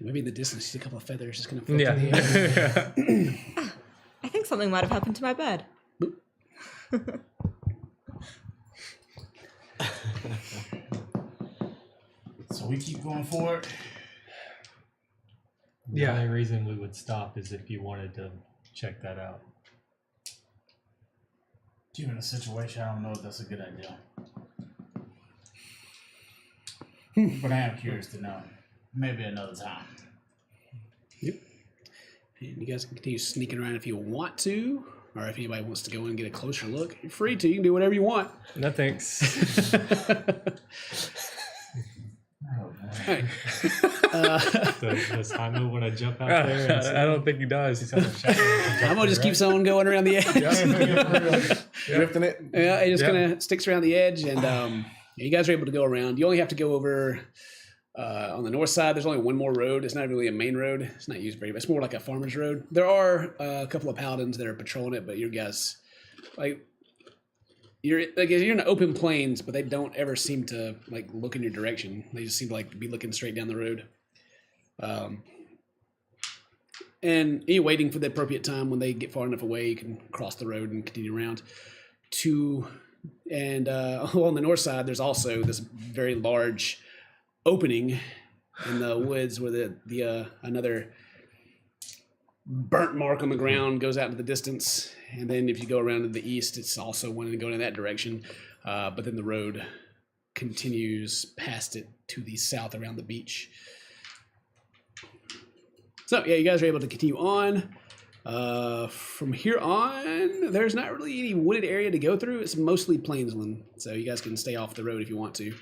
Maybe in the distance, you see a couple of feathers just kind of float in the air. I think something might have happened to my bird. So we keep going forward. The only reason we would stop is if you wanted to check that out. Given the situation, I don't know if that's a good idea. But I am curious to know. Maybe another time. Yep. And you guys can continue sneaking around if you want to, or if anybody wants to go in and get a closer look, you're free to. You can do whatever you want. No thanks. Oh, man. Right. Does Jaime want to jump out there? And I don't think he does. I'm gonna just keep someone going around the edge. Drifting it. Yeah, it just kind of sticks around the edge, and you guys are able to go around. You only have to go over on the north side. There's only one more road. It's not really a main road. It's not used very much. It's more like a farmer's road. There are a couple of paladins that are patrolling it, but you guys, you're in open plains, but they don't ever seem to like look in your direction. They just seem to like be looking straight down the road. And you're waiting for the appropriate time when they get far enough away, you can cross the road and continue around. On the north side, there's also this very large opening in the woods where the another burnt mark on the ground goes out into the distance. And then if you go around to the east, it's also one to go in that direction. But then the road continues past it to the south around the beach. So yeah, you guys are able to continue on. From here on, there's not really any wooded area to go through. It's mostly plainsland, so you guys can stay off the road if you want to,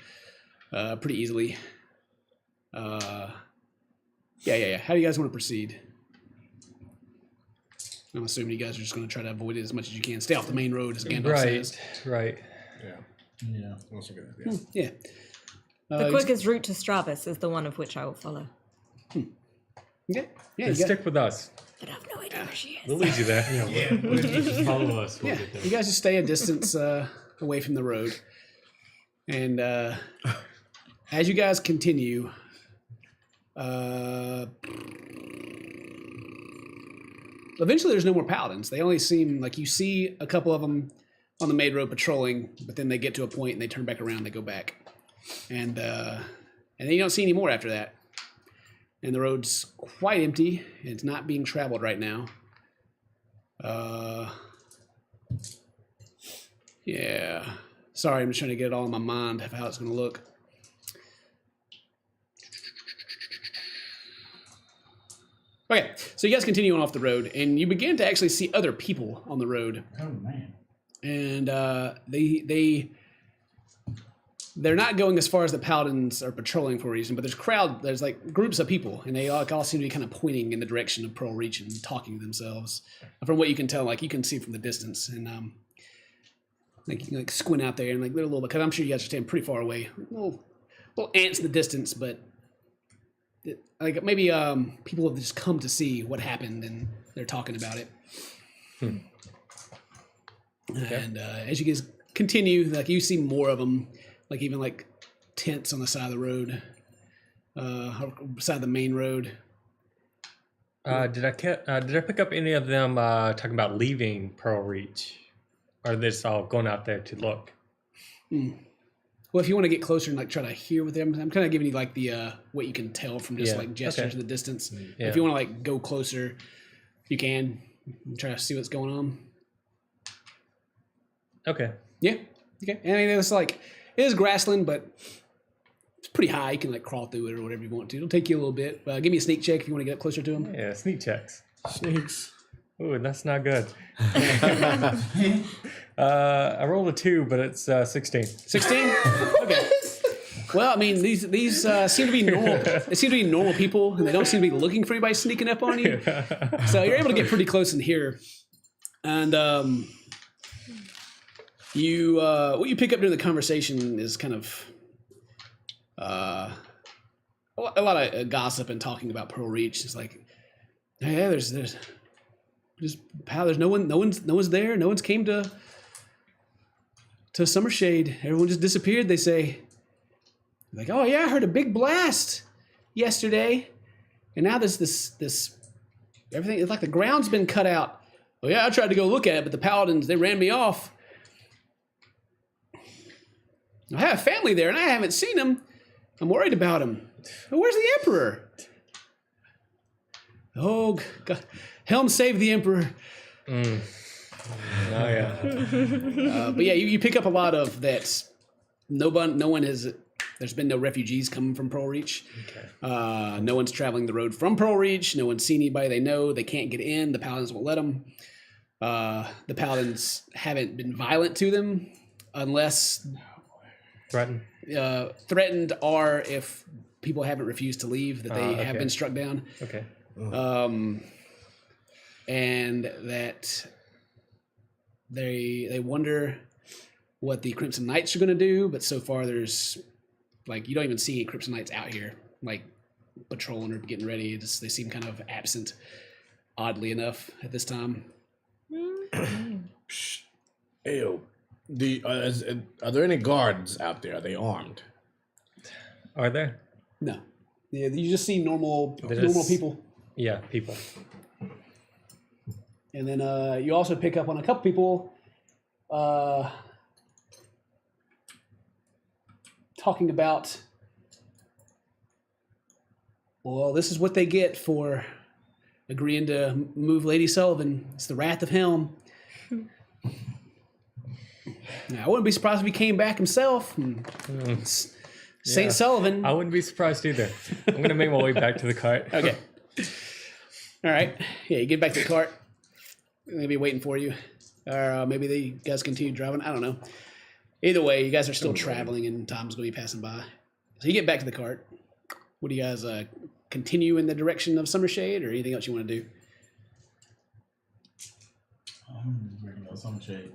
pretty easily. Yeah. How do you guys want to proceed? I'm assuming you guys are just going to try to avoid it as much as you can. Stay off the main road, as Gandalf says. Right. Yeah. That's a good idea. Yeah. The quickest route to Stravis is the one of which I will follow. Okay. Yeah. Just stick with us. But I have no idea where she is. We'll lead you there. just follow us. We'll Yeah. get there. You guys just stay a distance away from the road, and as you guys continue, eventually there's no more paladins. They only seem like you see a couple of them on the main road patrolling, but then they get to a point and they turn back around, they go back, and then you don't see any more after that. And the road's quite empty. It's not being traveled right now. Yeah. Sorry, I'm just trying to get it all in my mind of how it's going to look. Okay, so you guys continue on off the road, and you begin to actually see other people on the road. Oh, man. And they're not going as far as the paladins are patrolling for a reason, but there's like groups of people, and they all seem to be kind of pointing in the direction of Pearl Reach and talking to themselves. From what you can tell, like you can see from the distance, and like you can like squint out there and like they're a little bit, because I'm sure you guys are standing pretty far away, little ants in the distance, but like maybe people have just come to see what happened and they're talking about it. Okay. And as you guys continue, like you see more of them. Like even like tents on the side of the road, side of the main road. Did I pick up any of them talking about leaving Pearl Reach, or are they just all going out there to look? Well, if you want to get closer and like try to hear with them, I'm kind of giving you like the what you can tell from just like gestures in the distance. If you want to like go closer, you can try to see what's going on. Okay. Yeah. Okay. And I mean, it's like it is grassland, but it's pretty high. You can like crawl through it or whatever you want to. It'll take you a little bit. Give me a sneak check if you want to get up closer to him. Yeah, sneak checks. Snakes. Ooh, that's not good. I rolled a 2, but it's 16. 16. Okay. Well, I mean, these seem to be normal. They seem to be normal people, and they don't seem to be looking for anybody sneaking up on you. So you're able to get pretty close in here, and you what you pick up during the conversation is kind of a lot of gossip and talking about Pearl Reach. It's like, yeah, there's just pal. There's no one's there. No one's came to Summershade. Everyone just disappeared. They say. Like, oh yeah, I heard a big blast yesterday, and now there's this everything. It's like the ground's been cut out. Oh yeah, I tried to go look at it, but the paladins they ran me off. I have family there, and I haven't seen them. I'm worried about them. But where's the emperor? Oh God, Helm saved the emperor. Oh yeah. But yeah, you pick up a lot of that. No one has. There's been no refugees coming from Pearl Reach. Okay. No one's traveling the road from Pearl Reach. No one's seen anybody they know. They can't get in. The paladins won't let them. The paladins haven't been violent to them unless threatened or if people haven't refused to leave, that they have been struck down. Okay. And that they wonder what the Crimson Knights are going to do, but so far there's like you don't even see any Crimson Knights out here like patrolling or getting ready. They seem kind of absent, oddly enough, at this time. Ayo, are there any guards out there? Are they armed? Are there? No, yeah, you just see normal just- people. Yeah, people. And then you also pick up on a couple people talking about, well, this is what they get for agreeing to move Lady Sullivan. It's the wrath of Helm. Now, I wouldn't be surprised if he came back himself. Saint Sullivan. I wouldn't be surprised either. I'm going to make my way back to the cart. Okay. All right. Yeah, you get back to the cart. They'll be waiting for you. Or maybe you guys continue driving. I don't know. Either way, you guys are still traveling and time's going to be passing by. So you get back to the cart. What do you guys continue in the direction of Summershade or anything else you want to do? I'm ready to go some shade.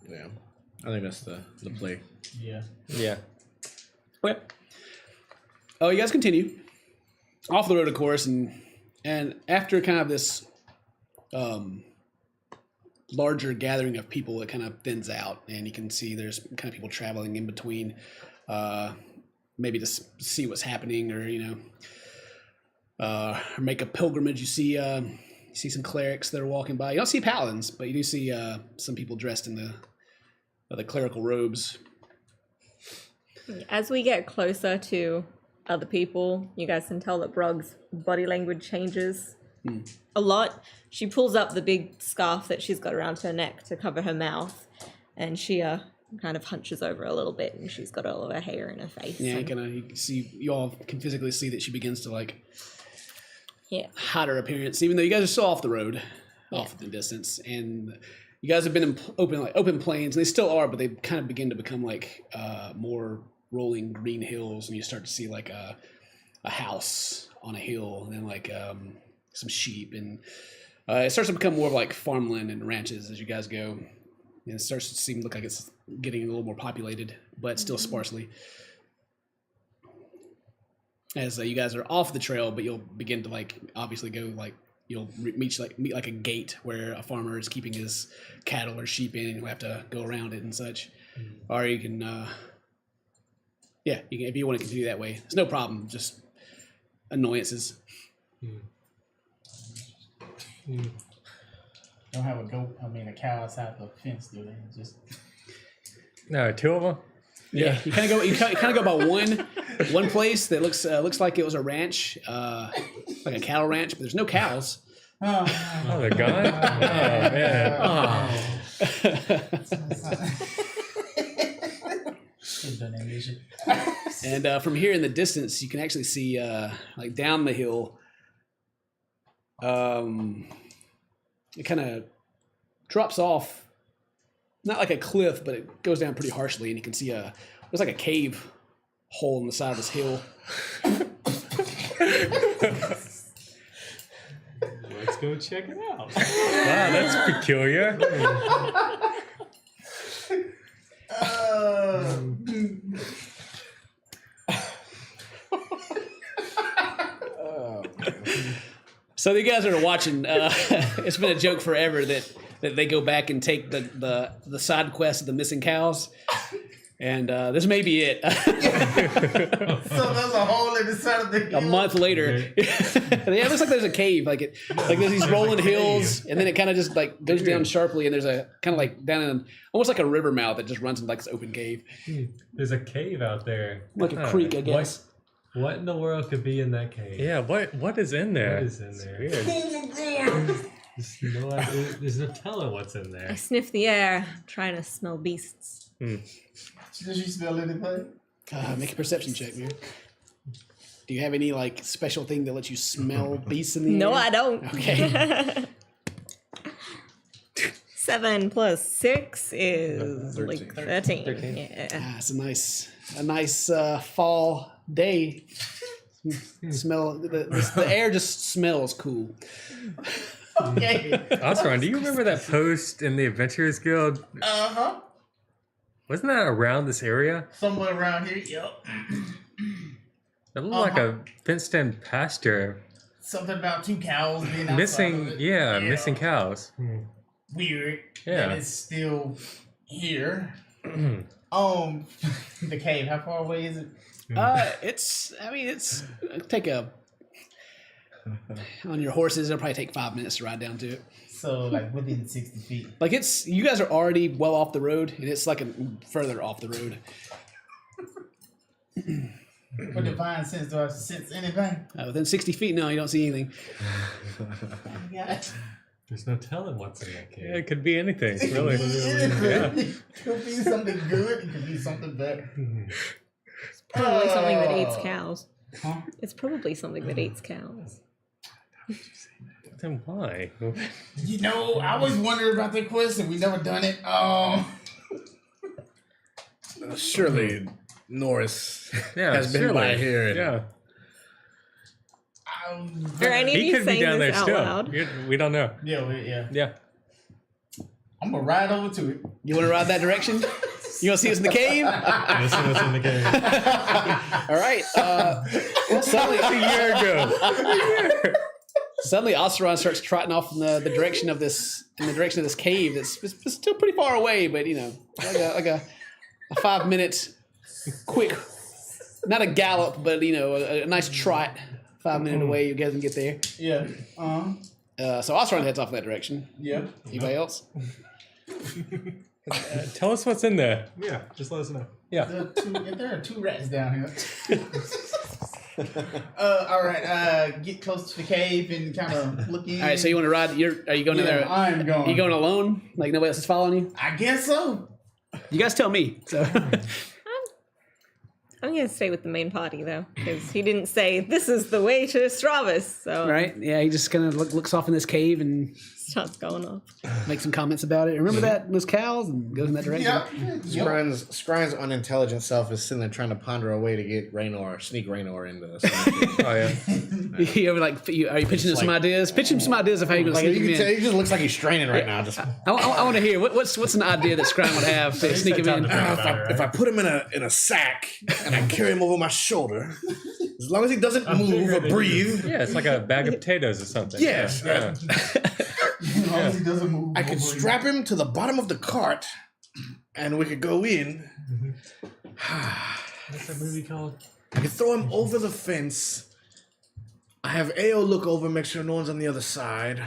Yeah, I think that's the play. Yeah. Yeah. Okay. Oh, you guys continue off the road, of course, and after kind of this larger gathering of people, it kind of thins out, and you can see there's kind of people traveling in between, maybe to see what's happening, or make a pilgrimage. You see some clerics that are walking by. You don't see paladins, but you do see some people dressed in the clerical robes. As we get closer to other people, you guys can tell that Brog's body language changes a lot. She pulls up the big scarf that she's got around her neck to cover her mouth, and she kind of hunches over a little bit, and she's got all of her hair in her face. Yeah, you all can physically see that she begins to hide her appearance, even though you guys are still off the road, off in the distance, and you guys have been in open plains, and they still are, but they kind of begin to become more rolling green hills, and you start to see a house on a hill, and then some sheep, and it starts to become more of farmland and ranches as you guys go, and it starts to look like it's getting a little more populated, but still sparsely. As you guys are off the trail, but you'll begin to obviously go you'll meet a gate where a farmer is keeping his cattle or sheep in, and you'll have to go around it and such. Or you can, you can, if you want to continue that way, it's no problem. Just annoyances. Don't have a cow outside the fence, do they? Just No, 2 of them? Yeah, you kind of go by one place that looks like it was a ranch, like a cattle ranch, but there's no cows. Oh, they're gone? Oh, man. Should've done that mission. And from here in the distance, you can actually see like down the hill. It kind of drops off, not like a cliff, but it goes down pretty harshly, and you can see there's like a cave hole in the side of this hill. Let's go check it out. Wow, that's peculiar. So you guys are watching. It's been a joke forever that they go back and take the side quest of the missing cows, and this may be it. So there's a hole in the side of the hill. A month later, yeah, it looks like there's a cave. Like there's these rolling hills, and then it kind of just like goes down sharply, and there's a kind of like down in almost like a river mouth that just runs in like this open cave, There's a cave out there. like a creek, I guess. What in the world could be in that cave? Yeah, what is in there? What is in there? Weird. There's no telling what's in I there. sniff the air, trying to smell beasts. Does she smell anything? Make a perception check, man. Do you have any like special thing that lets you smell beasts in the air? No, I don't. Okay. 7 plus 6 is like 13. 13. Yeah. It's a nice fall day. Smell the air just smells cool. Okay. Osron, do you remember that post in the Adventurers Guild? Uh-huh. Wasn't that around this area? Somewhere around here, yep. It looked like a fenced-in pasture. Something about 2 cows being outside Missing, of it. yeah, missing cows. Weird. Yeah. That it's still here. The cave, how far away is it? It's take on your horses, it'll probably take 5 minutes to ride down to it. So, like, within 60 feet. Like you guys are already well off the road, and it's like further off the road. What divine sense do I sense anything? Within 60 feet, no, you don't see anything. Yeah. There's no telling what's in that Yeah, cave. it could be anything, really. It could be something good, it could be something bad. Probably something that eats cows. Huh? It's probably something that eats cows. Then why? You know, I always wondered about that question. We never done it. Surely Norris Yeah, has been surely. by here. And Yeah, Are any of he you could be saying down there this out still. loud? We don't know. yeah. Yeah. I'm gonna ride over to it. You want to ride that direction? You want to see us in the cave? Let's see what's in the cave. All right. Suddenly, A year ago. Suddenly, Osteron starts trotting off in the direction of this cave. It's still pretty far away, but like a 5 minute quick, not a gallop, but a nice trot. 5 minute away, you guys can get there. Yeah. So Osteron heads off in that direction. Yeah. Anybody else? Tell us what's in there. Yeah, just let us know. Yeah. There are 2 rats down here. All right. Get close to the cave and kind of look in. All right. So you want to ride? Are you going in there? I'm going. Are you going alone? Like nobody else is following you? I guess so. You guys tell me. So. I'm gonna stay with the main party though, because he didn't say this is the way to Stravis. So Right? Yeah, he just kind of looks off in this cave and starts going off. makes some comments about it. Remember that those cows and goes in that direction. Yep. Scrine's unintelligent self is sitting there trying to ponder a way to get sneak Raynor into this. Oh, yeah. You ever are you pitching him some ideas? Pitch him some ideas of how you're gonna Like sneak you him can tell, in. he just looks like he's straining right now. Just I want to hear what's an idea that Scrum would have to sneak him in. if I put him in a sack and I carry him over my shoulder, as long as he doesn't move or breathe, Yeah, it's like a bag of potatoes or something. Yes. Yeah. As long as he doesn't move. I could strap him to the bottom of the cart, and we could go in. What's that movie called? I could throw him over the fence. I have Ao look over, make sure no one's on the other side.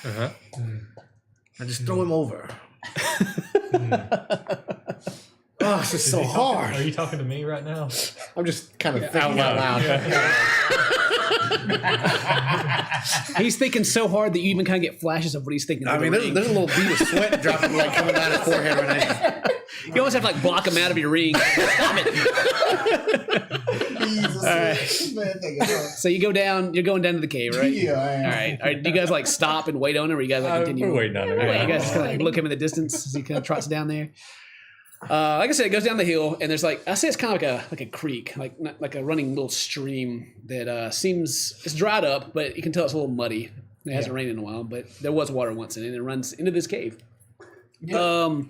Uh-huh. I just throw him over. Oh, this is so hard. Are you talking to me right now? I'm just kind of thinking out loud. He's thinking so hard that you even kind of get flashes of what he's thinking. I mean, there's a little bead of sweat dropping like coming down his forehead right now. You almost have to like block him out of your ring. Stop it. Jesus. All right. Man, take it out. So you go down. You're going down to the cave, right? Yeah, I am. All right. All right. Do you guys like stop and wait on him, or you guys like continue? We're waiting on it. All right, you guys Yeah. just kind of like look him in the distance as he kind of trots down there. Like I said, it goes down the hill, and there's like I say it's kind of like a creek, like not, like a running little stream that seems it's dried up, but you can tell it's a little muddy. It hasn't rained in a while, but there was water once in it, and it runs into this cave. Yeah.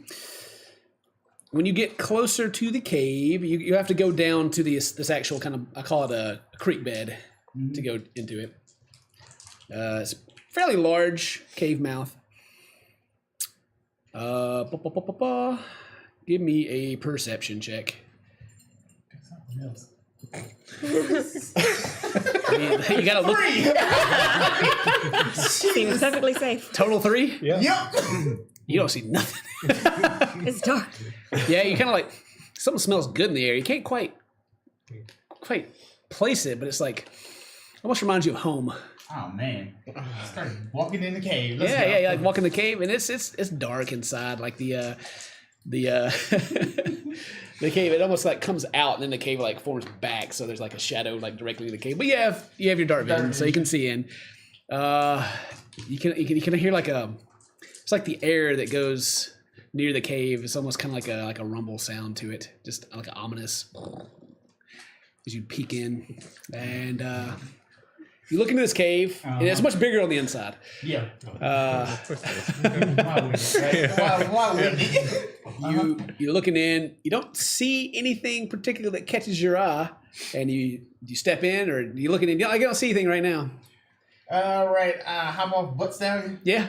When you get closer to the cave, you have to go down to this actual kind of I call it a creek bed to go into it. It's a fairly large cave mouth. Give me a perception check. Something else. You gotta look. Seems perfectly safe. Total 3? Yeah. Yep. You don't see nothing. It's dark. Yeah, you kind of like something smells good in the air. You can't quite place it, but it's like almost reminds you of home. Oh man. Started walking in the cave. Let's go. Yeah, you like walk in the cave, and it's dark inside. Like the the cave, it almost like comes out, and then the cave like forms back, so there's like a shadow like directly in the cave. But you have your dark vision, so you can see in. You can hear like it's like the air that goes near the cave. It's almost kind of like a rumble sound to it, just like an ominous. As you peek in, and you look into this cave, and it's much bigger on the inside. Yeah. Uh, Why wouldn't it, right? Why wouldn't it? You're looking in. You don't see anything particular that catches your eye, and you step in, or you looking in. I don't see anything right now. All right. How about butt stallion? Yeah.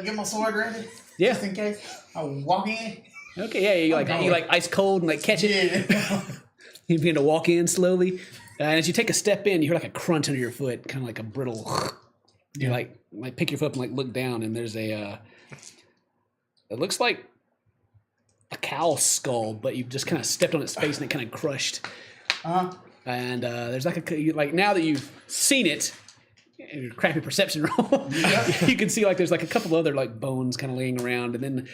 Get my sword ready. Yeah. Just in case. I'll walk in. Okay. Yeah. You like ice cold and like catch it. Yeah. You begin to walk in slowly, and as you take a step in, you hear like a crunch under your foot, kind of like a brittle. You like pick your foot up and like look down, and there's a. It looks like a cow skull, but you've just kind of stepped on its face and it kind of crushed. And there's like now that you've seen it, your crappy perception roll, you can see like there's like a couple other like bones kind of laying around, and then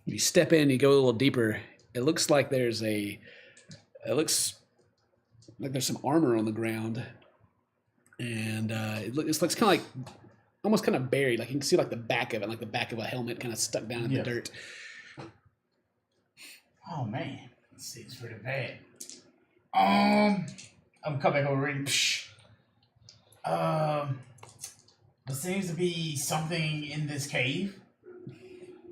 you step in, you go a little deeper. It looks like there's some armor on the ground, and it looks kind of like almost kind of buried. Like you can see like the back of it, like the back of a helmet, kind of stuck down in the dirt. Oh man, this seems pretty bad. I'm coming back over and there seems to be something in this cave,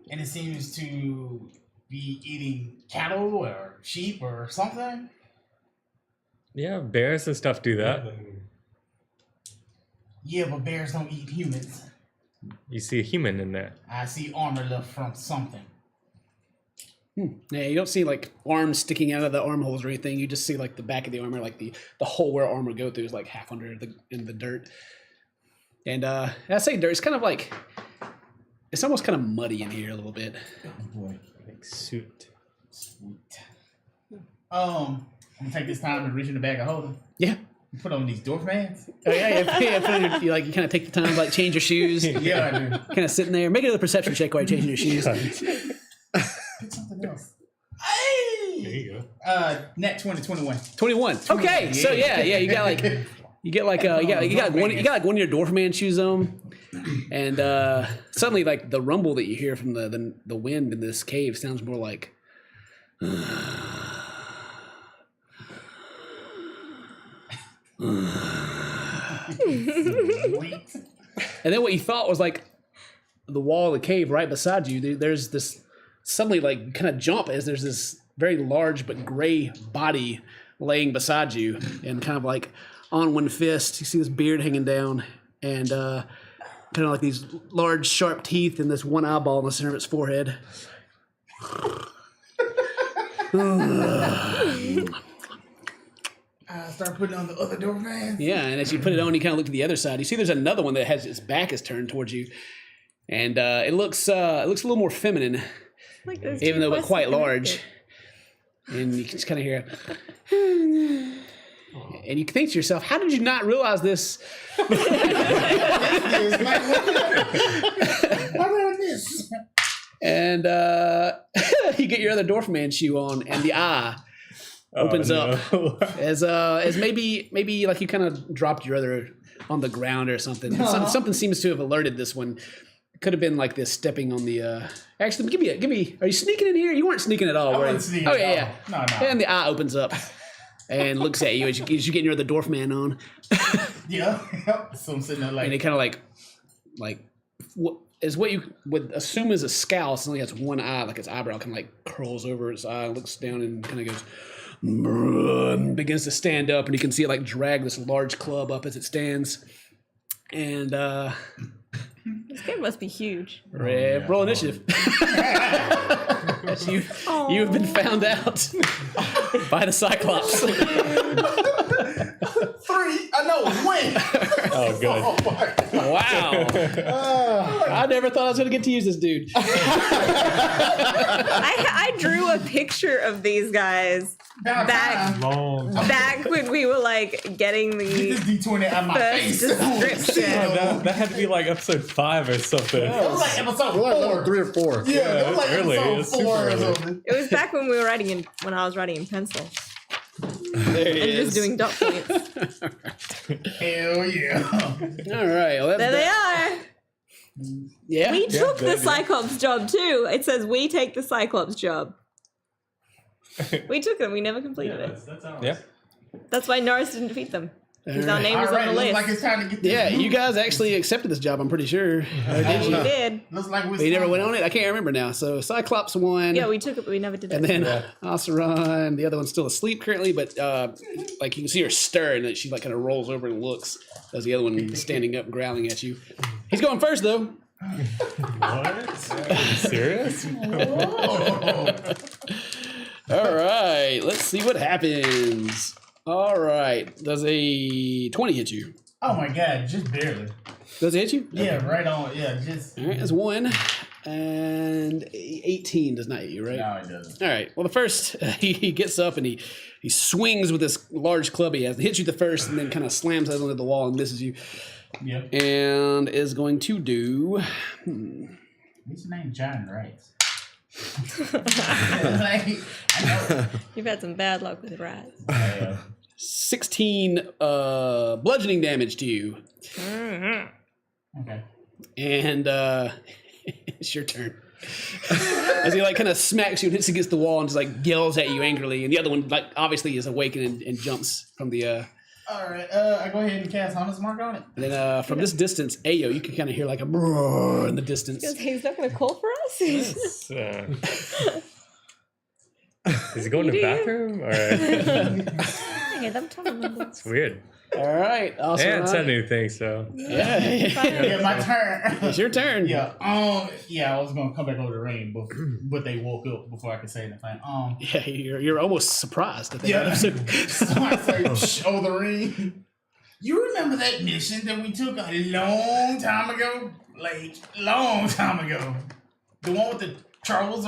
and it seems to be eating cattle or sheep or something. Yeah, bears and stuff do that. Yeah, but bears don't eat humans. You see a human in there. I see armor left from something. Yeah, you don't see like arms sticking out of the armholes or anything. You just see like the back of the armor, like the hole where armor go through is like half under in the dirt. And I say dirt. It's kind of like it's almost kind of muddy in here a little bit. Oh boy. Like suit. Sweet. I'm gonna take this time to reach in the bag of holding. Yeah. Put on these dwarf pants. Oh yeah. Put on you kind of take the time to like change your shoes. Yeah, I do. Kind of sitting there. Make another perception check while you're changing your shoes. Pick something else. Hey! There you go. Net 20, 21. 21. Okay. So yeah, you got like you got like one of your dwarf man shoes on, and suddenly like the rumble that you hear from the wind in this cave sounds more like. And then what you thought was like the wall of the cave right beside you. There's this suddenly like kind of jump as there's this very large but gray body laying beside you, and kind of like on one fist you see this beard hanging down, and kind of like these large sharp teeth and this one eyeball in the center of its forehead. Start putting on the other dwarf pants. Yeah, and as you put it on, you kind of look to the other side. You see there's another one that has its back is turned towards you, and it looks a little more feminine, Like those even two though but quite plastic large. And you can just kind of hear and you think to yourself, how did you not realize this? How about this? And you get your other dwarf man shoe on, and the eye opens up as maybe like you kind of dropped your other on the ground or something. Something seems to have alerted this one. It could have been like this stepping on the. Actually, give me. Are you sneaking in here? You weren't sneaking at all. I were you? wasn't sneaking Oh at yeah, all. yeah. No. And the eye opens up and looks at you as you get your other dwarf man on. Yeah. So I'm sitting there like. And it kind of like what is what you would assume is a scowl. It only has one eye, like its eyebrow kind of like curls over its eye, looks down and kind of goes, and begins to stand up, and you can see it like drag this large club up as it stands. And This game must be huge. roll initiative. As you've been found out by the Cyclops. 3. I know. Win. Oh, good. Wow. I never thought I was going to get to use this dude. I drew a picture of these guys back when we were like getting Get the this D20 out of my first face. description. That had to be like episode 5 or something. It was like episode We're like 4. level 3 or 4. Yeah, it was like early. episode It's super 4 or early. something. It was back when when I was writing in pencil There it and is. just doing dot points. Hell yeah. All right. Well, that's There they are. Yeah. We took the yeah. Cyclops job too. It says we take the Cyclops job. We took them. We never completed it. That's ours. Yeah. That's why Norris didn't defeat them. Because our name All was right, on the looks list. like it's time to get this. Yeah, you guys actually accepted this job, I'm pretty sure. And we did. Looks like we're But you never went on it? I can't remember now. So Cyclops won. Yeah, we took it, but we never did it. And then Oseron, the other one's still asleep currently, but like you can see her stir and then she like kind of rolls over and looks as the other one is standing up growling at you. He's going first though. What? Are you serious? All right, let's see what happens. All right, does a 20 hit you? Oh my god, just barely. Does it hit you? Yeah, right on. Yeah, just. All right, that's 1. And 18 does not hit you, right? No, it doesn't. All right. Well, the first, he gets up and he swings with this large club he has. Hits you the first and then kind of slams it onto the wall and misses you. Yep. And is going to do... What's his name? John Rice. Like, I know. You've had some bad luck with rats. 16 bludgeoning damage to you. Okay. And it's your turn. As he like kind of smacks you and hits against the wall and just like yells at you angrily. And the other one like obviously is awakened and jumps from the... All right. I go ahead and cast Hunter's Mark on it. And then from this distance, Ayo, you can kind of hear like a brrrr in the distance. He's not going to call for us? Is he going to the You do. bathroom? Or I hear them tongue rumbles. it's weird. All right. Awesome. I hadn't said anything, so Yeah. Yeah, my turn. It's your turn. Yeah. Yeah, I was gonna come back over the rain, but they woke up before I could say anything. Yeah, you're almost surprised that they Yeah. so, So I say, "Shh, over the ring." You remember that mission that we took a long time ago? Like long time ago. The one with the trolls,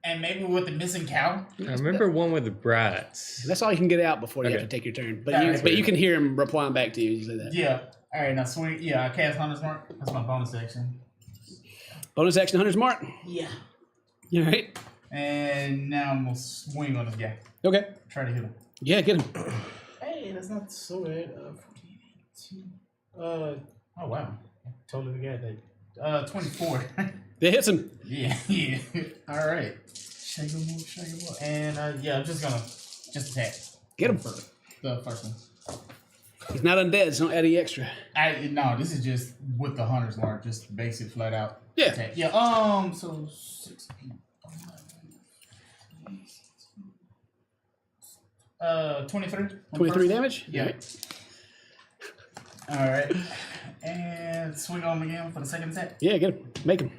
and maybe with the missing cow. I remember one with the brats. That's all you can get out before you have Okay. to take your turn. But Alright. you can hear him replying back to you. You say that. Yeah. All right. Now swing. Yeah, I cast Hunter's Mark. That's my bonus action. Bonus action, Hunter's Mark. Yeah. All right. And now I'm gonna swing on this guy. Okay. Try to hit him. Yeah, get him. Hey, that's not so bad. 14, 18. Oh wow. I totally forgot that. 24. It hits him. yeah. All right. Shake him up, shake him up. And yeah, I'm just gonna attack. Get him. The first one. He's not undead, so don't add any extra. No, this is just with the Hunter's Mark, just basic flat out Yeah. attack. Yeah. So 6. 23. 23 damage? Yeah. All right. And swing on him again for the second attack. Yeah, get him. Make him.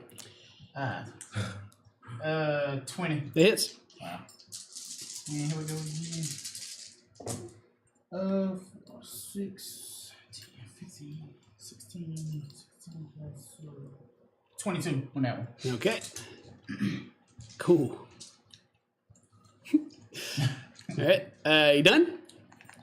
20. It hits. Wow. And here we go again. 4, 6, 15, 16 plus 22 on that one. Okay. Cool. All right. You done?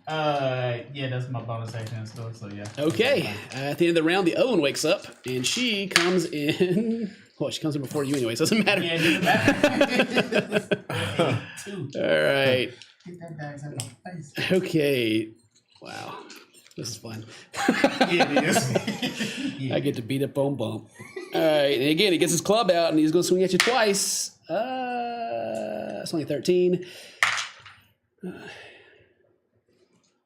Yeah, that's my bonus action and stuff. So yeah. Okay. At the end of the round, the other one wakes up, and she comes in. Well, she comes in before you anyway, so it doesn't matter. Yeah, it doesn't matter. 2. All right. Get that dice out of my face. Okay. Wow. This is fun. Yeah, it is. I get to beat up on Bump. All right. And again, he gets his club out, and he's going to swing at you twice. It's only 13.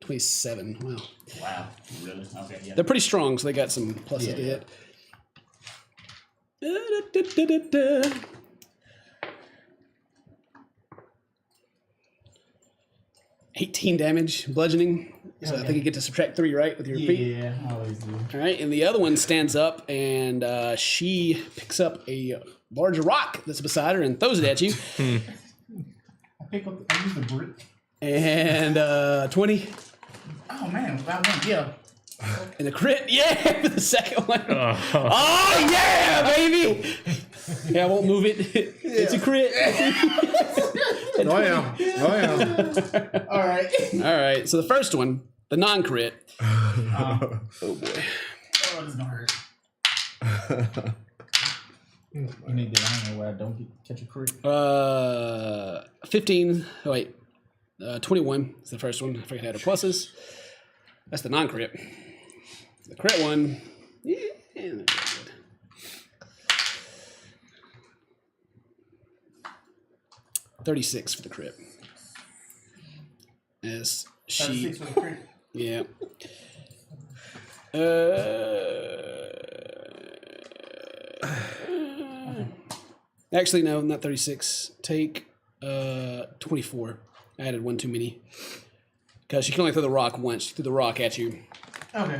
27. Wow. Wow. Really? Okay. Yeah. They're pretty strong, so they got some pluses to hit. 18 damage, bludgeoning. So I think you get to subtract 3, right, with your feet? Yeah, I always do. All right, and the other one stands up, and she picks up a large rock that's beside her and throws it at you. I use the brick. And 20. Oh man, I went. Yeah. And a crit, yeah, for the second one. Oh yeah, baby! Yeah, I won't move it. It's a crit. Oh yeah. All right. All right, so the first one, the non-crit. Oh Oh boy. Oh, this is gonna hurt. You need that on there where I don't catch a crit. 15. Oh wait, 21 is the first one. I forget how to pluses. That's the non-crit. The crit one, yeah, that's good. $36 for the crit. As she, 36 for the crit. yeah. Actually, no, not 36. Take 24. I added one too many. Because she can only throw the rock once. She threw the rock at you. Okay.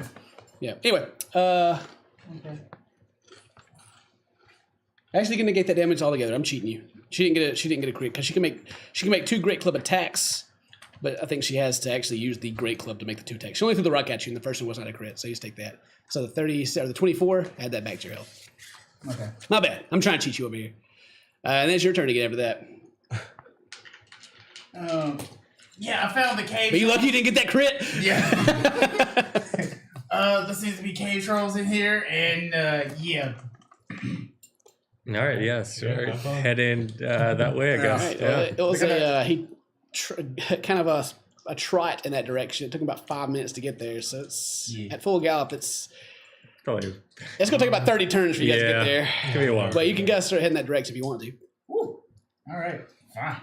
Yeah. Anyway, Okay. actually gonna negate that damage altogether. I'm cheating you. She didn't get a crit because she can make 2 great club attacks, but I think she has to actually use the great club to make the 2 attacks. She only threw the rock at you, and the first one was not a crit, so you just take that. So the 30 or the 24, add that back to your health. Okay. Not bad. I'm trying to cheat you over here. And then it's your turn again after that. Yeah, I found the cave. But you lucky you didn't get that crit. Yeah. There seems to be cave trolls in here, and yeah. All right, yes, right. Head in that way, I All guess. right. Yeah. Well, it was kind of a trot in that direction. It took him about 5 minutes to get there, so it's at full gallop. It's Probably. gonna take about 30 turns for you guys to get there. Give me a while. But you can guys start heading that direction if you want to. Woo. All right. Fine.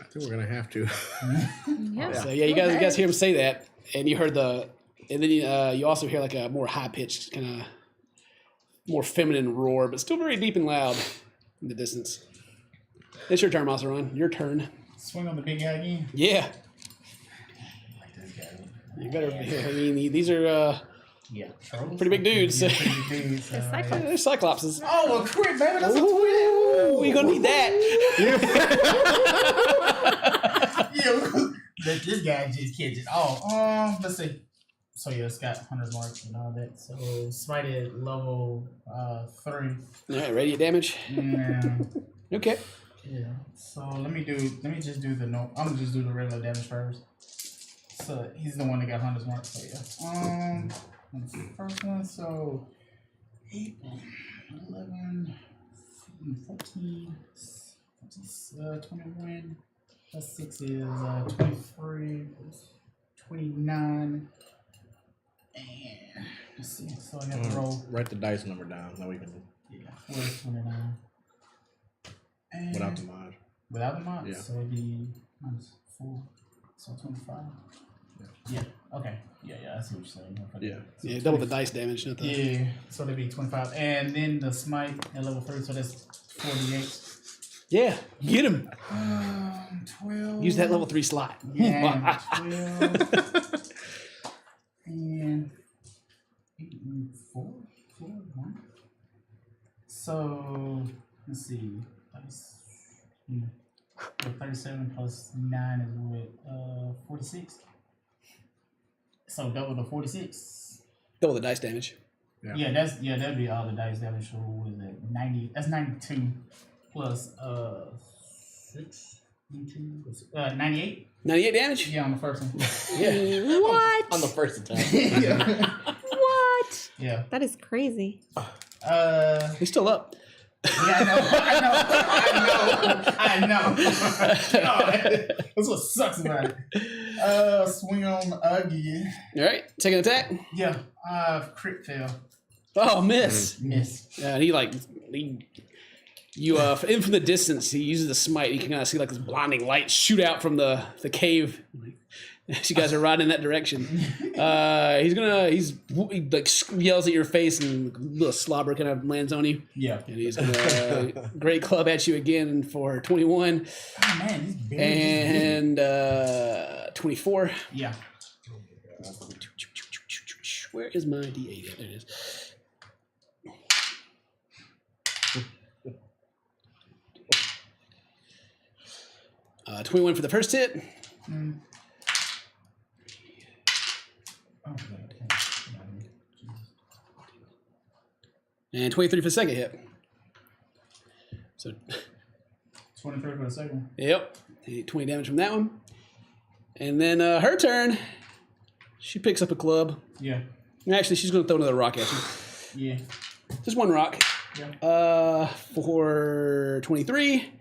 I think we're gonna have to. So yeah, you guys hear him say that, and you heard and then you also hear like a more high pitched kind of more feminine roar, but still very deep and loud in the distance. It's your turn, Masaron. Your turn. Swing on the big guy again. Yeah. Like this guy. You better. I mean, these are Yeah. Trolls. pretty big dudes. Yeah, pretty big dudes. Cyclops. They're cyclopses. Oh, a crit, baby. That's a Ooh, you're gonna need that. Yeah, this guy just catches. Oh, let's see. So yeah, it's got 100 marks and all that. So smite at level 3. All right, radiant damage. And Okay. yeah. So let me just do the no. I'm gonna just do the regular damage first. So he's the one that got 100 marks. So yeah. Let's see, first one. So 8, 11, 14, 21. Plus 6 is 23, 29, and let's see. So I got to roll. Write the dice number down. Now we can Yeah, where's 29? And without the mod. without the mod, Yeah. so it'd be minus 4, so 25. Yeah. Okay. Yeah. I see what you're saying. Yeah. So Yeah, double the dice damage. Not the, Yeah. So that'd be 25, and then the smite at level 3, so that's 48. Yeah, get him. 12. Use that level 3 slot. Yeah, 12. And 8 and 4, 1. So let's see. 37 plus 9 is what? 46. So double the 46. Double the dice damage. Yeah, that'd be all the dice damage. So what is that? 90. That's 92 plus 6. 98. 98 damage. Yeah, on the first one. Yeah. What? On the first attack. What? Yeah. That is crazy. He's still up. Yeah, I know. God, that's what sucks about it. Swing on again. All right. Second attack. Yeah. Crit fail. Oh, miss. Miss. Yeah, and he in from the distance, he uses the smite. You can kind of see like this blinding light shoot out from the cave. As you guys are riding in that direction, he like yells at your face and a little slobber kind of lands on you. Yeah. And he's gonna great club at you again for 21. Oh man, he's big. And 24. Yeah. Where is my D8 at? There it is. 21 for the first hit. Mm. And 23 for the second hit. So, 23 for the second one. yep. 20 damage from that one. And then her turn. She picks up a club. Yeah. Actually, she's going to throw another rock at you. Yeah. Just one rock. Yeah. For 23.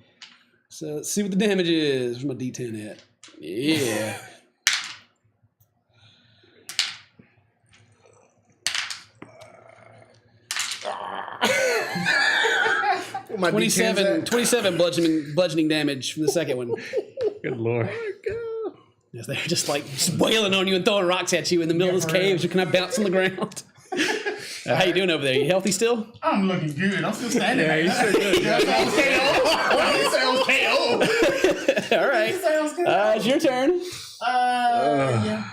So let's see what the damage is. Where's my D10 at? Yeah. My D10's at- 27 bludgeoning damage from the second one. Good lord. Yes, they're just like wailing on you and throwing rocks at you in the middle of this cave. So you kind of bounce on the ground. How you doing over there? You healthy still? I'm looking good. I'm still standing. Yeah, you sure good. All right. It's your turn. Yeah.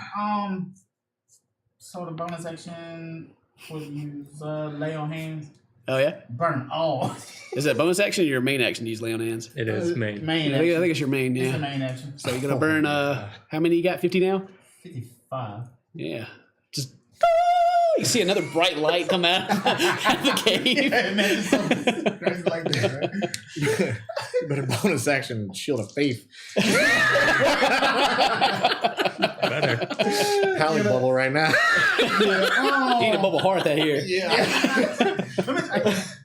So the bonus action would use lay on hands. Oh yeah. Burn all. Is that bonus action or your main action to use lay on hands? It is main. Main I action. think it's your main. It's the Yeah. main action. So you're gonna burn. How many you got? 50 now. 55. Yeah. Just. You see another bright light come out of the cave. And then it's something crazy like that, right? But a bonus action, Shield of Faith. Better. Howling bubble right now. Need a bubble heart out here. Yeah. I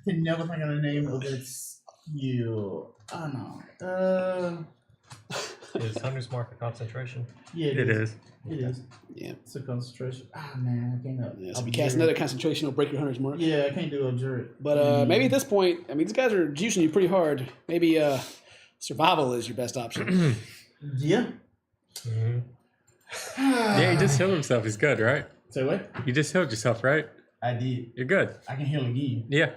can never think of the name of this skill. I don't know. Is Hunter's Mark a concentration? Yeah, It is. It is. Yeah. It's a concentration. Ah, man, I can't. Yeah, so if you cast another concentration, it'll break your hunter's mark. Yeah, I can't do a jerk. But maybe at this point, I mean, these guys are juicing you pretty hard. Maybe survival is your best option. Yeah. Mm-hmm. Yeah, he just healed himself. He's good, right? Say what? You just healed yourself, right? I did. You're good. I can heal again. Yeah.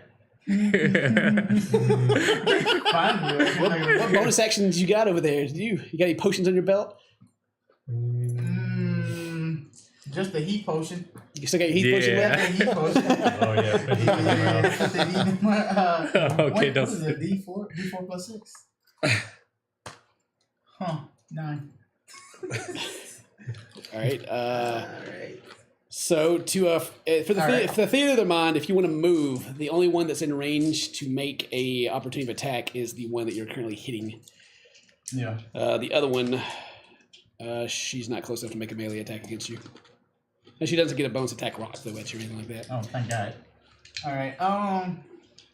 Finally. What bonus actions you got over there? You got any potions on your belt? Just the heat potion. You still got your heat potion Yeah. left? The heat potion. Oh yeah, but he Put the heat in my, Okay, what don't- is it? D4? D4 plus 6? Huh. 9. All right. So to for the theater of the mind, if you want to move, the only one that's in range to make a opportunity of attack is the one that you're currently hitting. Yeah. The other one, she's not close enough to make a melee attack against you. And she doesn't get a bonus attack rock though at you or anything like that. Oh, thank God. All right.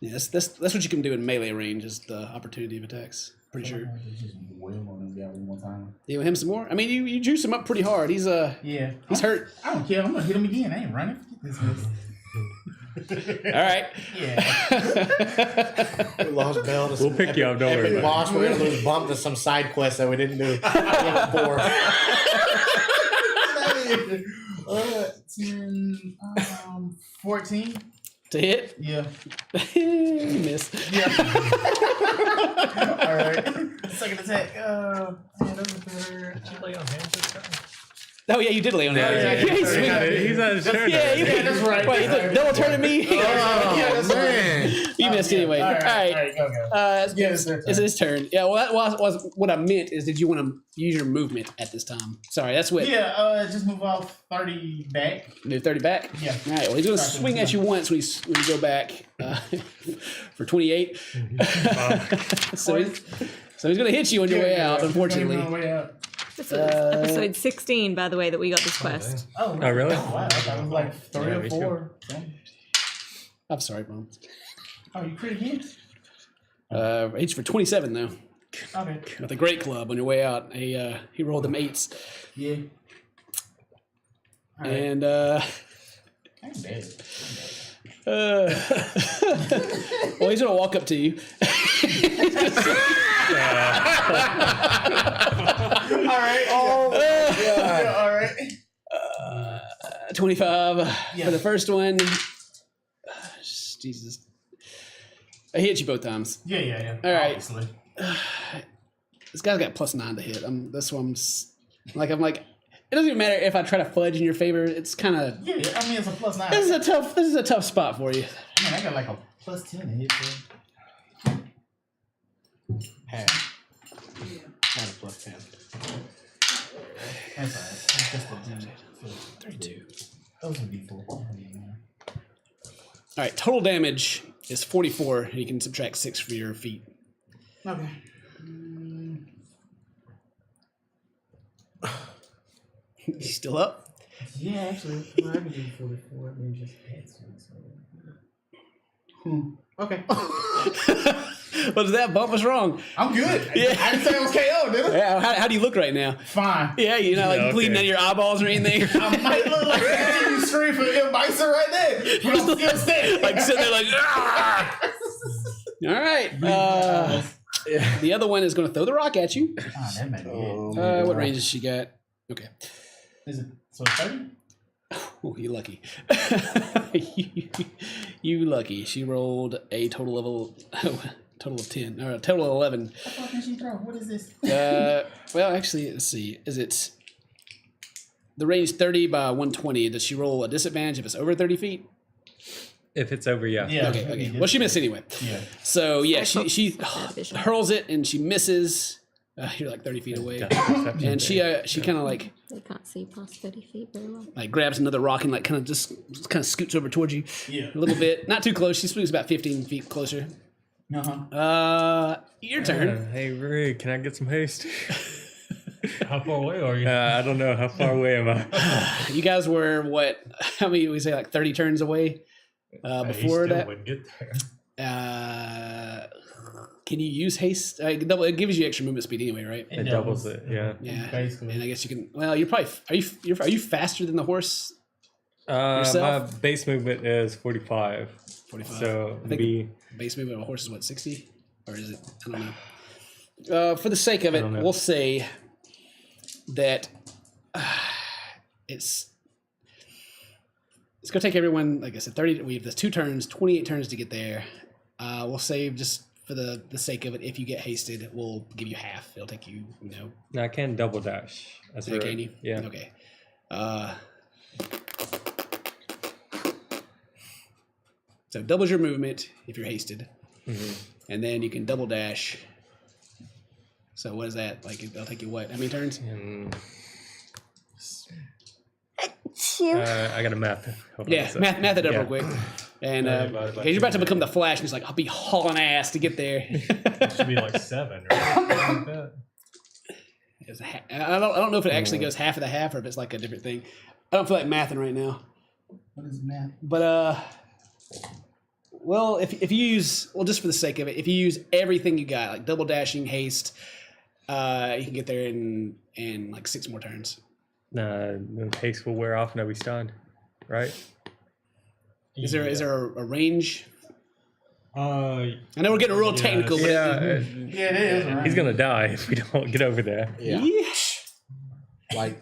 Yeah, that's what you can do in melee range is the opportunity of attacks. Pretty sure. Just wail on him guy one more time. You want him some more? I mean, you juice him up pretty hard. He's Yeah. he's hurt. I don't care. I'm gonna hit him again. I ain't running. This is- All right. Yeah. We lost Belle to We'll some pick you up, don't worry epic about boss. We're gonna lose Bump to some side quest that we didn't do before. 10, 14. To hit. Yeah. You missed. Yeah. All right. Second attack. Yeah, that's a third. Did you lay on hands this time? Oh yeah, you did lay on Yeah, that. yeah, he's swinging. he's on his turn. Yeah, you did. that's right. Wait, double turn at me. Oh, man. You missed anyway. All right. Go. Yeah, it's their turn. It's his turn. Yeah. Well, that was what I meant. Is did you want to use your movement at this time? Sorry, that's what. Yeah, just move off 30 back. Move 30 back. Yeah. All right. Well, he's gonna Sorry, swing at you once when you go back for 28. so So he's gonna hit you on your way out, unfortunately. On the way out. This was episode 16, by the way, that we got this quest. Oh, really? Oh, wow. I thought it was like 3 Yeah, or me 4. I'm sorry, Mom. Oh, you crit again? Hits you for 27 though. Okay. With a great club on your way out. He rolled them 8s. Yeah. All right. And I'm dead. well, he's gonna walk up to you. All right. Oh, yeah, all right. 25 Yeah. for the first one. Jesus. I hit you both times. Yeah. All right. Obviously. This guy's got +9 to hit. This one's like it doesn't even matter if I try to fudge in your favor. It's kind of Yeah, I mean, it's a +9. this is a tough spot for you. Man, I got like a +10 to hit, bro. Half. Not a +10. That's alright. It's just a D. 32. Those would be 4. All right, total damage is 44, and you can subtract 6 for your feet. Okay. You still up? Yeah, actually, I can do 44. Let me just add some. Okay. What did that bump was wrong? I'm good. Yeah. I didn't say it was KO, did I? Yeah, how do you look right now? Fine. Yeah, you're not like Yeah, bleeding okay. out of your eyeballs or anything. I might look like a continuing scream for M. Bison right there, but I'm still standing. Like sitting there like, "Ah!" All right. The other one is going to throw the rock at you. Ah, that might be it. What range has she got? Okay. Is it so 30? Oh, you lucky. you lucky. She rolled a total of 10 or a total of 11. What the fuck can she throw? What is this? Well, actually, let's see. Is it the range 30 by 120? Does she roll a disadvantage if it's over 30 feet? If it's over, yeah. Yeah. Okay. Well, she missed anyway. Yeah. So yeah, she Vision. hurls it and she misses. You're like 30 feet away, and she kind of like They can't see past 30 feet very well. grabs another rock and like kind of scoots over towards you Yeah. a little bit. Not too close. She swings about 15 feet closer. Your turn. Hey, Ray, can I get some haste? How far away are you? I don't know. How far away am I? You guys were what? How many? We say like 30 turns away. He Before still that, wouldn't get there. can you use haste? It gives you extra movement speed anyway, right? It doubles it, yeah. Yeah. Basically. And I guess you can. Well, you're probably. Are you faster than the horse? My Yourself? base movement is 45. 45. So I think be base movement of a horse is what, 60? Or is it? I don't know. For the sake of it, don't know. we'll say that it's gonna take everyone, like I said, 30. We have this 2 turns, 28 turns to get there. We'll save just for the sake of it. If you get hasted, we'll give you half. It'll take you, no, I can double dash. That's right. can you? Yeah. Okay. So doubles your movement if you're hasted, and then you can double dash. So what is that? Like it'll take you what? How many turns? And, 2. I got a math. Hold on a Yeah, sec. math it up Yeah. real quick. And divided by you're about to 2. become the Flash, and he's like, "I'll be hauling ass to get there." It should be like 7 or something like that. I don't know if it actually goes half of the half or if it's like a different thing. I don't feel like mathing right now. What is math? But well, if you use, well, just for the sake of it, if you use everything you got, like double dashing, haste, you can get there in like 6 more turns. The haste will wear off and I'll be stunned, right? Is there a range? I know we're getting real technical, but Yeah, it is. Right? He's gonna die if we don't get over there. Yeah. Like,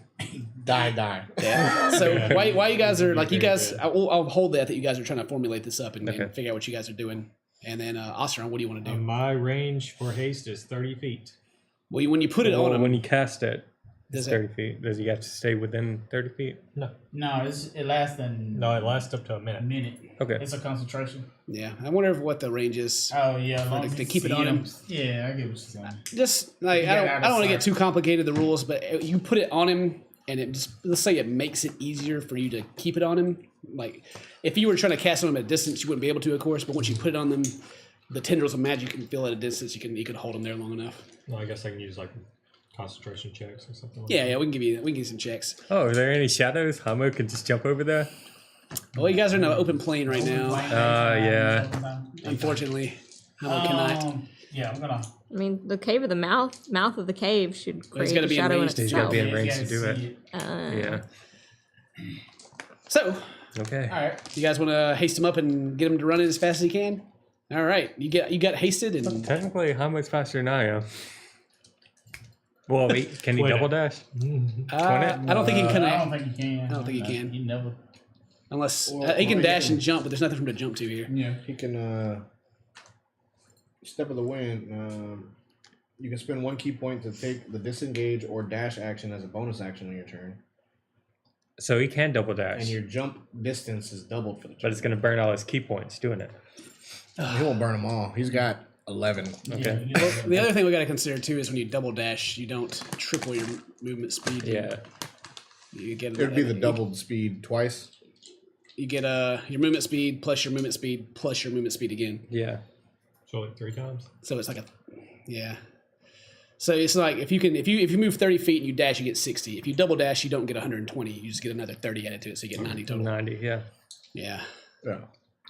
die. Yeah. So Yeah. why you guys are like you Very guys? good. I'll hold that you guys are trying to formulate this up and Okay. figure out what you guys are doing. And then Osteron, what do you want to do? my range for haste is 30 feet. Well, when you put it on Well, him, when you cast it, Does it's it- 30 feet. Does he have to stay within 30 feet? No, It lasts no, it lasts up to a a minute. minute. Okay. It's a concentration. yeah, I wonder what the range is. Oh yeah, as long to as you keep it see on him. Yeah, I get what you're saying. Just like Yeah, I don't want to get that's too complicated the rules, but you put it on him, and it just let's say it makes it easier for you to keep it on him. Like if you were trying to cast on him at a distance, you wouldn't be able to, of course. But once you put it on them, the tendrils of magic you can feel at a distance. You can hold them there long enough. Well, I guess I can use like concentration checks or something. Like Yeah, that. yeah, we can give you some checks. Oh, are there any shadows? Hamo could just jump over there. Well, you guys are in an open plain right now. Yeah. Unfortunately, Hamo cannot. Yeah, I'm gonna. I mean, the cave of the mouth of the cave should Well, he's create gotta a be in shadow in range to- He's got to itself. be in Yeah, range you to guys do it. see it. Yeah. So, Okay. All right. you guys want to haste him up and get him to run it as fast as he can? All right, you got hasted and Technically, Hamo's faster than I am. Well, can he Wait. double dash? I don't think he can I connect don't think he can. I don't think he can. He never. unless Or- he can or dash he can- and jump, but there's nothing for him to jump to here. Yeah. He can step of the wind. You can spend 1 key point to take the disengage or dash action as a bonus action on your turn, So he can double dash, and your jump distance is doubled for the but turn. it's going to burn all his key points doing it. He won't burn them all. He's got 11. Okay. Yeah. The other thing we got to consider too is when you double dash, you don't triple your movement speed. Yeah. You get It would be the doubled speed twice. You get your movement speed plus your movement speed plus your movement speed again. Yeah. So like 3 times. So it's like yeah. So it's like if you move 30 feet and you dash, you get 60. If you double dash, you don't get 120. You just get another 30 added to it, so you get 90 total. 90, yeah. Yeah. Yeah.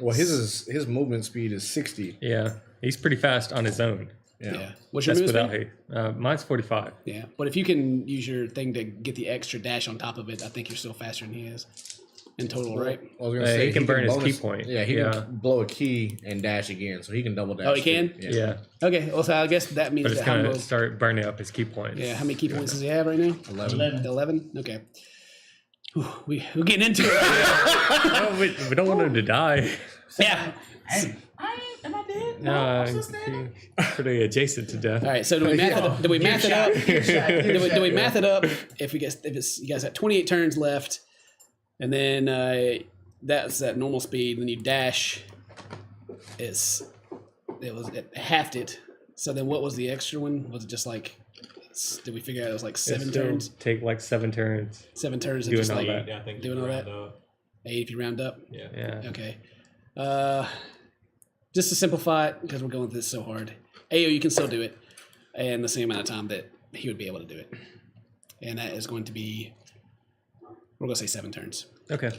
Well, his movement speed is 60. Yeah. He's pretty fast on his own. Yeah. What's your That's movement without speed? hate. Mine's 45. Yeah. But if you can use your thing to get the extra dash on top of it, I think you're still faster than he is in total, right? I was gonna say he can burn his key point. Yeah, he Yeah. can blow a key and dash again, so he can double dash. Oh, he can? too. Yeah. Okay. Well, so I guess that means But it's that going Hambo, to start burning up his key points. yeah. How many key points does he have right now? 11. 11. Okay. Whew, we're getting into it. Right now. Oh, we don't want him to die. Yeah. Hey, am I dead? No, I'm still standing. he's pretty adjacent to death. All right. So do we math it up? Do we math it up? Do we math it up? If it's you guys got 28 turns left, and then that's at normal speed. Then you dash. It halved it. So then what was the extra one? Was it just like? Did we figure out it was like 7 It'll turns? take like 7 turns. 7 turns and Doing just all like that. Yeah, I think Doing you all round that? up. 8 if you round up. Yeah. Yeah. Okay. Just to simplify it, because we're going through this so hard. AO, you can still do it, and the same amount of time that he would be able to do it. And that is going to be, we're going to say 7 turns. Okay.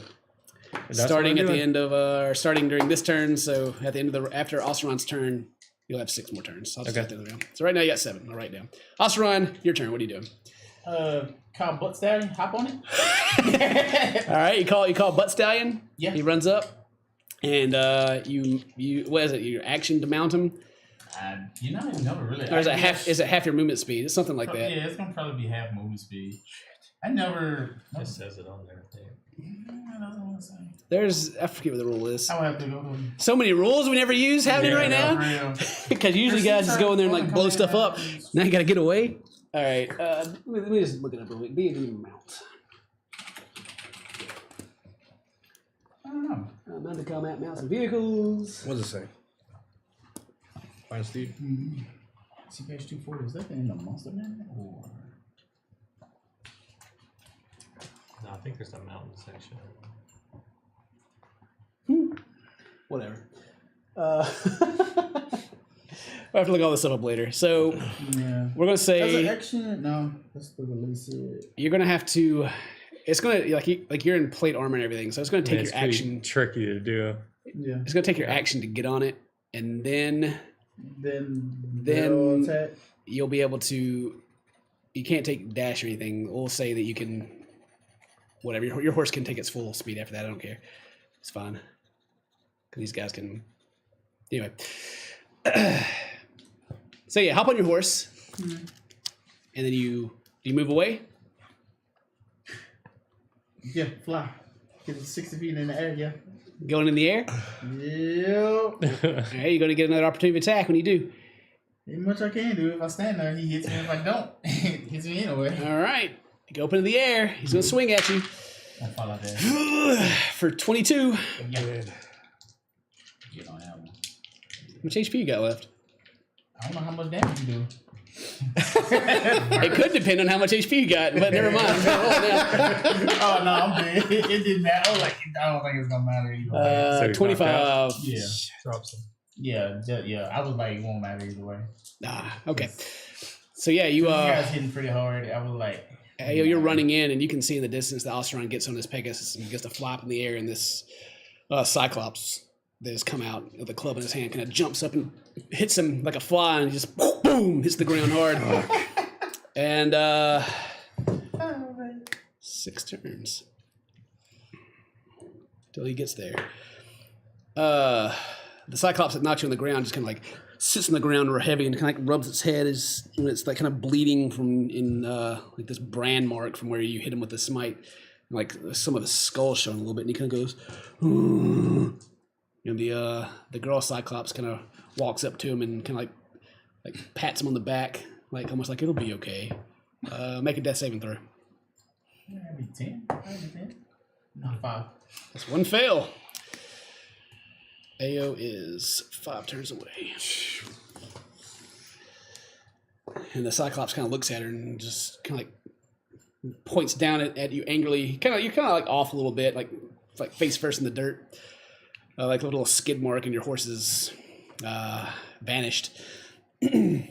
That's Starting what at I'm the doing. end of, or starting during this turn, so at the end of after Oseron's turn, you'll have 6 more turns. I'll just Okay. at the end of the round. So right now you got 7. I'll write it down. Oseron, your turn. What are you doing? Call Butt Stallion, hop on it. All right, you call Butt Stallion. Yeah. He runs up, and you what is it? Your action to mount him, You know, I never really. or is it I half? guess- Is it half your movement speed? It's something like that. Yeah, it's gonna probably be half movement speed. I never. It says it on there, I think. I don't know what I'm saying. There's I forget what the rule is. I would have to go to. So many rules we never use happening right now. Because usually guys just go in there and like blow stuff up. Now you gotta get away. All right, let me just look it up real quick. B&D mount. I don't know. Mount to combat mounts and vehicles. What does it say? Fine, Steve. See page 240. Is that in the monster man or? No, I think there's a mountain section. Whatever. I have to look all this stuff up later. So Yeah. we're gonna As an say action, no. That's the release it. you're gonna have to. It's gonna like you're in plate armor and everything, so it's gonna take It's your pretty action. tricky to do. Yeah. It's gonna take your action to get on it, and then Then Then- attack. you'll be able to. You can't take dash or anything. We'll say that you can. Whatever your horse can take its full speed after that. I don't care. It's fine. Because these guys can. Anyway. So yeah, hop on your horse, and then you move away. Yeah, fly. Get it 60 feet in the air. Yeah. Going in the air. Yep. All right, you're going to get another opportunity to attack when you do. Ain't much I can do. If I stand there, he hits me. If I don't, he hits me anyway. All right, you go up into the air. He's going to swing at you I fall out there. for 22. Yeah. Get on that one. How much HP you got left? I don't know how much damage you do. It could depend on how much HP you got, but never mind. Oh no, I'm good. It didn't matter. I was like, I don't think it's gonna matter either. So he's knocked 25. yeah. Drops them. Yeah, I was like, it won't matter either way. Okay. So yeah, you You guys hitting pretty hard. I was like, you're running in, and you can see in the distance that Osteron gets on his Pegasus and gets to flop in the air, and this Cyclops that has come out with a club in his hand kind of jumps up and hits him like a fly, and just boom hits the ground hard. And 6 turns till he gets there. The Cyclops that knocks you on the ground just kind of like sits on the ground real heavy and kind of like rubs its head as when it's like kind of bleeding from in like this brand mark from where you hit him with the smite. And like some of his skull showing a little bit, and he kind of goes, and the girl Cyclops kind of walks up to him and kind of like pats him on the back, like almost like it'll be okay. Make a death saving throw. maybe 10. Maybe 10. No, 5. That's one fail. Ao is 5 turns away. And the Cyclops kind of looks at her and just kind of like points down at you angrily. You're kind of like off a little bit, like face first in the dirt. Like a little skid mark, and your horse is vanished. And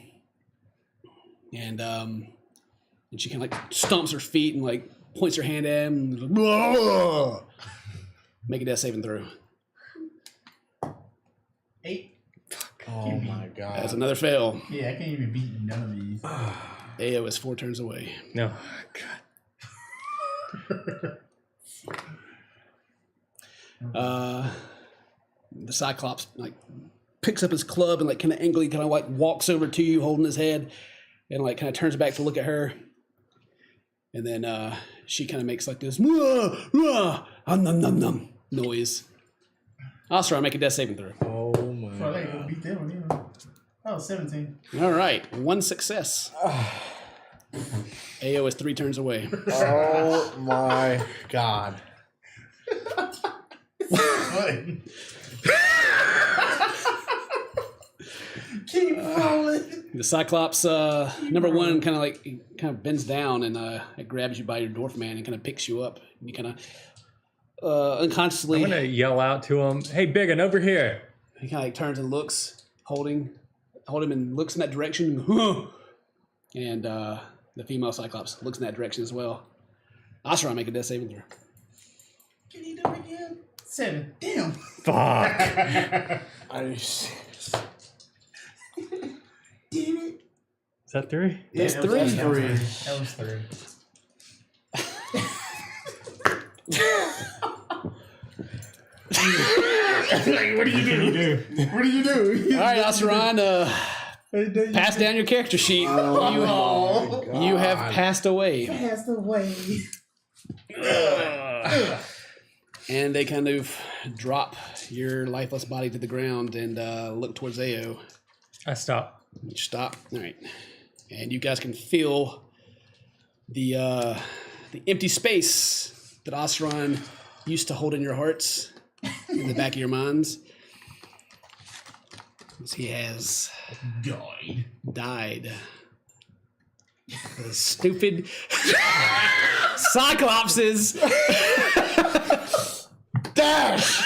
she kind of like stomps her feet and like points her hand at him. And like, make a death saving throw. 8. Oh my god. That's another fail. Yeah, I can't even beat none of these. Ao is 4 turns away. No, God. The Cyclops like picks up his club and like kind of angrily kind of like walks over to you holding his head and like kind of turns back to look at her. And then she kind of makes like this noise. Oscar, make a death saving throw. Oh my So I think we'll beat them. Yeah. Oh, 17. All right, 1 success. Ao is 3 turns away. Oh my god. Keep rolling. The Cyclops, number 1, kind of bends down and it grabs you by your dwarf man and kind of picks you up. And you kind of unconsciously. I'm gonna yell out to him, "Hey, Biggin, over here!" He kind of like turns and looks, hold him and looks in that direction. And the female Cyclops looks in that direction as well. Oscar, make a death saving throw. Can you do it again? 7. Damn. Fuck. Are you serious? Damn it. Is that 3? That's Yeah, 3. That was 3. Like, what do you do? What do you do? All right, Oscaron, pass down your character sheet. You have passed away. Passed away. And they kind of drop your lifeless body to the ground and look towards Ao. I stop. You stop. All right. And you guys can feel the empty space that Oscaron used to hold in your hearts, in the back of your minds. As he has died. The stupid Cyclopses dash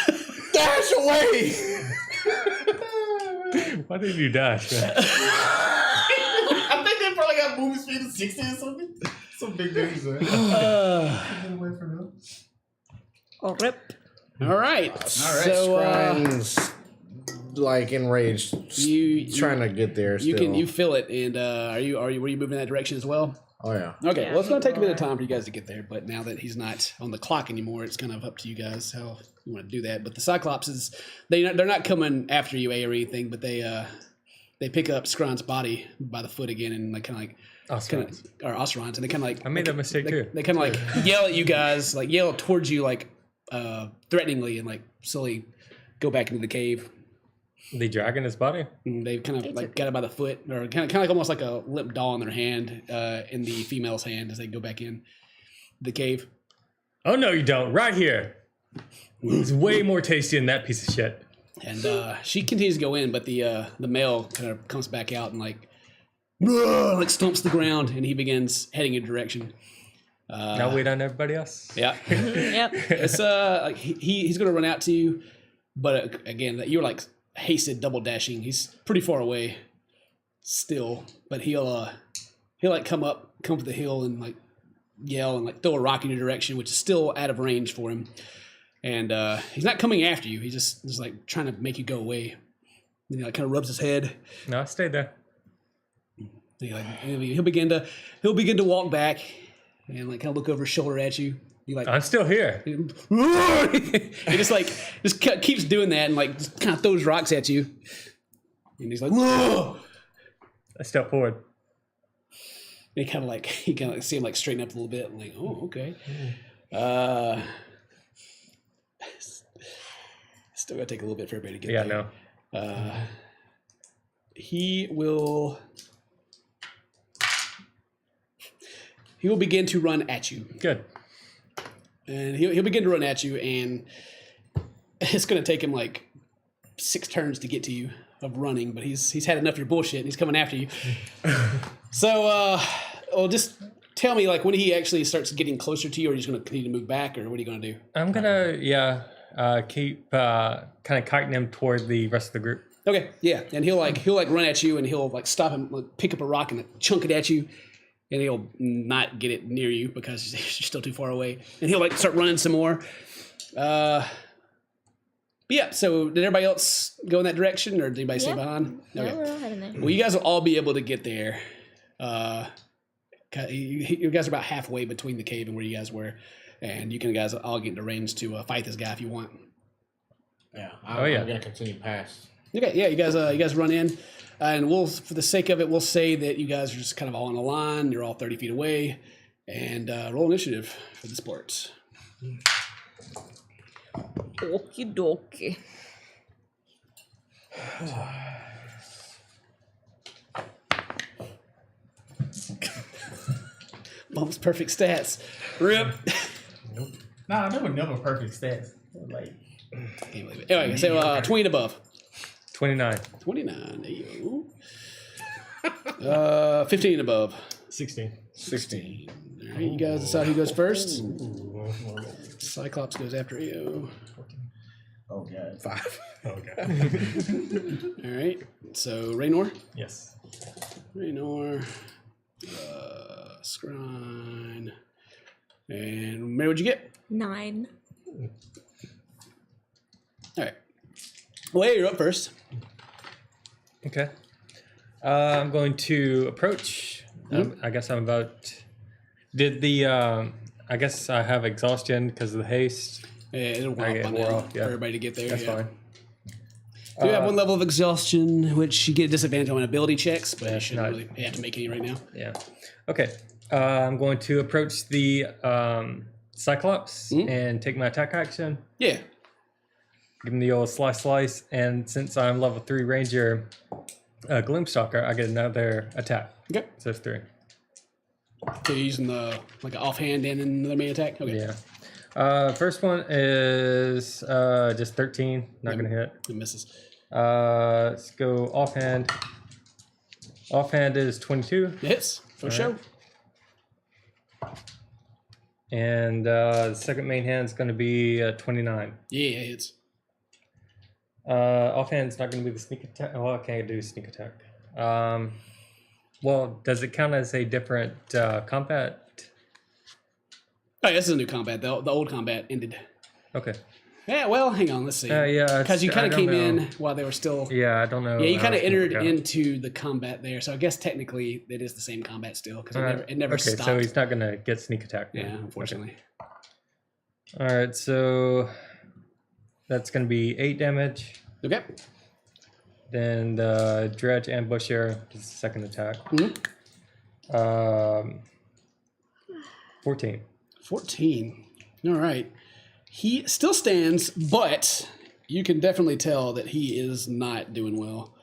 away. Why did you dash, man? I think they probably got movie speed of 60 or something. Some big dudes, man. Get away from them. Oh, rip. All right. So Scrying's like enraged, you trying to get there. you Still. you feel it, and were you moving in that direction as well? Oh yeah. Okay, Yeah, well, it's going to take a bit of sure. time for you guys to get there, but now that he's not on the clock anymore, it's kind of up to you guys how you want to do that. But the Cyclopses, they're not coming after you, or anything, but they pick up Scron's body by the foot again and like kind of like or Osceron's, and they kind of like I made that mistake too. They kind of like yell at you guys, like yell towards you, like threateningly, and like slowly go back into the cave. They dragging his body? And they kind of They like took got it by the foot, or kind of like almost like a limp doll in their hand, in the female's hand as they go back in the cave. Oh no, you don't. Right here. It's way more tasty than that piece of shit. And she continues to go in, but the male kind of comes back out and like stomps the ground, and he begins heading in a direction. Now wait on everybody else. Yeah, Yep. it's like he's gonna run out to you, but again, you're like hasted double dashing. He's pretty far away still, but he'll like come up the hill and like yell and like throw a rock in your direction, which is still out of range for him. And he's not coming after you. He's just like trying to make you go away. And he like kind of rubs his head. No, I stayed there. He'll begin to walk back and like kind of look over his shoulder at you. You like I'm still here. he just keeps doing that and like just kind of throws rocks at you. And he's like, whoa! I step forward. And you kind of see him like straighten up a little bit and like, oh, okay. Still gotta take a little bit for everybody to get there. No. He will begin to run at you. Good. And he'll begin to run at you, and it's going to take him like 6 turns to get to you of running, but he's had enough of your bullshit, and he's coming after you. So, just tell me, like, when he actually starts getting closer to you, or are you just going to continue to move back, or what are you going to do? I'm gonna keep kind of kiting him toward the rest of the group. Okay, yeah, and he'll run at you, and he'll like stop him, like, pick up a rock and like, chunk it at you. And he'll not get it near you because you're still too far away. And he'll like start running some more. But yeah, so did everybody else go in that direction, or did anybody stay behind? No, we're all heading there. Well, you guys will all be able to get there. You guys are about halfway between the cave and where you guys were. And you can guys all get into range to fight this guy if you want. Yeah. I'm going to continue past. Okay, yeah, you guys run in. And we'll, for the sake of it, we'll say that you guys are just kind of all in a line. You're all 30 feet away. And roll initiative for the sports. Okie dokie. Bump's perfect stats. Rip. Nah, there were never perfect stats. Like, Can't believe it. Anyway, so 20 and above. 29. 29. Ayo. 15 and above. 16. 16. All right, you guys decide who goes first. Cyclops goes after you. oh god. 5. Okay. All right. So Raynor. Yes. Raynor. Scrine. And Mary, what'd you get? 9. All right. Well, you're up first. Okay. I'm going to approach. I guess I'm about. Did the? I guess I have exhaustion because of the haste. Yeah, it'll I work get on wore that off, yeah. for everybody to get there. That's yeah. fine. You have one level of exhaustion, which you get a disadvantage on ability checks, but you That's shouldn't not- really have to make any right now. Yeah. Okay. I'm going to approach the cyclops and take my attack action. Yeah. Give him the old slice, and since I'm level 3 ranger, gloomstalker, I get another attack. Okay. So it's 3. So you're using the like an offhand and another main attack. Okay. Yeah. First one is just 13. Not gonna hit. It misses. Let's go offhand. Offhand is 22, It hits for sure. and the second main hand is gonna be 29. Yeah, it hits. Offhand's not gonna be the sneak attack. Oh, I can't do sneak attack. Well, does it count as a different combat? Oh, yeah, this is a new combat. The old combat ended. Okay. Yeah, well, hang on. Let's see. Yeah, Because you I kind of don't came know. in while they were still. Yeah, I don't know. Yeah, you how kind of it's gonna entered work out. into the combat there. So I guess technically it is the same combat still because it never okay, stopped. so he's not gonna get sneak attack. then. Yeah, unfortunately. All right, so that's gonna be 8 damage. Okay. Then the dredge ambusher is the second attack. 14. 14. All right. He still stands, but you can definitely tell that he is not doing well.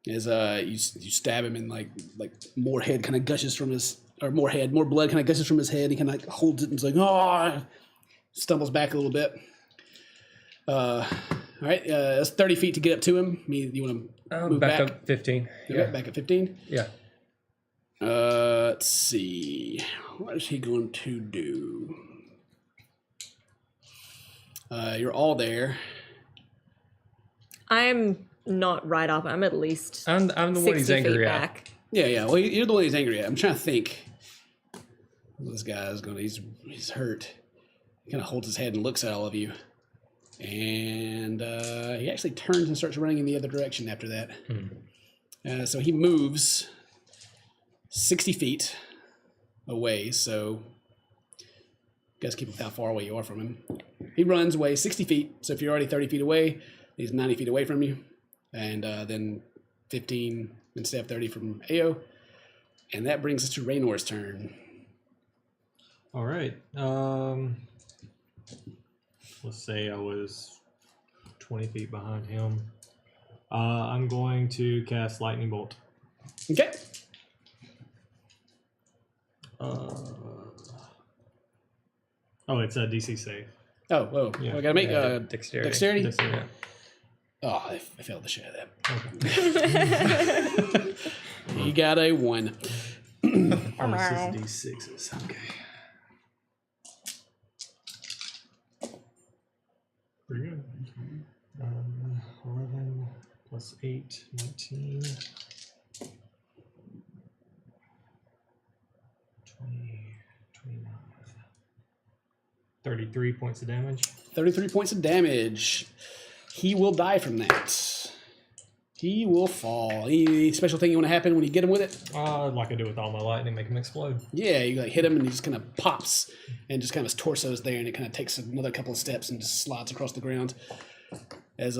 As you stab him and like more head kind of gushes from his, or more blood kind of gushes from his head. He kind of like holds it and is like, oh, stumbles back a little bit. All right, that's 30 feet to get up to him. You want to move back? Up 15. Okay, back at 15. Yeah. Let's see. What is he going to do? You're all there. I'm not right up. I'm at least I'm the one 60 he's feet angry at. back. Yeah. Well, you're the one he's angry at. I'm trying to think. This guy's going to, he's hurt. He kind of holds his head and looks at all of you. And he actually turns and starts running in the other direction after that. So he moves 60 feet away. So you guys keep how far away you are from him. He runs away 60 feet. So if you're already 30 feet away, he's 90 feet away from you. And then 15 instead of 30 from Ao. And that brings us to Raynor's turn. All right. Let's say I was 20 feet behind him. I'm going to cast Lightning Bolt. Okay. Oh, it's a DC save. Oh, whoa. Yeah. I got to make Dexterity. dexterity. Yeah. Oh, I failed the shit out of that. You got a 1. Oh, this is D6s. Okay. Pretty good. 11 plus 8, 19. 20, 29. 33 points of damage. 33 points of damage. He will die from that. He will fall. Any special thing you want to happen when you get him with it? Like I do with all my lightning, make him explode. Yeah, you like hit him and he just kind of pops and just kind of his torso is there and it kind of takes another couple of steps and just slides across the ground as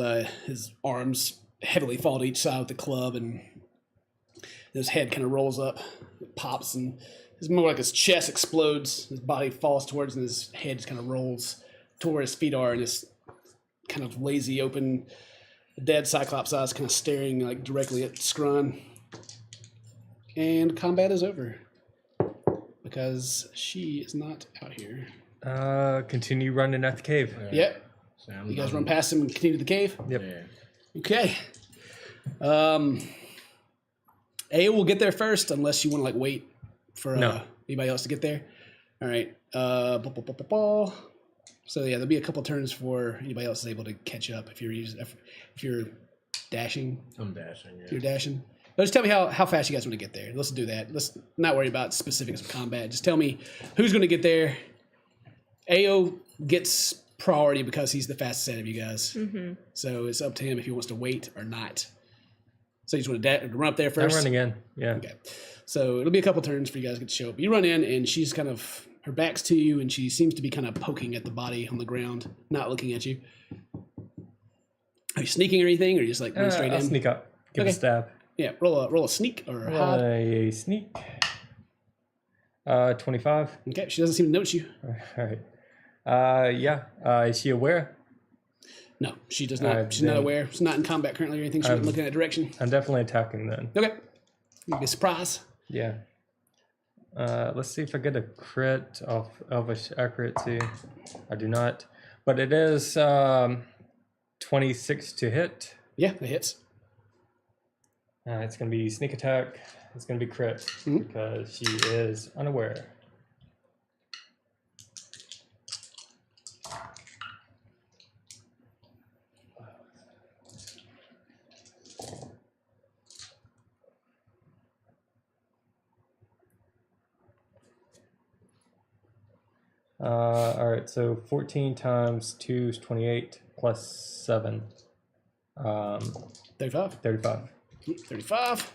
his arms heavily fall to each side with the club and his head kind of rolls up, it pops, and it's more like his chest explodes, his body falls towards and his head just kind of rolls to where his feet are and this kind of lazy open dead cyclops eyes kind of staring like directly at Scrun. And combat is over because she is not out here. Continue running at the cave. Yep. You guys run past him and continue to the cave? Yep. Yeah. Okay. A will get there first unless you want to like wait for No. anybody else to get there. All right. So yeah, there'll be a couple turns before anybody else is able to catch up if you're dashing. I'm dashing. Yeah. You're dashing. But just tell me how fast you guys want to get there. Let's do that. Let's not worry about specifics of combat. Just tell me who's going to get there. Ao gets priority because he's the fastest out of you guys. Mm-hmm. So it's up to him if he wants to wait or not. So you just want to run up there first? I'm running in. Yeah. Okay. So it'll be a couple turns for you guys to get to show up. You run in and she's kind of, her back's to you and she seems to be kind of poking at the body on the ground, not looking at you. Are you sneaking or anything or you just like run straight I'll in? sneak up. Give Okay. a stab. Yeah, roll a sneak or a hide. A sneak. 25. Okay, she doesn't seem to notice you. All right. Yeah. Is she aware? No, she does not. She's not aware. She's not in combat currently or anything. She's not looking that direction. I'm definitely attacking then. Okay. You'll be a surprise. Yeah. Let's see if I get a crit off Elvish accuracy. I do not. But it is 26 to hit. Yeah, that hits. It's going to be sneak attack. It's going to be crit because she is unaware. All right, so 14 times 2 is 28 plus 7. 35. 35. 35.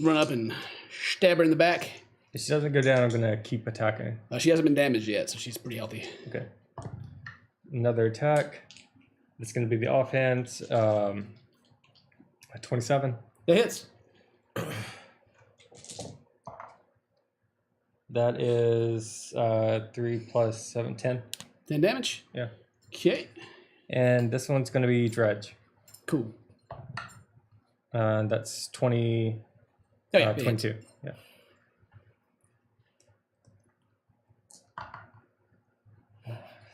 Run up and stab her in the back. If she doesn't go down, I'm going to keep attacking. She hasn't been damaged yet, so she's pretty healthy. Okay. Another attack. It's going to be the offhand. 27. That hits. That is 3 plus 7, 10. 10 damage. Yeah. Okay. And this one's going to be dredge. Cool. That's 20. Oh, yeah, it 22. Yeah.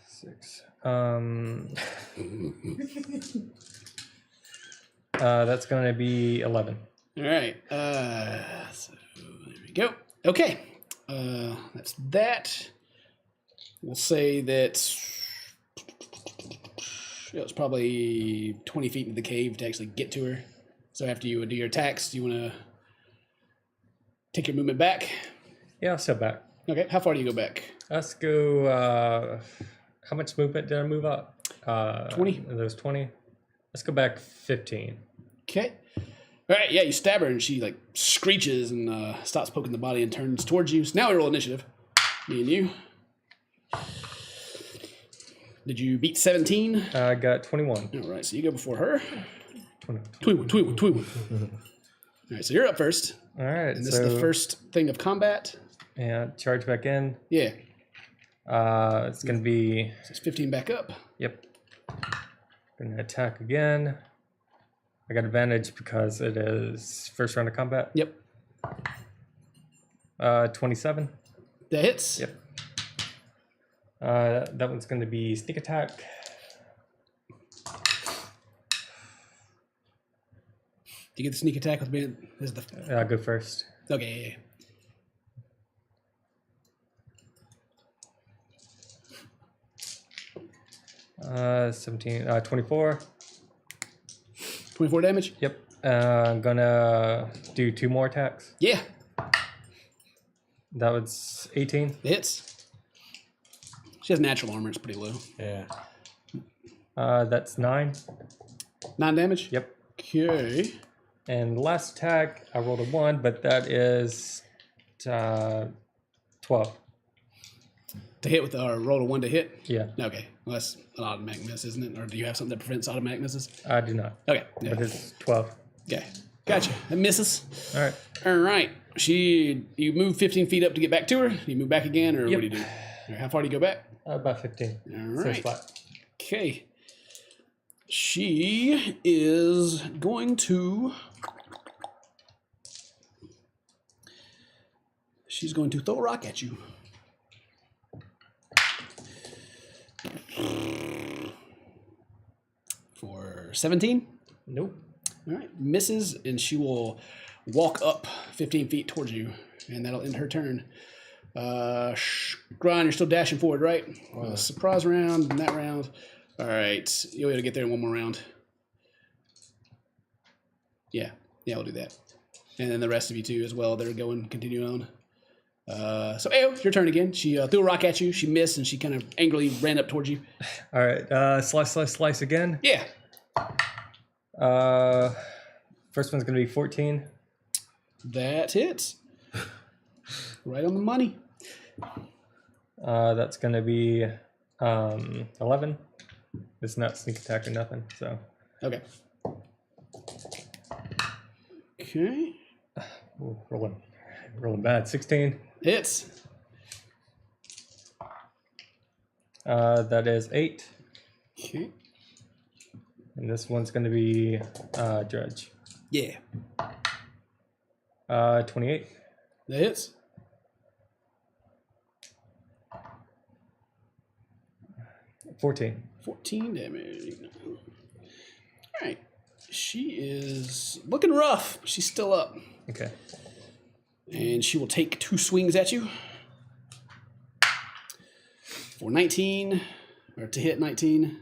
Six. That's going to be 11. All right. So there we go. Okay. That's that. We'll say that It was probably 20 feet into the cave to actually get to her. So after you do your attacks, do you want to take your movement back? Yeah, I'll step back. Okay, how far do you go back? Let's go. How much movement did I move up? 20. There's 20. Let's go back 15. Okay. All right, yeah, you stab her and she like screeches and stops poking the body and turns towards you. So now we roll initiative. Me and you. Did you beat 17? I got 21. All right, so you go before her. 21. 21. All right, so you're up first. All right. And this is the first thing of combat. And charge back in. Yeah, It's going to be. so it's 15 back up. Yep. Going to attack again. I got advantage because it is first round of combat. Yep, 27. that hits. Yep. That one's going to be sneak attack. Do you get the sneak attack with being? This is the Go first. okay. Yeah. 17. 24. 24 damage. Yep. I'm gonna do 2 more attacks. Yeah, That was 18. it hits. She has natural armor. It's pretty low. Yeah. That's 9. 9 damage. Yep. Okay. And the last attack, I rolled a 1, but that is 12. To hit with roll a 1 to hit. Yeah, Okay, well, that's an automatic miss, isn't it? Or do you have something that prevents automatic misses? I do not. Okay. Yeah. But it's 12. Okay. Gotcha. That misses. All right. All right. You move 15 feet up to get back to her. You move back again, or Yep. what do you do? Or how far do you go back? About 15. All So right. flat. Okay. She is going to. She's going to throw a rock at you. For 17. Nope. All right, misses, and she will walk up 15 feet towards you, and that'll end her turn. Grind, you're still dashing forward, right? Surprise round, and that round. All right, you'll be able to get there in one more round. Yeah, we'll do that. And then the rest of you too as well. They're going, continue on. So, Ayo, it's your turn again. She threw a rock at you. She missed, and she kind of angrily ran up towards you. All right. Slice again. Yeah, First one's going to be 14. that hits. Right on the money. That's going to be 11. It's not sneak attack or nothing. So, Okay. Okay. ooh, rolling bad. 16. Hits. That is 8. Okay. And this one's going to be Dredge. Yeah. 28. That hits. $14. 14 damage. All right. She is looking rough. She's still up. Okay. And she will take 2 swings at you. For 19. Or to hit 19.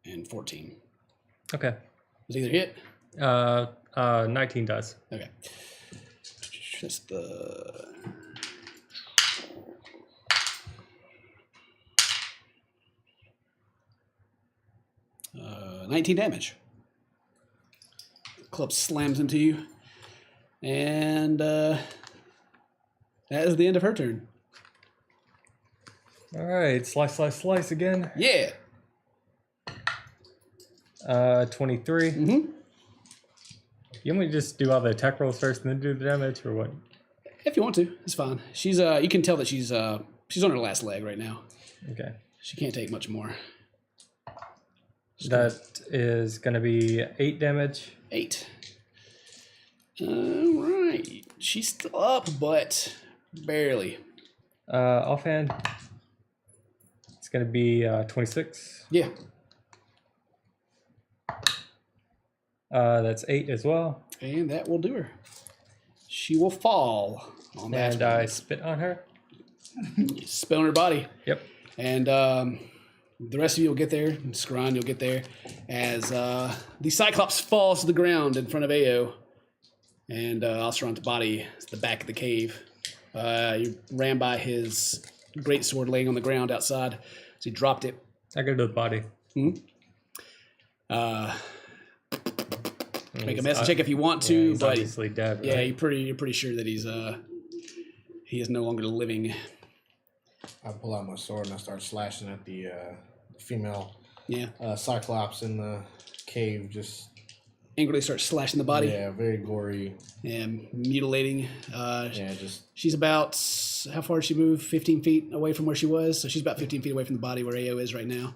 And 14. Okay. Does either hit? 19 does. Okay. That's the. 19 damage. Club slams into you. And that is the end of her turn. All right. Slice again. Yeah. 23. Mm-hmm. You want me to just do all the attack rolls first and then do the damage, or what? If you want to, it's fine. She's you can tell that she's on her last leg right now. Okay. She can't take much more. That is going to be 8 damage. 8. All right. She's still up, but barely. Offhand, it's going to be 26. Yeah. That's 8 as well. And that will do her. She will fall on that. And I spit on her. Spit on her body. Yep. And The rest of you will get there. Scron, you'll get there. As the Cyclops falls to the ground in front of Ao. And Osteron's body is at the back of the cave. You ran by his greatsword laying on the ground outside. So you dropped it. I go to the body. Make a medicine check if you want to, he's but obviously dead. yeah, right? you're pretty sure that he is no longer living. I pull out my sword and I start slashing at the female Yeah, cyclops in the cave. Just angrily starts slashing the body. yeah, very gory. And mutilating. Yeah, just She's about, how far did she move? 15 feet away from where she was. So she's about 15 feet away from the body where Ao is right now.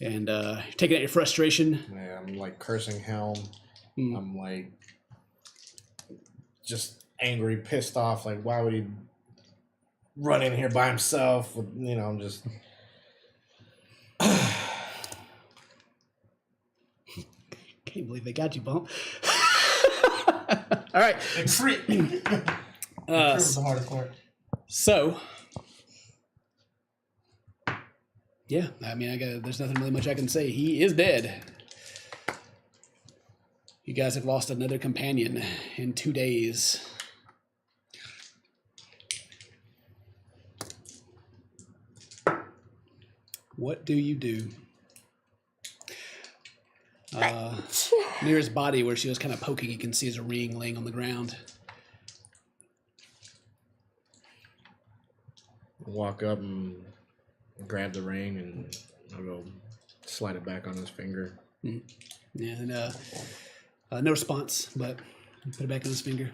And taking out your frustration. yeah. I'm like cursing Helm. I'm like just angry, pissed off. Like, why would he run in here by himself? You know, I'm just. Can't believe they got you, Bump. All right. Crit. Crit was the hardest part. So, yeah, I mean, there's nothing really much I can say. He is dead. You guys have lost another companion in 2 days. What do you do? Near his body, where she was kind of poking, you can see his ring laying on the ground. Walk up and grab the ring and I'll go slide it back on his finger. Yeah, and no response, but put it back on his finger.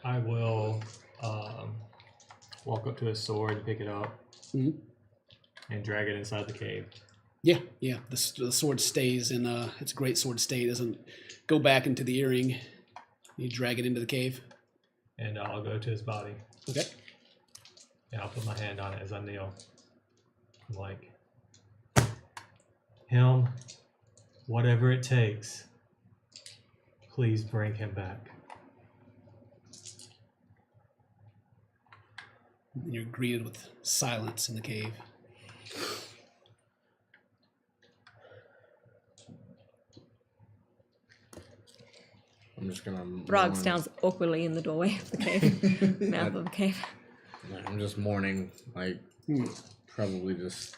I will walk up to his sword and pick it up and drag it inside the cave. Yeah. The sword stays in its great sword stay. It doesn't go back into the earring. You drag it into the cave. And I'll go to his body. Okay. And I'll put my hand on it as I kneel. I'm like, Helm, whatever it takes, please bring him back. And you're greeted with silence in the cave. I'm just gonna. Brog stands awkwardly in the doorway of the cave, mouth of the cave. I'm just mourning, like probably just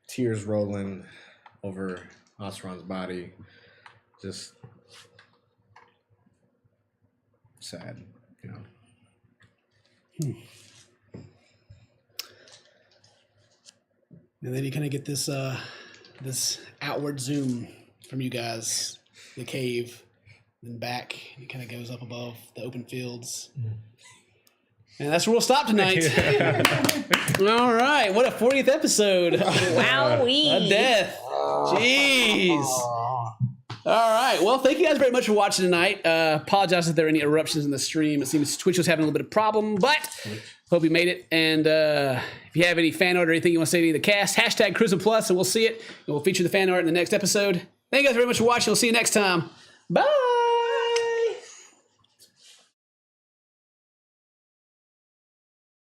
tears rolling over Osteron's body, just sad, you know. And then you kind of get this this outward zoom from you guys, the cave, then back. It kind of goes up above the open fields. And that's where we'll stop tonight. All right, what a 40th episode. Wowee. A death. Jeez. All right. Well, thank you guys very much for watching tonight. Apologize if there are any eruptions in the stream. It seems Twitch was having a little bit of problem, but hope you made it. And if you have any fan art or anything you want to say to the cast, hashtag Cruising Plus, and we'll see it. And we'll feature the fan art in the next episode. Thank you guys very much for watching. We'll see you next time. Bye.